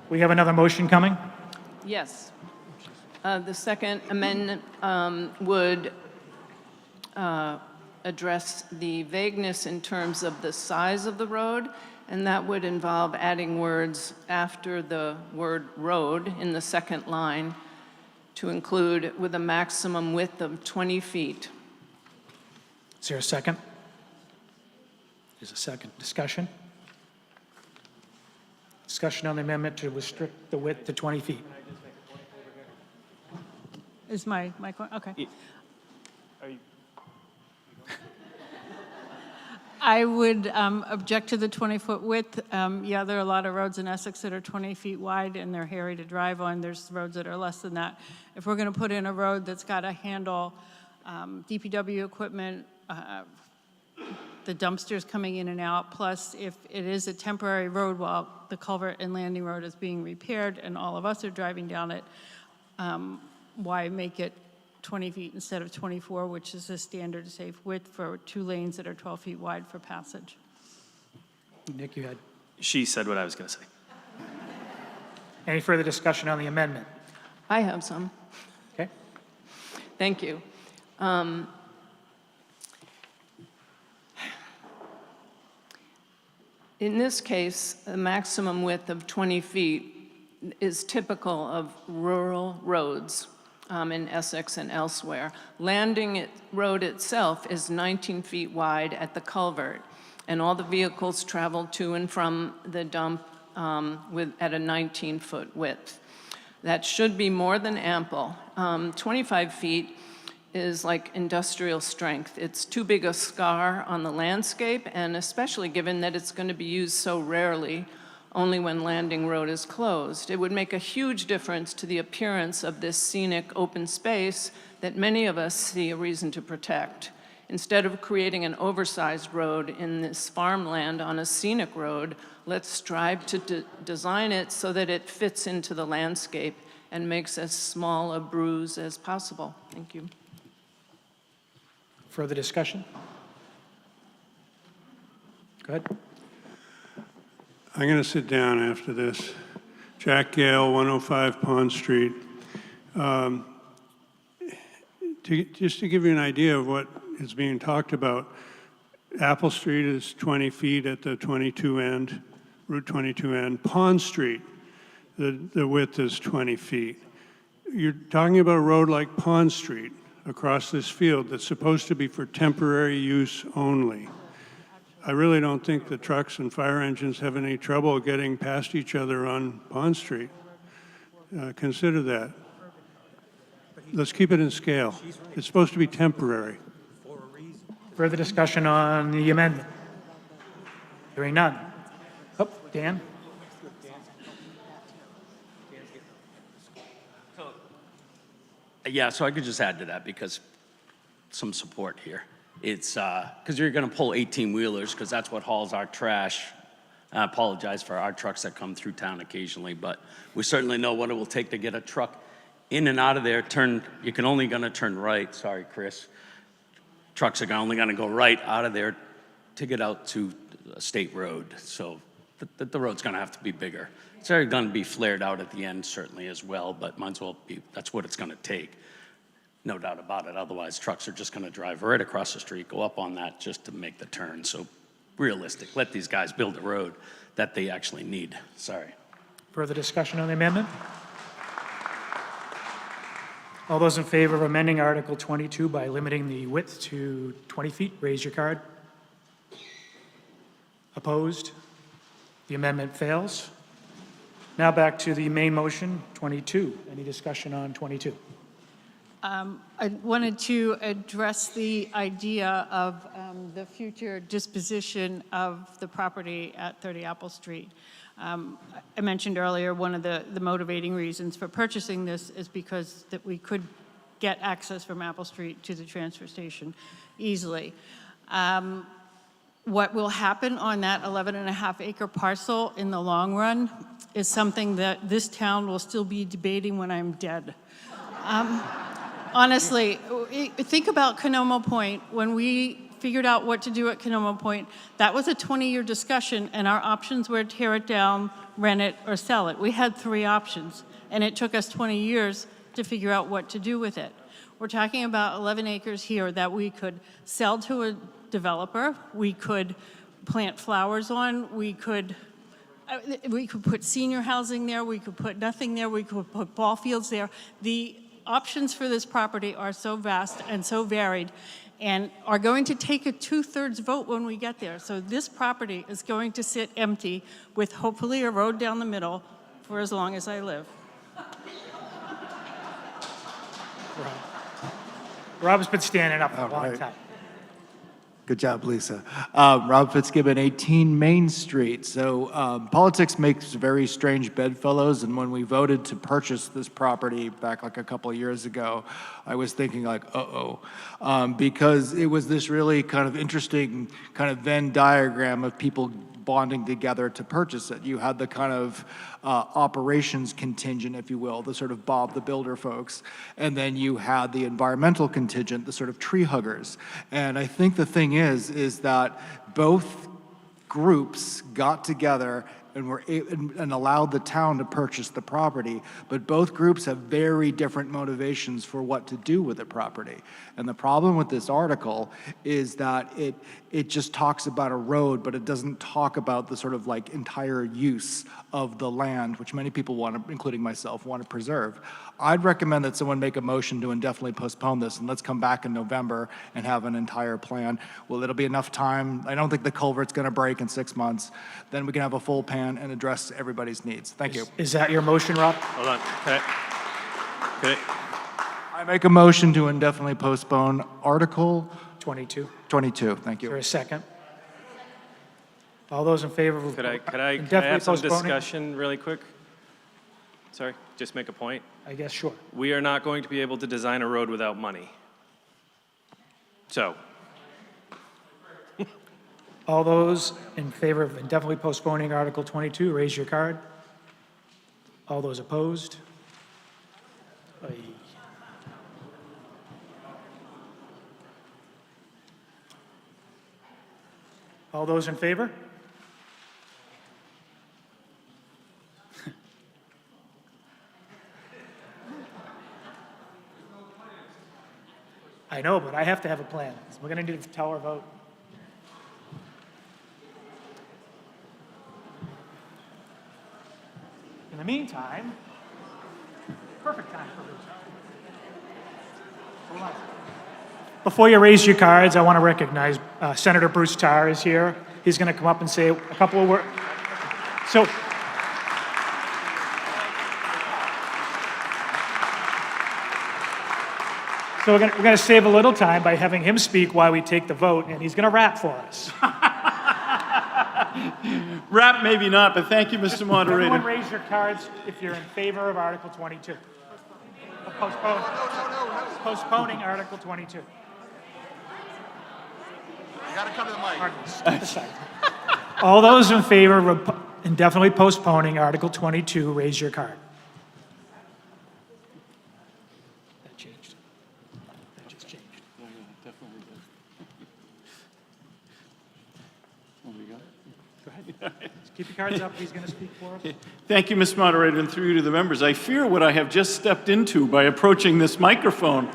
We have another motion coming? Yes. The second amendment would address the vagueness in terms of the size of the road, and that would involve adding words after the word road in the second line to include with a maximum width of 20 feet. Is there a second? There's a second. Discussion? Discussion on the amendment to restrict the width to 20 feet. Is my okay. I would object to the 20-foot width. Yeah, there are a lot of roads in Essex that are 20 feet wide and they're hairy to drive on. There's roads that are less than that. If we're going to put in a road that's got a handle, DPW equipment, the dumpsters coming in and out, plus if it is a temporary road while the culvert and landing road is being repaired and all of us are driving down it, why make it 20 feet instead of 24, which is a standard safe width for 2 lanes that are 12 feet wide for passage? Nick, you had. She said what I was going to say. Any further discussion on the amendment? I have some. Okay. Thank you. In this case, a maximum width of 20 feet is typical of rural roads in Essex and elsewhere. Landing road itself is 19 feet wide at the culvert, and all the vehicles travel to and from the dump at a 19-foot width. That should be more than ample. 25 feet is like industrial strength. It's too big a scar on the landscape, and especially given that it's going to be used so rarely, only when landing road is closed. It would make a huge difference to the appearance of this scenic open space that many of us see a reason to protect. Instead of creating an oversized road in this farmland on a scenic road, let's strive to design it so that it fits into the landscape and makes as small a bruise as possible. Thank you. Further discussion? Go ahead. I'm going to sit down after this. Jack Gale, 105 Pond Street. Just to give you an idea of what is being talked about, Apple Street is 20 feet at the 22 end, Route 22 end. Pond Street, the width is 20 feet. You're talking about a road like Pond Street across this field that's supposed to be for temporary use only. I really don't think the trucks and fire engines have any trouble getting past each other on Pond Street. Consider that. Let's keep it in scale. It's supposed to be temporary. Further discussion on the amendment? Hearing none. Oh, Dan? Yeah, so I could just add to that because some support here. It's because you're going to pull 18-wheelers because that's what hauls our trash. I apologize for our trucks that come through town occasionally, but we certainly know what it will take to get a truck in and out of there. You can only going to turn right. Sorry, Chris. Trucks are only going to go right out of there to get out to a state road. So the road's going to have to be bigger. It's going to be flared out at the end certainly as well, but might as well be, that's what it's going to take. No doubt about it. Otherwise, trucks are just going to drive right across the street, go up on that just to make the turn. So realistic. Let these guys build a road that they actually need. Sorry. Further discussion on the amendment? All those in favor of amending Article 22 by limiting the width to 20 feet, raise your card. Opposed? The amendment fails. Now back to the main motion, 22. Any discussion on 22? I wanted to address the idea of the future disposition of the property at 30 Apple Street. I mentioned earlier one of the motivating reasons for purchasing this is because that we could get access from Apple Street to the transfer station easily. What will happen on that 11.5-acre parcel in the long run is something that this town will still be debating when I'm dead. Honestly, think about Canomo Point. When we figured out what to do at Canomo Point, that was a 20-year discussion, and our options were tear it down, rent it, or sell it. We had 3 options, and it took us 20 years to figure out what to do with it. We're talking about 11 acres here that we could sell to a developer, we could plant flowers on, we could put senior housing there, we could put nothing there, we could put ball fields there. The options for this property are so vast and so varied and are going to take a 2/3 vote when we get there. So this property is going to sit empty with hopefully a road down the middle for as long as I live. Rob's been standing up for a long time. Good job, Lisa. Rob Fitzgibbon, 18 Main Street. So politics makes very strange bedfellows, and when we voted to purchase this property back like a couple of years ago, I was thinking like, because it was this really kind of interesting kind of Venn diagram of people bonding together to purchase it. You had the kind of operations contingent, if you will, the sort of Bob the Builder folks, and then you had the environmental contingent, the sort of tree huggers. And I think the thing is that both groups got together and allowed the town to purchase the property, but both groups have very different motivations for what to do with the property. And the problem with this article is that it just talks about a road, but it doesn't talk about the sort of like entire use of the land, which many people want to, including myself, want to preserve. I'd recommend that someone make a motion to indefinitely postpone this, and let's come back in November and have an entire plan. Well, it'll be enough time. I don't think the culvert's going to break in 6 months. Then we can have a full plan and address everybody's needs. Thank you. Is that your motion, Rob? Hold on. I make a motion to indefinitely postpone Article 22. 22. Thank you. For a second. All those in favor of Could I indefinitely have some postponing? discussion really quick? Sorry, just make a point. I guess, sure. We are not going to be able to design a road without money. So. All those in favor of indefinitely postponing Article 22, raise your card. All those opposed? Aye. All those in favor? I know, but I have to have a plan. So we're going to need to tell our vote. In the meantime, perfect time for Bruce. Hold on. Before you raise your cards, I want to recognize Senator Bruce Tarr is here. He's going to come up and say a couple of words. So we're going to save a little time by having him speak while we take the vote, and he's going to rap for us. Rap, maybe not, but thank you, Mr. Moderator. Everyone raise your cards if you're in favor of Article 22. Postponing Article 22. You got to come to the mic. Step aside. All those in favor of indefinitely postponing Article 22, raise your card. That changed. That just changed. Yeah, definitely did. Go ahead. Keep your cards up. He's going to speak for us. Thank you, Mr. Moderator, and through you to the members. I fear what I have just stepped into by approaching this microphone.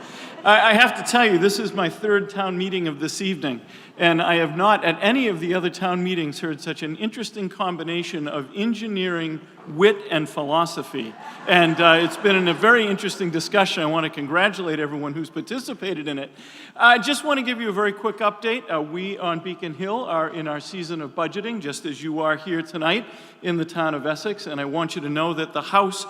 I have to tell you, this is my third town meeting of this evening, and I have not at any of the other town meetings heard such an interesting combination of engineering, wit, and philosophy. And it's been a very interesting discussion. I want to congratulate everyone who's participated in it. I just want to give you a very quick update. We on Beacon Hill are in our season of budgeting, just as you are here tonight in the town of Essex, and I want you to know that the House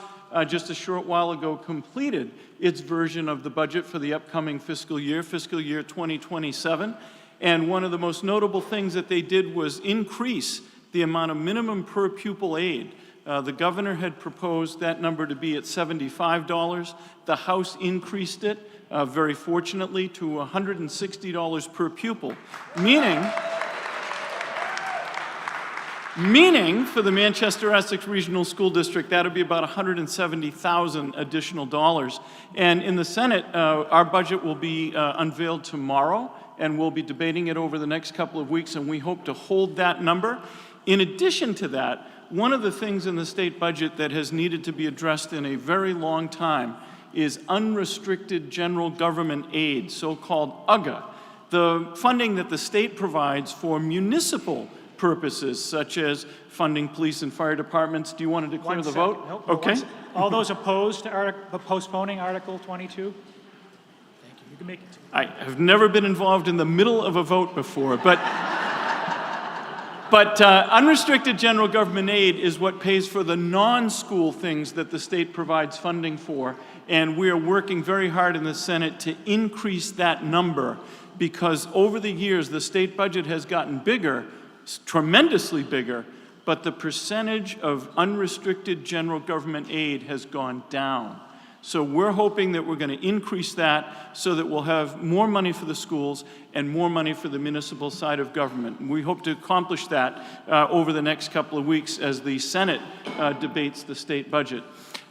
just a short while ago completed its version of the budget for the upcoming fiscal year 2027. And one of the most notable things that they did was increase the amount of minimum per pupil aid. The governor had proposed that number to be at $75. The House increased it, very fortunately, to $160 per pupil, meaning for the Manchester-Essex Regional School District, that would be about $170,000 additional dollars. And in the Senate, our budget will be unveiled tomorrow, and we'll be debating it over the next couple of weeks, and we hope to hold that number. In addition to that, one of the things in the state budget that has needed to be addressed in a very long time is unrestricted general government aid, so-called UGA, the funding that the state provides for municipal purposes, such as funding police and fire departments. Do you want to declare the vote? Nope, okay. All those opposed to postponing Article 22? Thank you. You can make it. I have never been involved in the middle of a vote before, but unrestricted general government aid is what pays for the non-school things that the state provides funding for, and we are working very hard in the Senate to increase that number, because over the years the state budget has gotten bigger, tremendously bigger, but the percentage of unrestricted general government aid has gone down. So we're hoping that we're going to increase that so that we'll have more money for the schools and more money for the municipal side of government. We hope to accomplish that over the next couple of weeks as the Senate debates the state budget.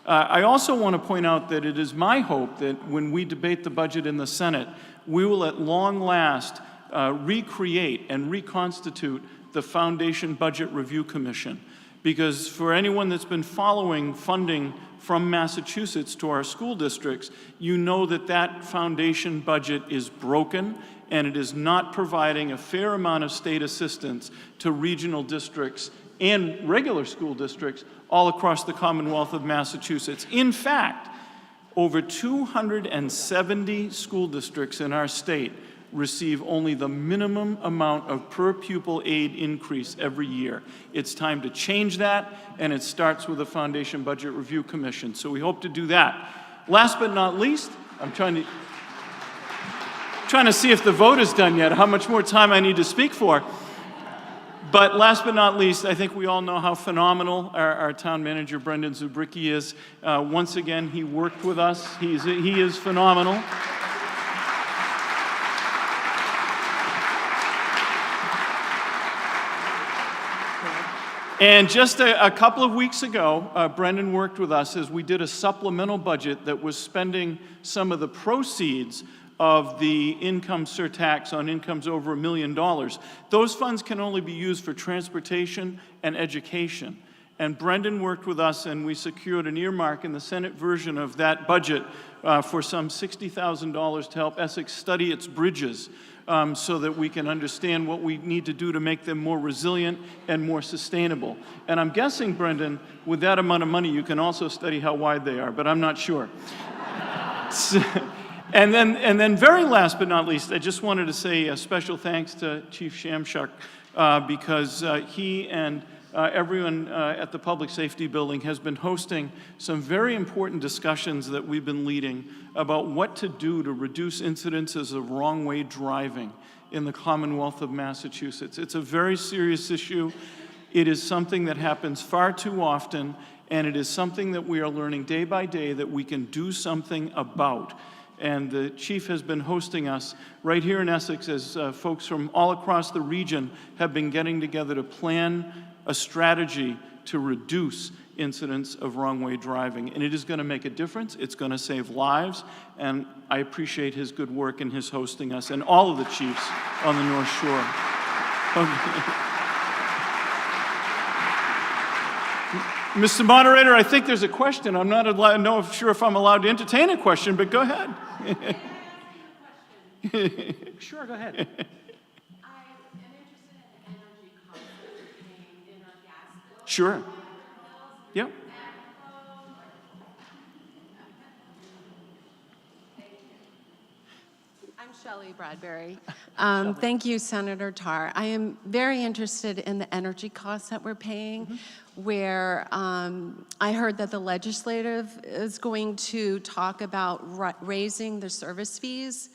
I also want to point out that it is my hope that when we debate the budget in the Senate, we will at long last recreate and reconstitute the Foundation Budget Review Commission. Because for anyone that's been following funding from Massachusetts to our school districts, you know that that foundation budget is broken and it is not providing a fair amount of state assistance to regional districts and regular school districts all across the Commonwealth of Massachusetts. In fact, over 270 school districts in our state receive only the minimum amount of per pupil aid increase every year. It's time to change that, and it starts with the Foundation Budget Review Commission. So we hope to do that. Last but not least, I'm trying to see if the vote is done yet, how much more time I need to speak for. But last but not least, I think we all know how phenomenal our town manager, Brendan Zubricki, is. Once again, he worked with us. He is phenomenal. And just a couple of weeks ago, Brendan worked with us as we did a supplemental budget that was spending some of the proceeds of the income surtax on incomes over $1 million. Those funds can only be used for transportation and education. And Brendan worked with us, and we secured an earmark in the Senate version of that budget for some $60,000 to help Essex study its bridges so that we can understand what we need to do to make them more resilient and more sustainable. And I'm guessing, Brendan, with that amount of money, you can also study how wide they are, but I'm not sure. And then very last but not least, I just wanted to say a special thanks to Chief Shamshak because he and everyone at the Public Safety Building has been hosting some very important discussions that we've been leading about what to do to reduce incidences of wrong-way driving in the Commonwealth of Massachusetts. It's a very serious issue. It is something that happens far too often, and it is something that we are learning day by day that we can do something about. And the chief has been hosting us right here in Essex as folks from all across the region have been getting together to plan a strategy to reduce incidents of wrong-way driving. And it is going to make a difference. It's going to save lives. And I appreciate his good work in his hosting us and all of the chiefs on the North Shore. Mr. Moderator, I think there's a question. I'm not sure if I'm allowed to entertain a question, but go ahead. Sure, go ahead. Sure. Yep. I'm Shelley Bradbury. Thank you, Senator Tarr. I am very interested in the energy costs that we're paying, where I heard that the legislative is going to talk about raising the service fees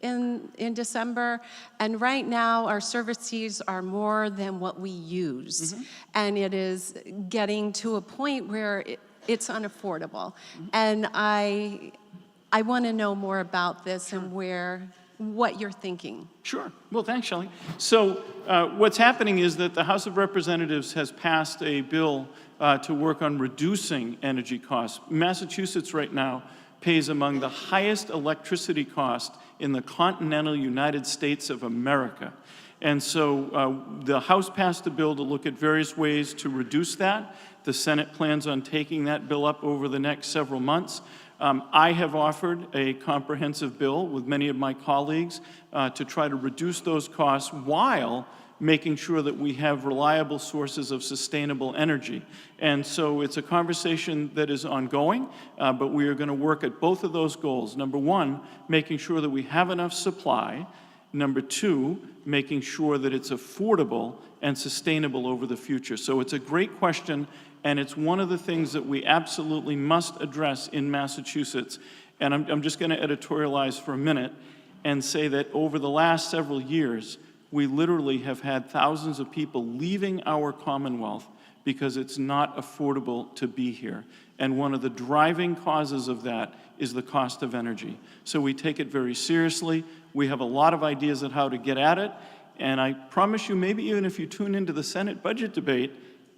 in December. And right now, our service fees are more than what we use. And it is getting to a point where it's unaffordable. And I want to know more about this and what you're thinking. Sure. Well, thanks, Shelley. So what's happening is that the House of Representatives has passed a bill to work on reducing energy costs. Massachusetts right now pays among the highest electricity costs in the continental United States of America. And so the House passed a bill to look at various ways to reduce that. The Senate plans on taking that bill up over the next several months. I have offered a comprehensive bill with many of my colleagues to try to reduce those costs while making sure that we have reliable sources of sustainable energy. And so it's a conversation that is ongoing, but we are going to work at both of those goals. Number one, making sure that we have enough supply. Number two, making sure that it's affordable and sustainable over the future. So it's a great question, and it's one of the things that we absolutely must address in Massachusetts. And I'm just going to editorialize for a minute and say that over the last several years, we literally have had thousands of people leaving our Commonwealth because it's not affordable to be here. And one of the driving causes of that is the cost of energy. So we take it very seriously. We have a lot of ideas on how to get at it. And I promise you, maybe even if you tune into the Senate budget debate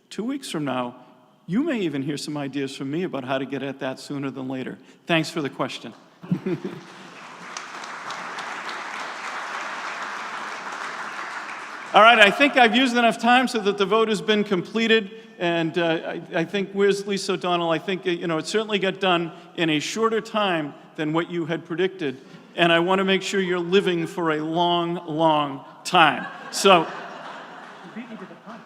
2 weeks from now, you may even hear some ideas from me about how to get at that sooner than later. Thanks for the question. All right, I think I've used enough time so that the vote has been completed. And I think, where's Lisa O'Donnell? I think, it certainly got done in a shorter time than what you had predicted. And I want to make sure you're living for a long, long time. So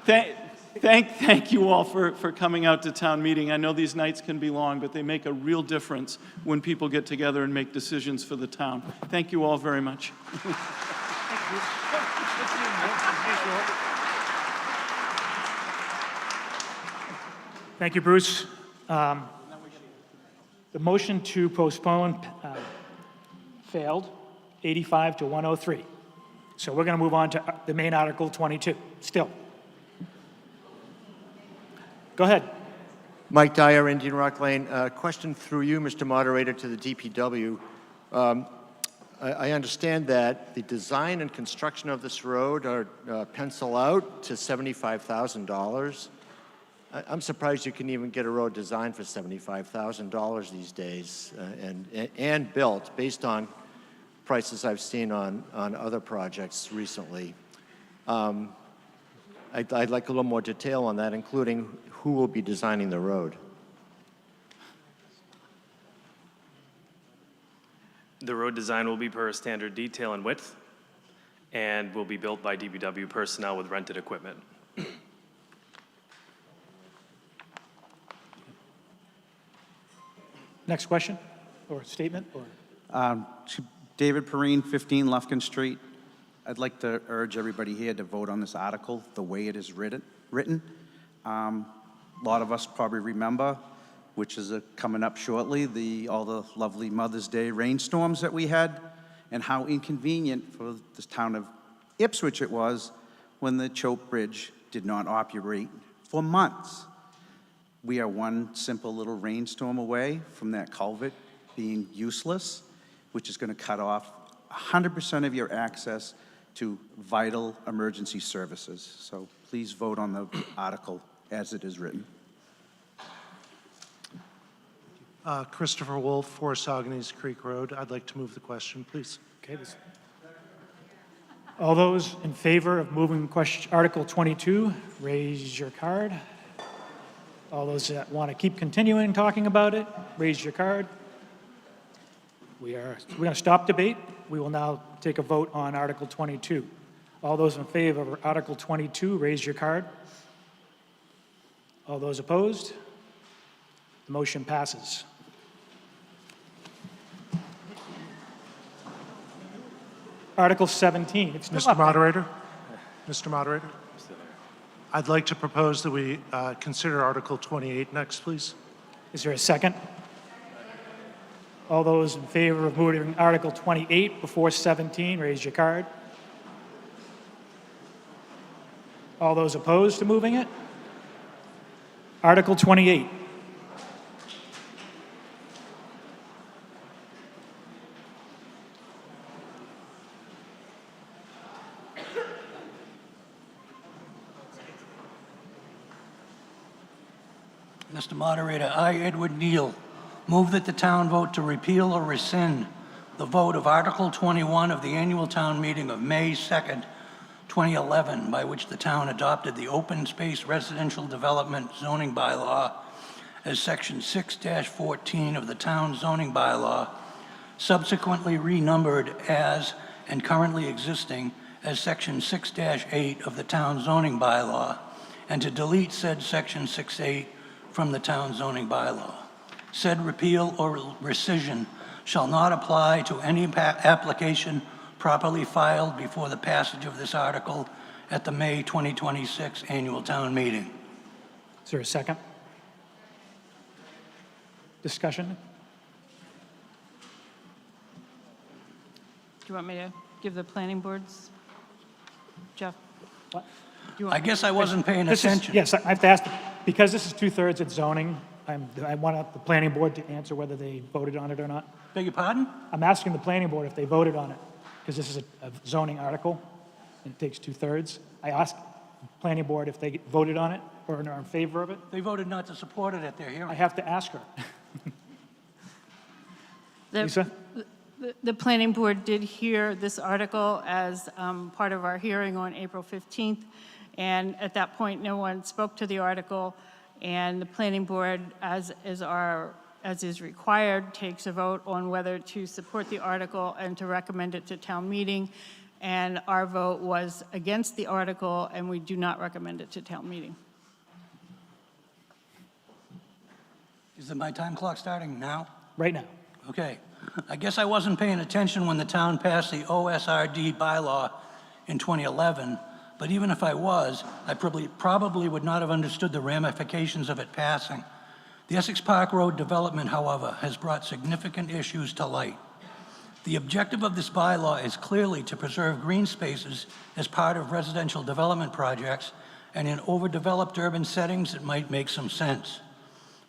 thank you all for coming out to town meeting. I know these nights can be long, but they make a real difference when people get together and make decisions for the town. Thank you all very much. Thank you, Bruce. The motion to postpone failed, 85 to 103. So we're going to move on to the main Article 22, still. Go ahead. Mike Dyer, Indian Rock Lane. Question through you, Mr. Moderator, to the DPW. I understand that the design and construction of this road are pencil out to $75,000. I'm surprised you can even get a road designed for $75,000 these days and built based on prices I've seen on other projects recently. I'd like a little more detail on that, including who will be designing the road? The road design will be per standard detail and width, and will be built by DPW personnel with rented equipment. Next question or statement or? David Perrine, 15 Lufkin Street. I'd like to urge everybody here to vote on this article the way it is written. A lot of us probably remember, which is coming up shortly, all the lovely Mother's Day rainstorms that we had, and how inconvenient for the town of Ipswich it was when the Chope Bridge did not operate for months. We are one simple little rainstorm away from that culvert being useless, which is going to cut off 100% of your access to vital emergency services. So please vote on the article as it is written. Christopher Wolf, 4 Saugonese Creek Road. I'd like to move the question, please. Okay. All those in favor of moving Article 22, raise your card. All those that want to keep continuing talking about it, raise your card. We're going to stop debate. We will now take a vote on Article 22. All those in favor of Article 22, raise your card. All those opposed? The motion passes. Article 17. It's Mr. Moderator, Mr. Moderator, I'd like to propose that we consider Article 28 next, please. Is there a second? All those in favor of moving Article 28 before 17, raise your card. All those opposed to moving it? Article 28. Mr. Moderator, I, Edward Neal, move that the town vote to repeal or rescind the vote of Article 21 of the annual town meeting of May 2nd, 2011, by which the town adopted the open space residential development zoning bylaw as Section 6-14 of the town zoning bylaw, subsequently renumbered as and currently existing as Section 6-8 of the town zoning bylaw, and to delete said Section 6-8 from the town zoning bylaw. Said repeal or rescission shall not apply to any application properly filed before the passage of this article at the May 2026 annual town meeting. Is there a second? Discussion? Do you want me to give the planning boards? Jeff? What? I guess I wasn't paying attention. Yes, I have to ask, because this is 2/3 at zoning, I want the planning board to answer whether they voted on it or not. Beg your pardon? I'm asking the planning board if they voted on it, because this is a zoning article, and it takes 2/3. I asked the planning board if they voted on it or are in favor of it. They voted not to support it at their hearing. I have to ask her. Lisa? The planning board did hear this article as part of our hearing on April 15th, and at that point, no one spoke to the article, and the planning board, as is required, takes a vote on whether to support the article and to recommend it to town meeting, and our vote was against the article, and we do not recommend it to town meeting. Is it my time clock starting now? Right now. Okay. I guess I wasn't paying attention when the town passed the OSRD bylaw in 2011, but even if I was, I probably would not have understood the ramifications of it passing. The Essex Park Road development, however, has brought significant issues to light. The objective of this bylaw is clearly to preserve green spaces as part of residential development projects, and in overdeveloped urban settings, it might make some sense.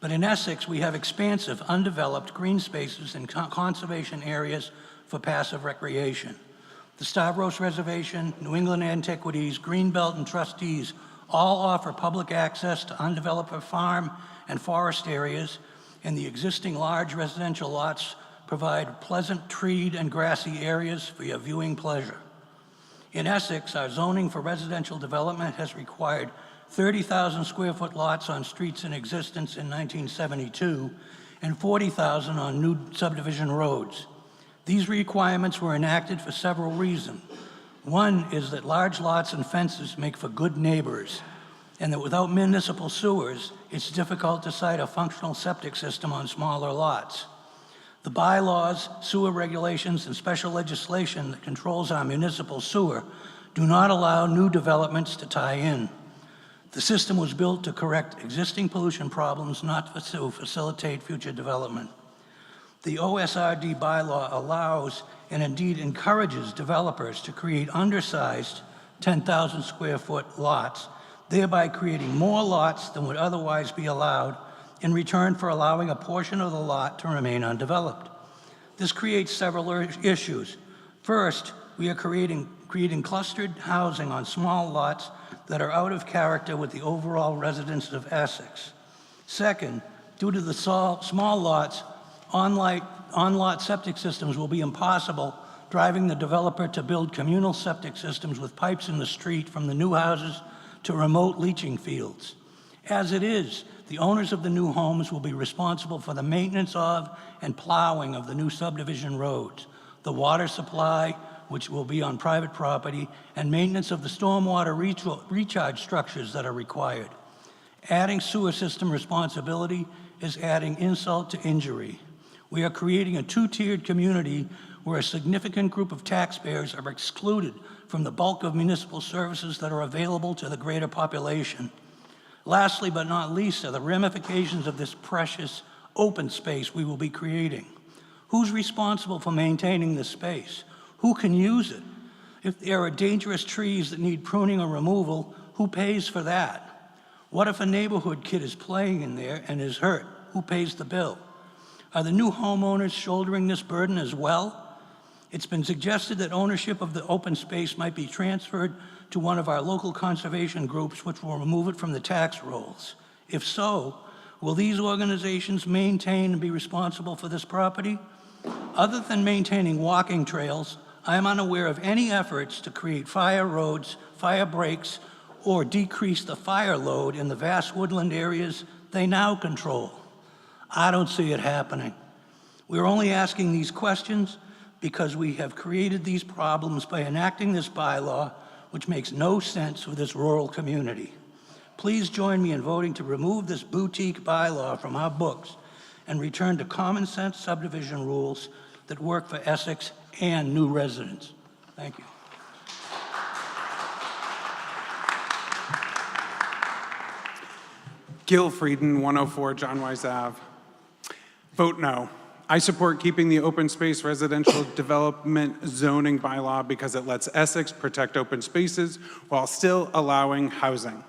But in Essex, we have expansive, undeveloped green spaces and conservation areas for passive recreation. The Stavros Reservation, New England Antiquities, Greenbelt, and Trustees all offer public access to undeveloped farm and forest areas, and the existing large residential lots provide pleasant treed and grassy areas for your viewing pleasure. In Essex, our zoning for residential development has required 30,000 square foot lots on streets in existence in 1972, and 40,000 on new subdivision roads. These requirements were enacted for several reasons. One is that large lots and fences make for good neighbors, and that without municipal sewers, it's difficult to site a functional septic system on smaller lots. The bylaws, sewer regulations, and special legislation that controls our municipal sewer do not allow new developments to tie in. The system was built to correct existing pollution problems, not to facilitate future development. The OSRD bylaw allows and indeed encourages developers to create undersized 10,000 square foot lots, thereby creating more lots than would otherwise be allowed in return for allowing a portion of the lot to remain undeveloped. This creates several issues. First, we are creating clustered housing on small lots that are out of character with the overall residents of Essex. Second, due to the small lots, on-lot septic systems will be impossible, driving the developer to build communal septic systems with pipes in the street from the new houses to remote leaching fields. As it is, the owners of the new homes will be responsible for the maintenance of and plowing of the new subdivision roads, the water supply, which will be on private property, and maintenance of the stormwater recharge structures that are required. Adding sewer system responsibility is adding insult to injury. We are creating a two-tiered community where a significant group of taxpayers are excluded from the bulk of municipal services that are available to the greater population. Lastly, but not least, are the ramifications of this precious open space we will be creating. Who's responsible for maintaining this space? Who can use it? If there are dangerous trees that need pruning or removal, who pays for that? What if a neighborhood kid is playing in there and is hurt? Who pays the bill? Are the new homeowners shouldering this burden as well? It's been suggested that ownership of the open space might be transferred to one of our local conservation groups, which will remove it from the tax rolls. If so, will these organizations maintain and be responsible for this property? Other than maintaining walking trails, I am unaware of any efforts to create fire roads, fire breaks, or decrease the fire load in the vast woodland areas they now control. I don't see it happening. We're only asking these questions because we have created these problems by enacting this bylaw, which makes no sense for this rural community. Please join me in voting to remove this boutique bylaw from our books and return to common sense subdivision rules that work for Essex and new residents. Thank you. Gil Frieden, 104 John Wise Ave. Vote no. I support keeping the open space residential development zoning bylaw because it lets Essex protect open spaces while still allowing housing.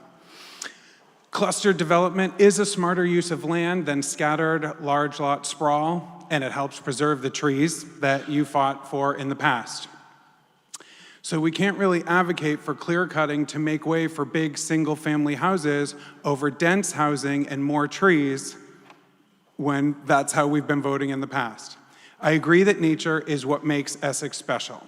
Clustered development is a smarter use of land than scattered large lot sprawl, and it helps preserve the trees that you fought for in the past. So we can't really advocate for clear cutting to make way for big single-family houses over dense housing and more trees when that's how we've been voting in the past. I agree that nature is what makes Essex special.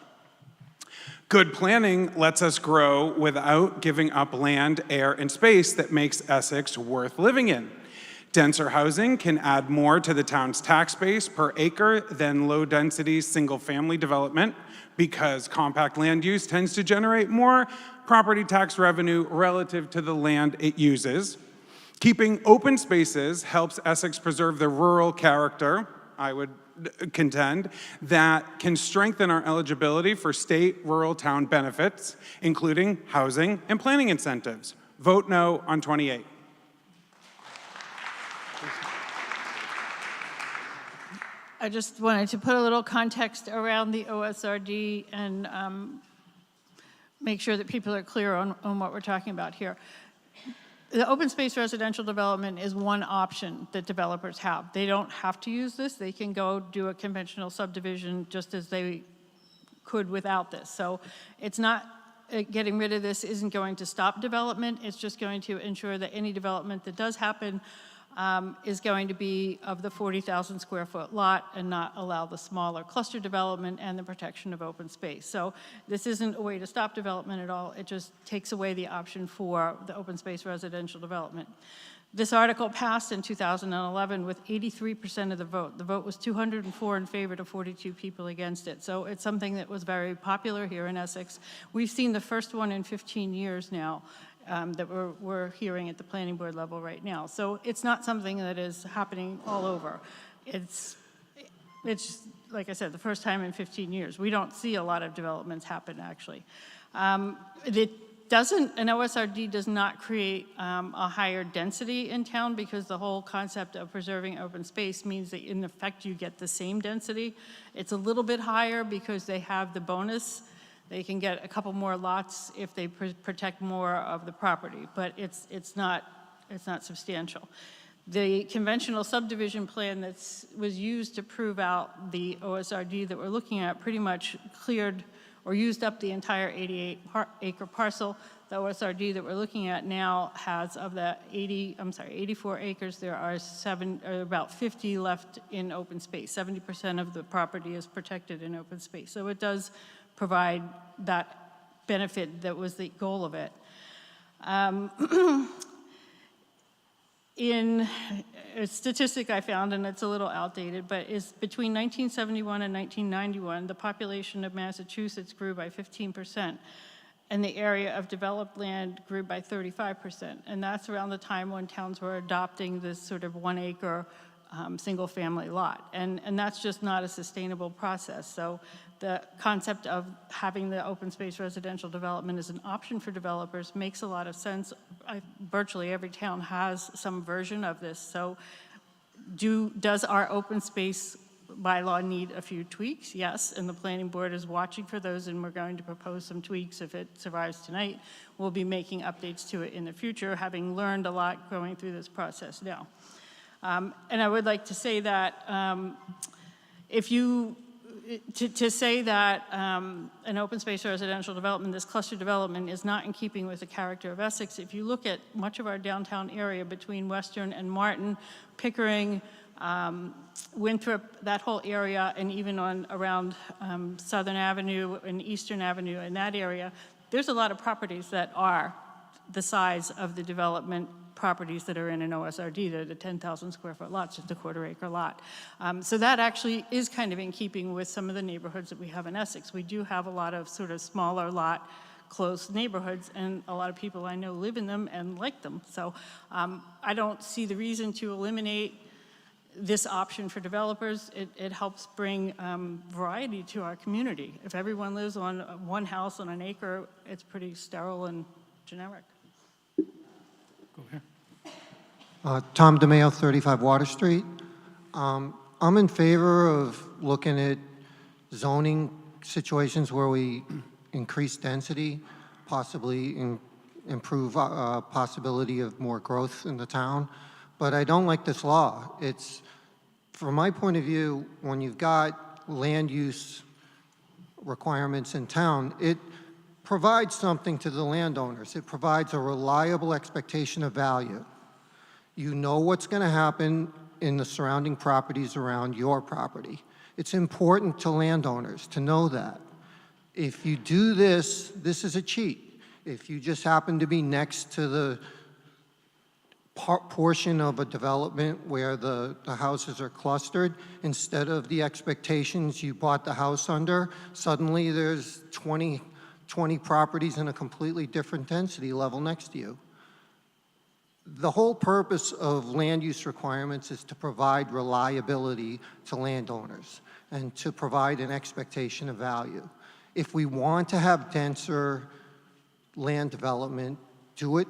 Good planning lets us grow without giving up land, air, and space that makes Essex worth living in. Denser housing can add more to the town's tax base per acre than low-density single-family development because compact land use tends to generate more property tax revenue relative to the land it uses. Keeping open spaces helps Essex preserve the rural character, I would contend, that can strengthen our eligibility for state rural town benefits, including housing and planning incentives. Vote no on 28. I just wanted to put a little context around the OSRD and make sure that people are clear on what we're talking about here. The open space residential development is one option that developers have. They don't have to use this. They can go do a conventional subdivision just as they could without this. So it's not, getting rid of this isn't going to stop development. It's just going to ensure that any development that does happen is going to be of the 40,000 square foot lot and not allow the smaller cluster development and the protection of open space. So this isn't a way to stop development at all. It just takes away the option for the open space residential development. This article passed in 2011 with 83% of the vote. The vote was 204 in favor to 42 people against it. So it's something that was very popular here in Essex. We've seen the first one in 15 years now that we're hearing at the planning board level right now. So it's not something that is happening all over. It's like I said, the first time in 15 years. We don't see a lot of developments happen, actually. An OSRD does not create a higher density in town because the whole concept of preserving open space means that in effect you get the same density. It's a little bit higher because they have the bonus. They can get a couple more lots if they protect more of the property, but it's not substantial. The conventional subdivision plan that was used to prove out the OSRD that we're looking at pretty much cleared or used up the entire 88-acre parcel. The OSRD that we're looking at now has, of the 84 acres, there are about 50 left in open space. 70% of the property is protected in open space. So it does provide that benefit that was the goal of it. In a statistic I found, and it's a little outdated, but is between 1971 and 1991, the population of Massachusetts grew by 15%, and the area of developed land grew by 35%. And that's around the time when towns were adopting this sort of 1 acre single-family lot. And that's just not a sustainable process. So the concept of having the open space residential development as an option for developers makes a lot of sense. Virtually every town has some version of this. So does our open space bylaw need a few tweaks? Yes, and the planning board is watching for those, and we're going to propose some tweaks if it survives tonight. We'll be making updates to it in the future, having learned a lot going through this process now. And I would like to say that to say that an open space residential development, this cluster development, is not in keeping with the character of Essex. If you look at much of our downtown area between Western and Martin, Pickering, Winthrop, that whole area, and even around Southern Avenue and Eastern Avenue in that area, there's a lot of properties that are the size of the development properties that are in an OSRD. They're the 10,000 square foot lots, just a quarter-acre lot. So that actually is kind of in keeping with some of the neighborhoods that we have in Essex. We do have a lot of sort of smaller lot, close neighborhoods, and a lot of people I know live in them and like them. So I don't see the reason to eliminate this option for developers. It helps bring variety to our community. If everyone lives on one house on an acre, it's pretty sterile and generic. Go ahead. Tom DeMeo, 35 Water Street. I'm in favor of looking at zoning situations where we increase density, possibly improve possibility of more growth in the town. But I don't like this law. From my point of view, when you've got land use requirements in town, it provides something to the landowners. It provides a reliable expectation of value. You know what's going to happen in the surrounding properties around your property. It's important to landowners to know that. If you do this, this is a cheat. If you just happen to be next to the portion of a development where the houses are clustered, instead of the expectations you bought the house under, suddenly there's 20 properties in a completely different density level next to you. The whole purpose of land use requirements is to provide reliability to landowners and to provide an expectation of value. If we want to have denser land development, do it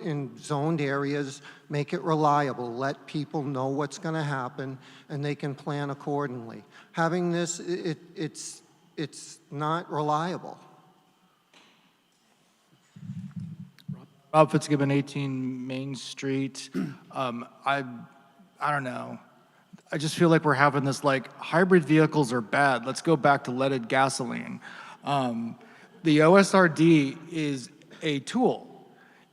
in zoned areas, make it reliable, let people know what's going to happen, and they can plan accordingly. Having this, it's not reliable. Rob Fitzgibbon, 18 Main Street. I don't know. I just feel like we're having this like hybrid vehicles are bad. Let's go back to leaded gasoline. The OSRD is a tool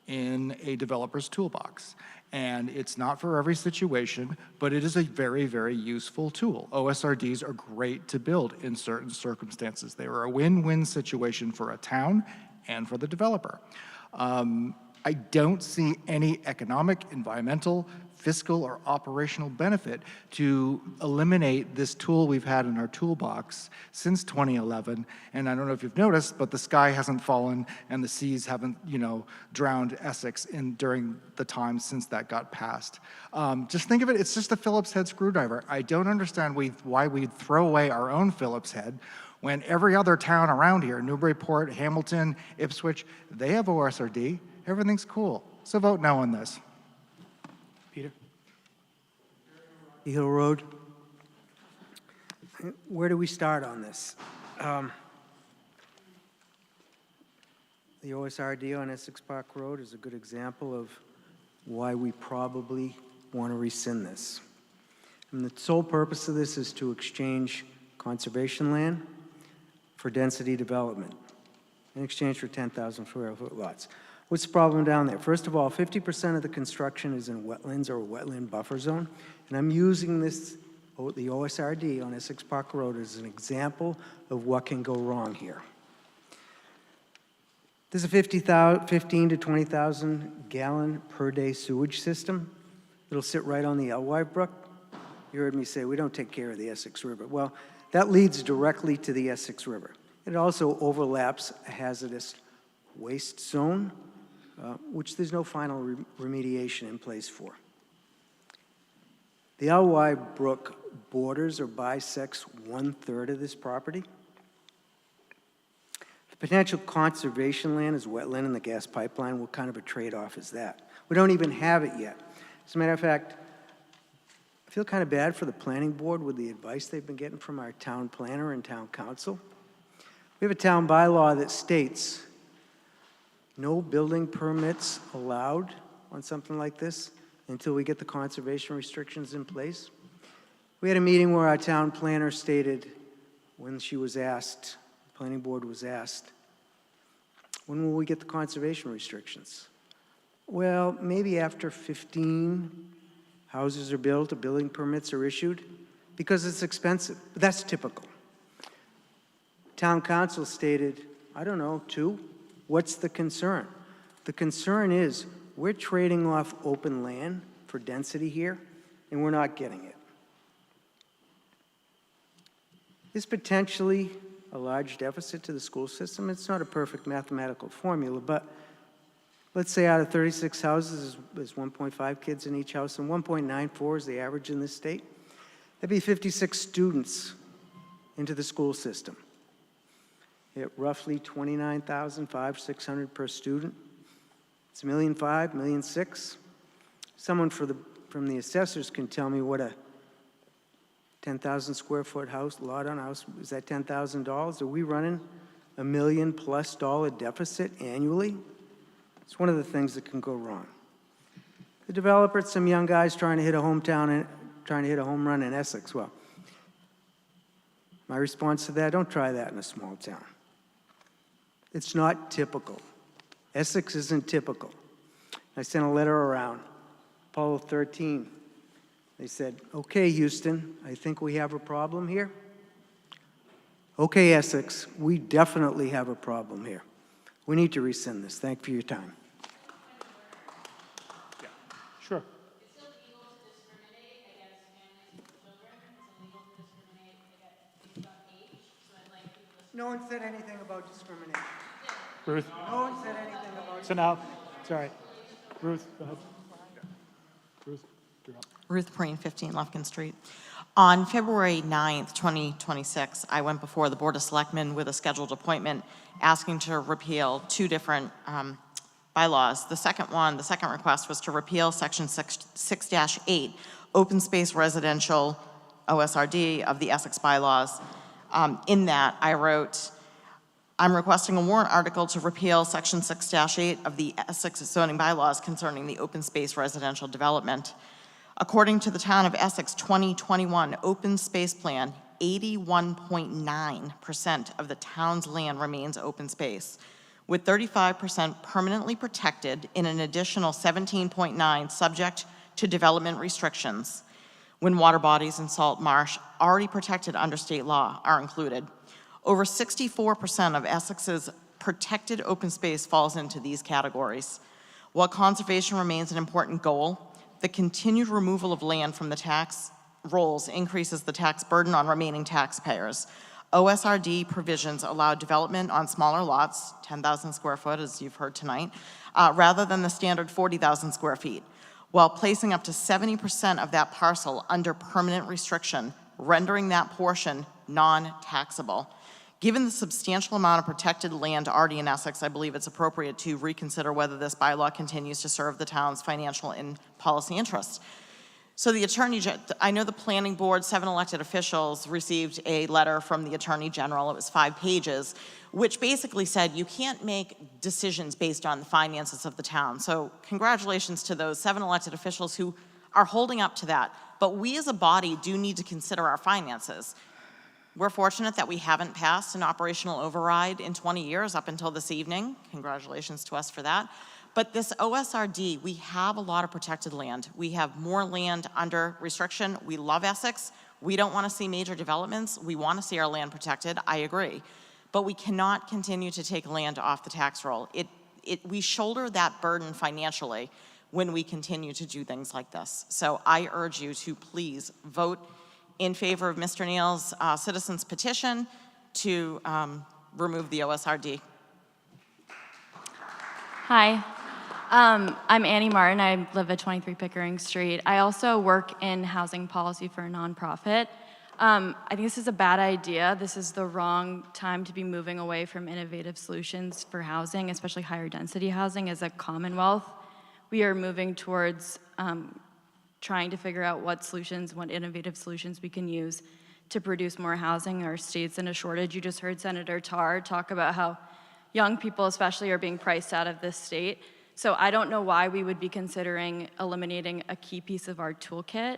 in a developer's toolbox. And it's not for every situation, but it is a very, very useful tool. OSRDs are great to build in certain circumstances. They are a win-win situation for a town and for the developer. I don't see any economic, environmental, fiscal, or operational benefit to eliminate this tool we've had in our toolbox since 2011. And I don't know if you've noticed, but the sky hasn't fallen and the seas haven't, drowned Essex during the time since that got passed. Just think of it, it's just a Phillips head screwdriver. I don't understand why we'd throw away our own Phillips head when every other town around here, Newburyport, Hamilton, Ipswich, they have OSRD. Everything's cool. So vote no on this. Peter? Hill Road. Where do we start on this? The OSRD on Essex Park Road is a good example of why we probably want to rescind this. And the sole purpose of this is to exchange conservation land for density development in exchange for 10,000 square foot lots. What's the problem down there? First of all, 50% of the construction is in wetlands or wetland buffer zone, and I'm using this, the OSRD on Essex Park Road, as an example of what can go wrong here. There's a 15 to 20,000 gallon per day sewage system. It'll sit right on the Elwye Brook. You heard me say we don't take care of the Essex River. Well, that leads directly to the Essex River. It also overlaps a hazardous waste zone, which there's no final remediation in place for. The Elwye Brook borders or bisects 1/3 of this property. The potential conservation land is wetland and the gas pipeline. What kind of a trade-off is that? We don't even have it yet. As a matter of fact, I feel kind of bad for the planning board with the advice they've been getting from our town planner and town council. We have a town bylaw that states no building permits allowed on something like this until we get the conservation restrictions in place. We had a meeting where our town planner stated, when she was asked, the planning board was asked, when will we get the conservation restrictions? Well, maybe after 15 houses are built, the building permits are issued, because it's expensive. But that's typical. Town council stated, I don't know, 2. What's the concern? The concern is we're trading off open land for density here, and we're not getting it. Is potentially a large deficit to the school system. It's not a perfect mathematical formula, but let's say out of 36 houses, there's 1.5 kids in each house, and 1.94 is the average in this state. That'd be 56 students into the school system. At roughly $29,500-600 per student. It's $1,500,000, $1,600,000. Someone from the assessors can tell me what a 10,000 square foot house, lot on a house, is that $10,000? Are we running $1 million+ deficit annually? It's one of the things that can go wrong. The developer, some young guys trying to hit a home run in Essex. Well, my response to that, don't try that in a small town. It's not typical. Essex isn't typical. I sent a letter around, Apollo 13. They said, okay, Houston, I think we have a problem here. Okay, Essex, we definitely have a problem here. We need to rescind this. Thank you for your time. Yeah, sure. No one said anything about discrimination. Ruth? No one said anything about. So now, sorry. Ruth, go ahead. Ruth, you're up. Ruth Perrine, 15 Lufkin Street. On February 9th, 2026, I went before the Board of Selectmen with a scheduled appointment asking to repeal 2 different bylaws. The second request was to repeal Section 6-8, Open Space Residential OSRD of the Essex bylaws. In that, I wrote, I'm requesting a warrant article to repeal Section 6-8 of the Essex zoning bylaws concerning the open space residential development. According to the Town of Essex 2021 Open Space Plan, 81.9% of the town's land remains open space, with 35% permanently protected in an additional 17.9 subject to development restrictions, when water bodies and salt marsh already protected under state law are included. Over 64% of Essex's protected open space falls into these categories. While conservation remains an important goal, the continued removal of land from the tax rolls increases the tax burden on remaining taxpayers. OSRD provisions allow development on smaller lots, 10,000 square foot, as you've heard tonight, rather than the standard 40,000 square feet, while placing up to 70% of that parcel under permanent restriction, rendering that portion non-taxable. Given the substantial amount of protected land already in Essex, I believe it's appropriate to reconsider whether this bylaw continues to serve the town's financial and policy interests. So the I know the planning board, 7 elected officials received a letter from the Attorney General, it was 5 pages, which basically said you can't make decisions based on the finances of the town. So congratulations to those 7 elected officials who are holding up to that. But we as a body do need to consider our finances. We're fortunate that we haven't passed an operational override in 20 years up until this evening. Congratulations to us for that. But this OSRD, we have a lot of protected land. We have more land under restriction. We love Essex. We don't want to see major developments. We want to see our land protected. I agree. But we cannot continue to take land off the tax roll. We shoulder that burden financially when we continue to do things like this. So I urge you to please vote in favor of Mr. Neal's citizens petition to remove the OSRD. Hi, I'm Annie Martin. I live at 23 Pickering Street. I also work in housing policy for a nonprofit. I think this is a bad idea. This is the wrong time to be moving away from innovative solutions for housing, especially higher density housing as a Commonwealth. We are moving towards trying to figure out what innovative solutions we can use to produce more housing. Our state's in a shortage. You just heard Senator Tarr talk about how young people especially are being priced out of this state. So I don't know why we would be considering eliminating a key piece of our toolkit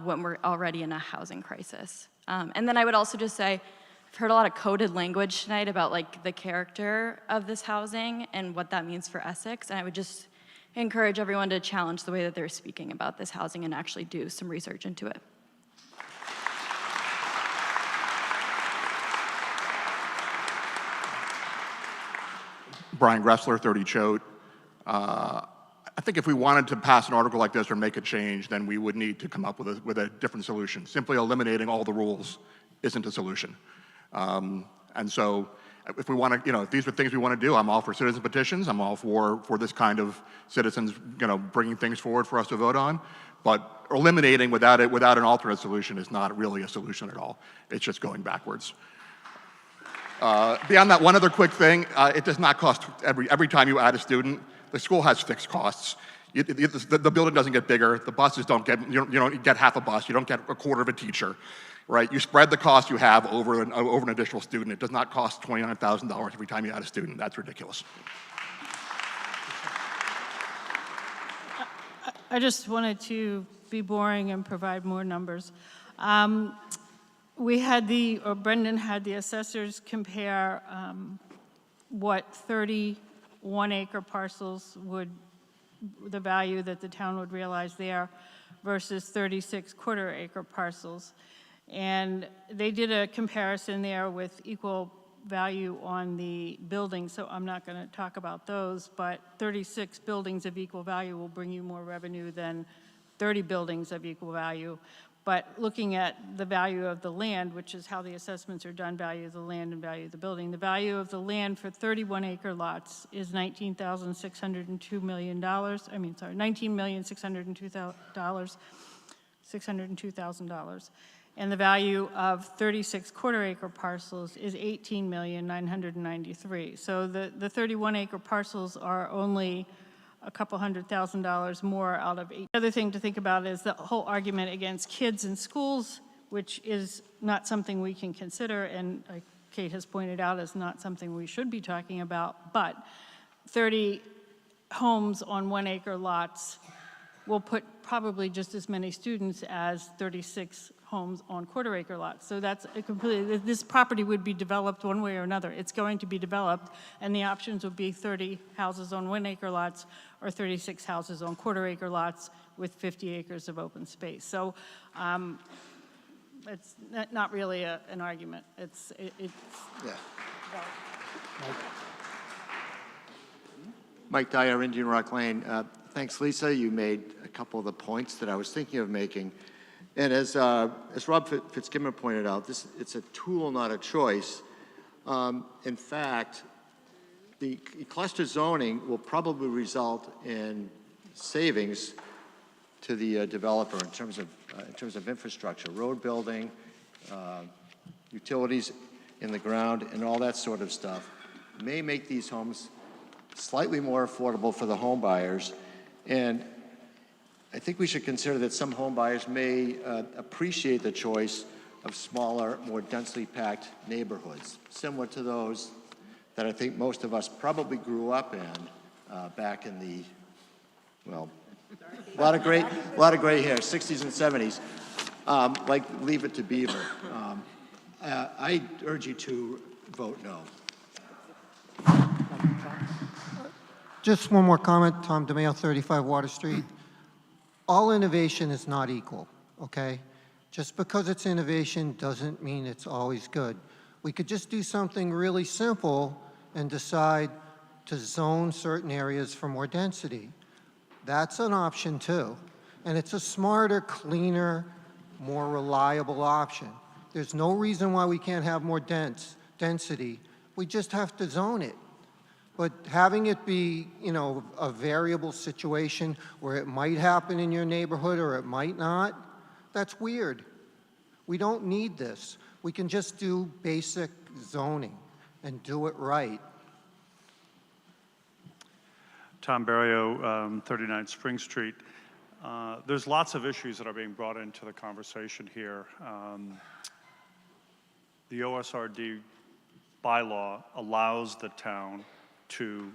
when we're already in a housing crisis. And then I would also just say, I've heard a lot of coded language tonight about like the character of this housing and what that means for Essex, and I would just encourage everyone to challenge the way that they're speaking about this housing and actually do some research into it. Brian Gressler, 30 Choate. I think if we wanted to pass an article like this or make a change, then we would need to come up with a different solution. Simply eliminating all the rules isn't a solution. And so if we want to, if these are things we want to do, I'm all for citizen petitions. I'm all for this kind of citizens, bringing things forward for us to vote on. But eliminating without an alternate solution is not really a solution at all. It's just going backwards. Beyond that, one other quick thing, it does not cost, every time you add a student, the school has fixed costs. The building doesn't get bigger, the buses don't get, you don't get half a bus, you don't get a quarter of a teacher, right? You spread the cost you have over an additional student. It does not cost $29,000 every time you add a student. That's ridiculous. I just wanted to be boring and provide more numbers. Brendan had the assessors compare what 31-acre parcels the value that the town would realize there versus 36 quarter-acre parcels. And they did a comparison there with equal value on the buildings, so I'm not going to talk about those, but 36 buildings of equal value will bring you more revenue than 30 buildings of equal value. But looking at the value of the land, which is how the assessments are done, value of the land and value of the building, the value of the land for 31-acre lots is $19,602 million. $19,602,000. And the value of 36 quarter-acre parcels is $18,993,000. So the 31-acre parcels are only a couple $100,000 more out of 8. The other thing to think about is the whole argument against kids in schools, which is not something we can consider, and Kate has pointed out is not something we should be talking about, but 30 homes on 1-acre lots will put probably just as many students as 36 homes on quarter-acre lots. So that's a completely, this property would be developed one way or another. It's going to be developed, and the options would be 30 houses on 1-acre lots or 36 houses on quarter-acre lots with 50 acres of open space. So it's not really an argument. It's Yeah. Mike Dyer, Indian Rock Lane. Thanks, Lisa. You made a couple of the points that I was thinking of making. And as Rob Fitzgibbon pointed out, it's a tool, not a choice. In fact, the cluster zoning will probably result in savings to the developer in terms of infrastructure, road building, utilities in the ground, and all that sort of stuff. May make these homes slightly more affordable for the home buyers. And I think we should consider that some home buyers may appreciate the choice of smaller, more densely packed neighborhoods, similar to those that I think most of us probably grew up in back in the, well, a lot of gray hair, 60s and 70s, like Leave It to Beaver. I urge you to vote no. Just one more comment, Tom DeMeo, 35 Water Street. All innovation is not equal, okay? Just because it's innovation doesn't mean it's always good. We could just do something really simple and decide to zone certain areas for more density. That's an option too. And it's a smarter, cleaner, more reliable option. There's no reason why we can't have more density. We just have to zone it. But having it be, you know, a variable situation where it might happen in your neighborhood or it might not, that's weird. We don't need this. We can just do basic zoning and do it right. Tom Barrio, 39 Spring Street. There's lots of issues that are being brought into the conversation here. The OSRD bylaw allows the town to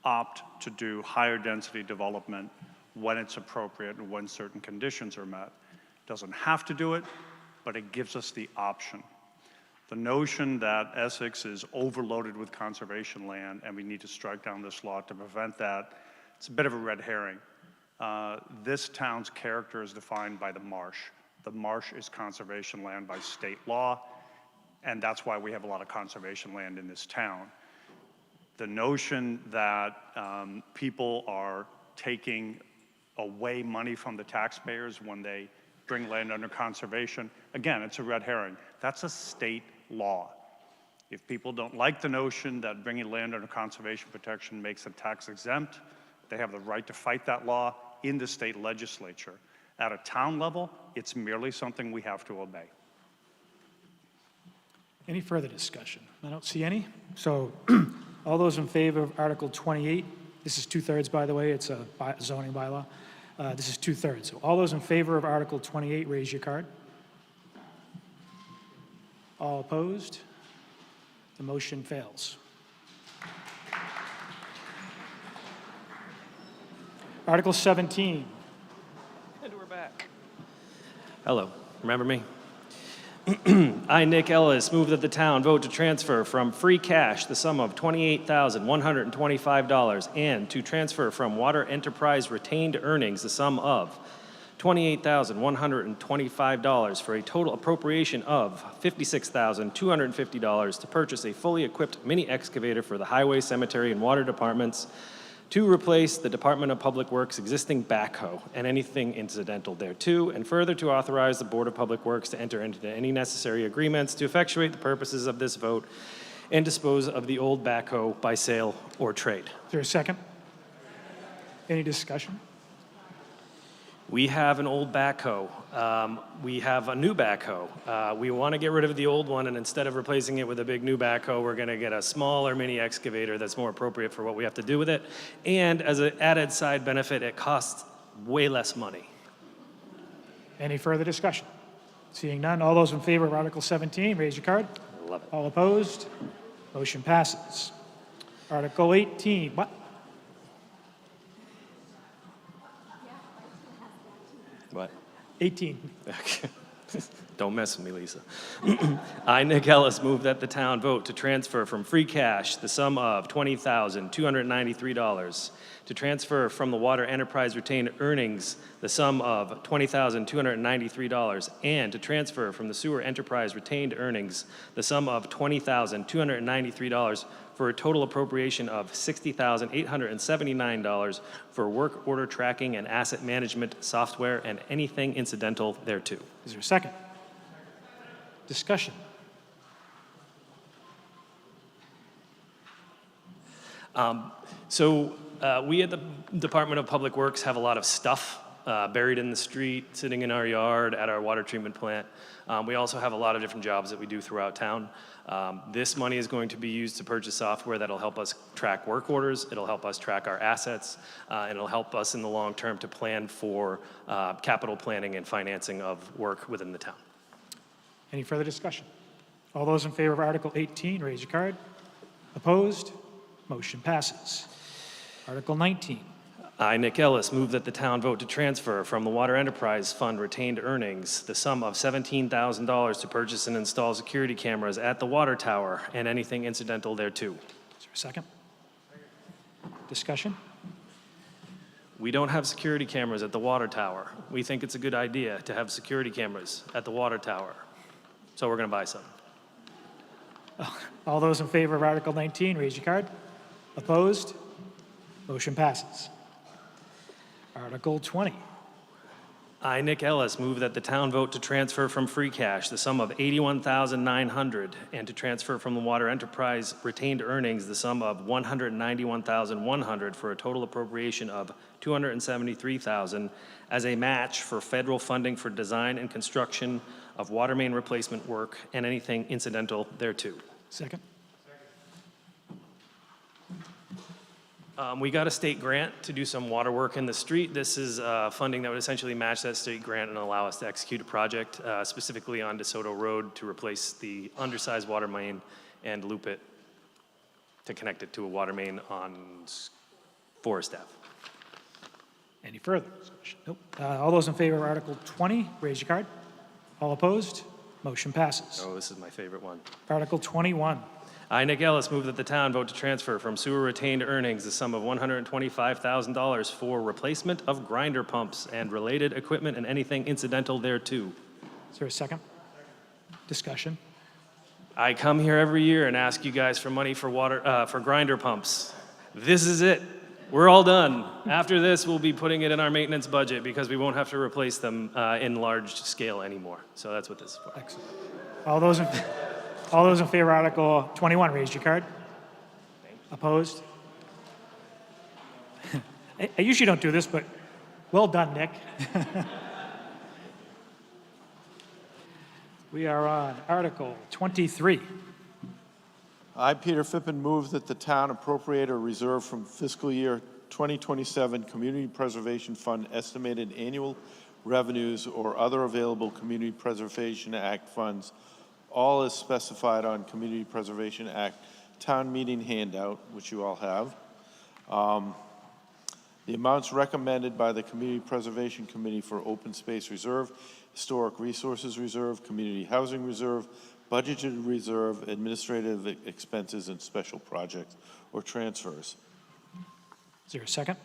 opt to do higher density development when it's appropriate and when certain conditions are met. Doesn't have to do it, but it gives us the option. The notion that Essex is overloaded with conservation land and we need to strike down this law to prevent that, it's a bit of a red herring. This town's character is defined by the marsh. The marsh is conservation land by state law, and that's why we have a lot of conservation land in this town. The notion that people are taking away money from the taxpayers when they bring land under conservation, again, it's a red herring. That's a state law. If people don't like the notion that bringing land under conservation protection makes it tax exempt, they have the right to fight that law in the state legislature. At a town level, it's merely something we have to obey. Any further discussion? I don't see any. So all those in favor of Article 28, this is 2/3, by the way, it's a zoning bylaw. This is 2/3. So all those in favor of Article 28, raise your card. All opposed? The motion fails. Article 17. And we're back. Hello, remember me? I, Nick Ellis, move that the town vote to transfer from free cash the sum of $28,125 and to transfer from water enterprise retained earnings the sum of $28,125 for a total appropriation of $56,250 to purchase a fully equipped mini excavator for the highway, cemetery, and water departments to replace the Department of Public Works' existing backhoe and anything incidental thereto, and further to authorize the Board of Public Works to enter into any necessary agreements to effectuate the purposes of this vote and dispose of the old backhoe by sale or trade. Is there a second? Any discussion? We have an old backhoe. We have a new backhoe. We want to get rid of the old one, and instead of replacing it with a big new backhoe, we're going to get a smaller mini excavator that's more appropriate for what we have to do with it. And as an added side benefit, it costs way less money. Any further discussion? Seeing none, all those in favor of Article 17, raise your card. Love it. All opposed? Motion passes. Article 18, what? What? 18. Don't mess with me, Lisa. I, Nick Ellis, move that the town vote to transfer from free cash the sum of $20,293, to transfer from the water enterprise retained earnings the sum of $20,293, and to transfer from the sewer enterprise retained earnings the sum of $20,293 for a total appropriation of $60,879 for work order tracking and asset management software and anything incidental thereto. Is there a second? Discussion. We at the Department of Public Works have a lot of stuff buried in the street, sitting in our yard, at our water treatment plant. We also have a lot of different jobs that we do throughout town. This money is going to be used to purchase software that'll help us track work orders, it'll help us track our assets, and it'll help us in the long term to plan for capital planning and financing of work within the town. Any further discussion? All those in favor of Article 18, raise your card. Opposed? Motion passes. Article 19. I, Nick Ellis, move that the town vote to transfer from the Water Enterprise Fund retained earnings the sum of $17,000 to purchase and install security cameras at the water tower and anything incidental thereto. Is there a second? Discussion? We don't have security cameras at the water tower. We think it's a good idea to have security cameras at the water tower. So we're going to buy some. All those in favor of Article 19, raise your card. Opposed? Motion passes. Article 20. I, Nick Ellis, move that the town vote to transfer from free cash the sum of $81,900 and to transfer from the water enterprise retained earnings the sum of $191,100 for a total appropriation of $273,000 as a match for federal funding for design and construction of water main replacement work and anything incidental thereto. Second. We got a state grant to do some water work in the street. This is funding that would essentially match that state grant and allow us to execute a project specifically on DeSoto Road to replace the undersized water main and loop it to connect it to a water main on Forest Ave. Any further discussion? Nope. All those in favor of Article 20, raise your card. All opposed? Motion passes. Oh, this is my favorite one. Article 21. I, Nick Ellis, move that the town vote to transfer from sewer retained earnings the sum of $125,000 for replacement of grinder pumps and related equipment and anything incidental thereto. Is there a second? Discussion. I come here every year and ask you guys for money for for grinder pumps. This is it. We're all done. After this, we'll be putting it in our maintenance budget because we won't have to replace them in large scale anymore. So that's what this is for. Excellent. All those in favor of Article 21, raise your card. Opposed? I usually don't do this, but well done, Nick. We are on Article 23. I, Peter Fippen, move that the town appropriate or reserve from fiscal year 2027 Community Preservation Fund estimated annual revenues or other available Community Preservation Act funds, all as specified on Community Preservation Act town meeting handout, which you all have. The amounts recommended by the Community Preservation Committee for Open Space Reserve, Historic Resources Reserve, Community Housing Reserve, Budgeted Reserve, Administrative Expenses, and Special Projects or transfers. Is there a second?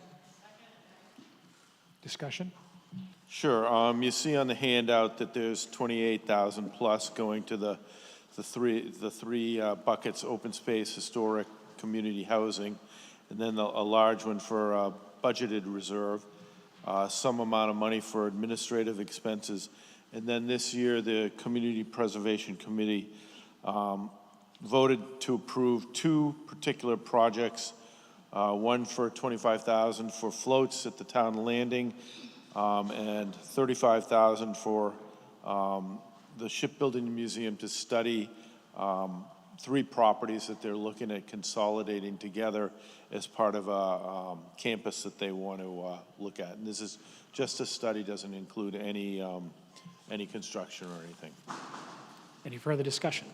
Discussion? Sure. You see on the handout that there's 28,000 plus going to the three buckets: open space, historic, community housing, and then a large one for budgeted reserve. Some amount of money for administrative expenses, and then this year the Community Preservation Committee voted to approve two particular projects. One for $25,000 for floats at the town landing. And $35,000 for the Shipbuilding Museum to study three properties that they're looking at consolidating together as part of a campus that they want to look at. And this is just a study, doesn't include any construction or anything. Any further discussion?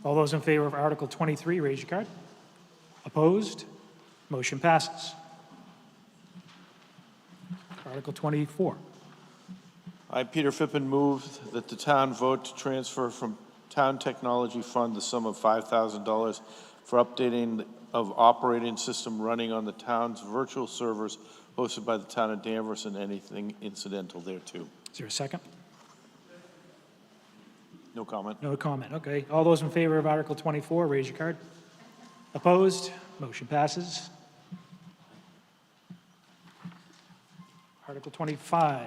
All those in favor of Article 23, raise your card. Opposed? Motion passes. Article 24. I, Peter Fippen, move that the town vote to transfer from Town Technology Fund the sum of $5,000 for updating of operating system running on the town's virtual servers hosted by the town of Danvers and anything incidental thereto. Is there a second? No comment. No comment, okay. All those in favor of Article 24, raise your card. Opposed? Motion passes. Article 25.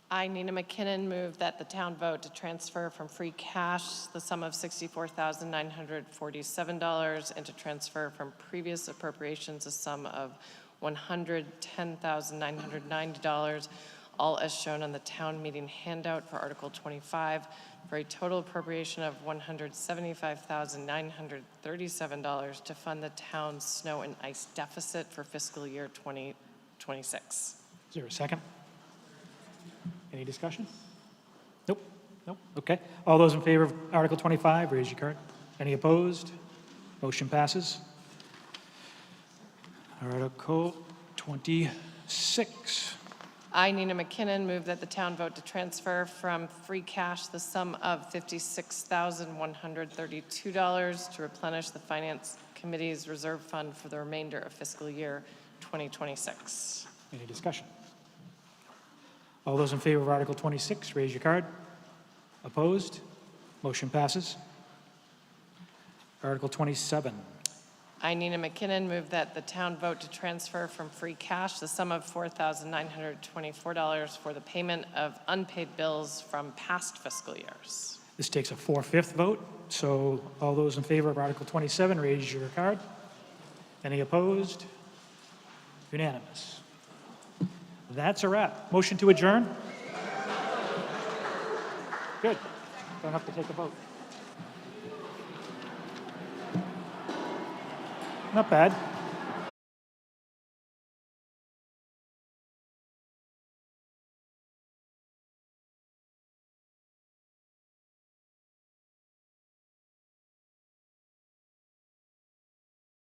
I, Nina McKinnon, move that the town vote to transfer from free cash the sum of $64,947 and to transfer from previous appropriations a sum of $110,990, all as shown on the town meeting handout for Article 25, for a total appropriation of $175,937 to fund the town's snow and ice deficit for fiscal year 2026. Is there a second? Any discussion? Nope, nope, okay. All those in favor of Article 25, raise your card. Any opposed? Motion passes. Article 26. I, Nina McKinnon, move that the town vote to transfer from free cash the sum of $56,132 to replenish the Finance Committee's reserve fund for the remainder of fiscal year 2026. Any discussion? All those in favor of Article 26, raise your card. Opposed? Motion passes. Article 27. I, Nina McKinnon, move that the town vote to transfer from free cash the sum of $4,924 for the payment of unpaid bills from past fiscal years. This takes a 4/5 vote, so all those in favor of Article 27, raise your card. Any opposed? Unanimous. That's a wrap. Motion to adjourn? Good. Don't have to take a vote. Not bad.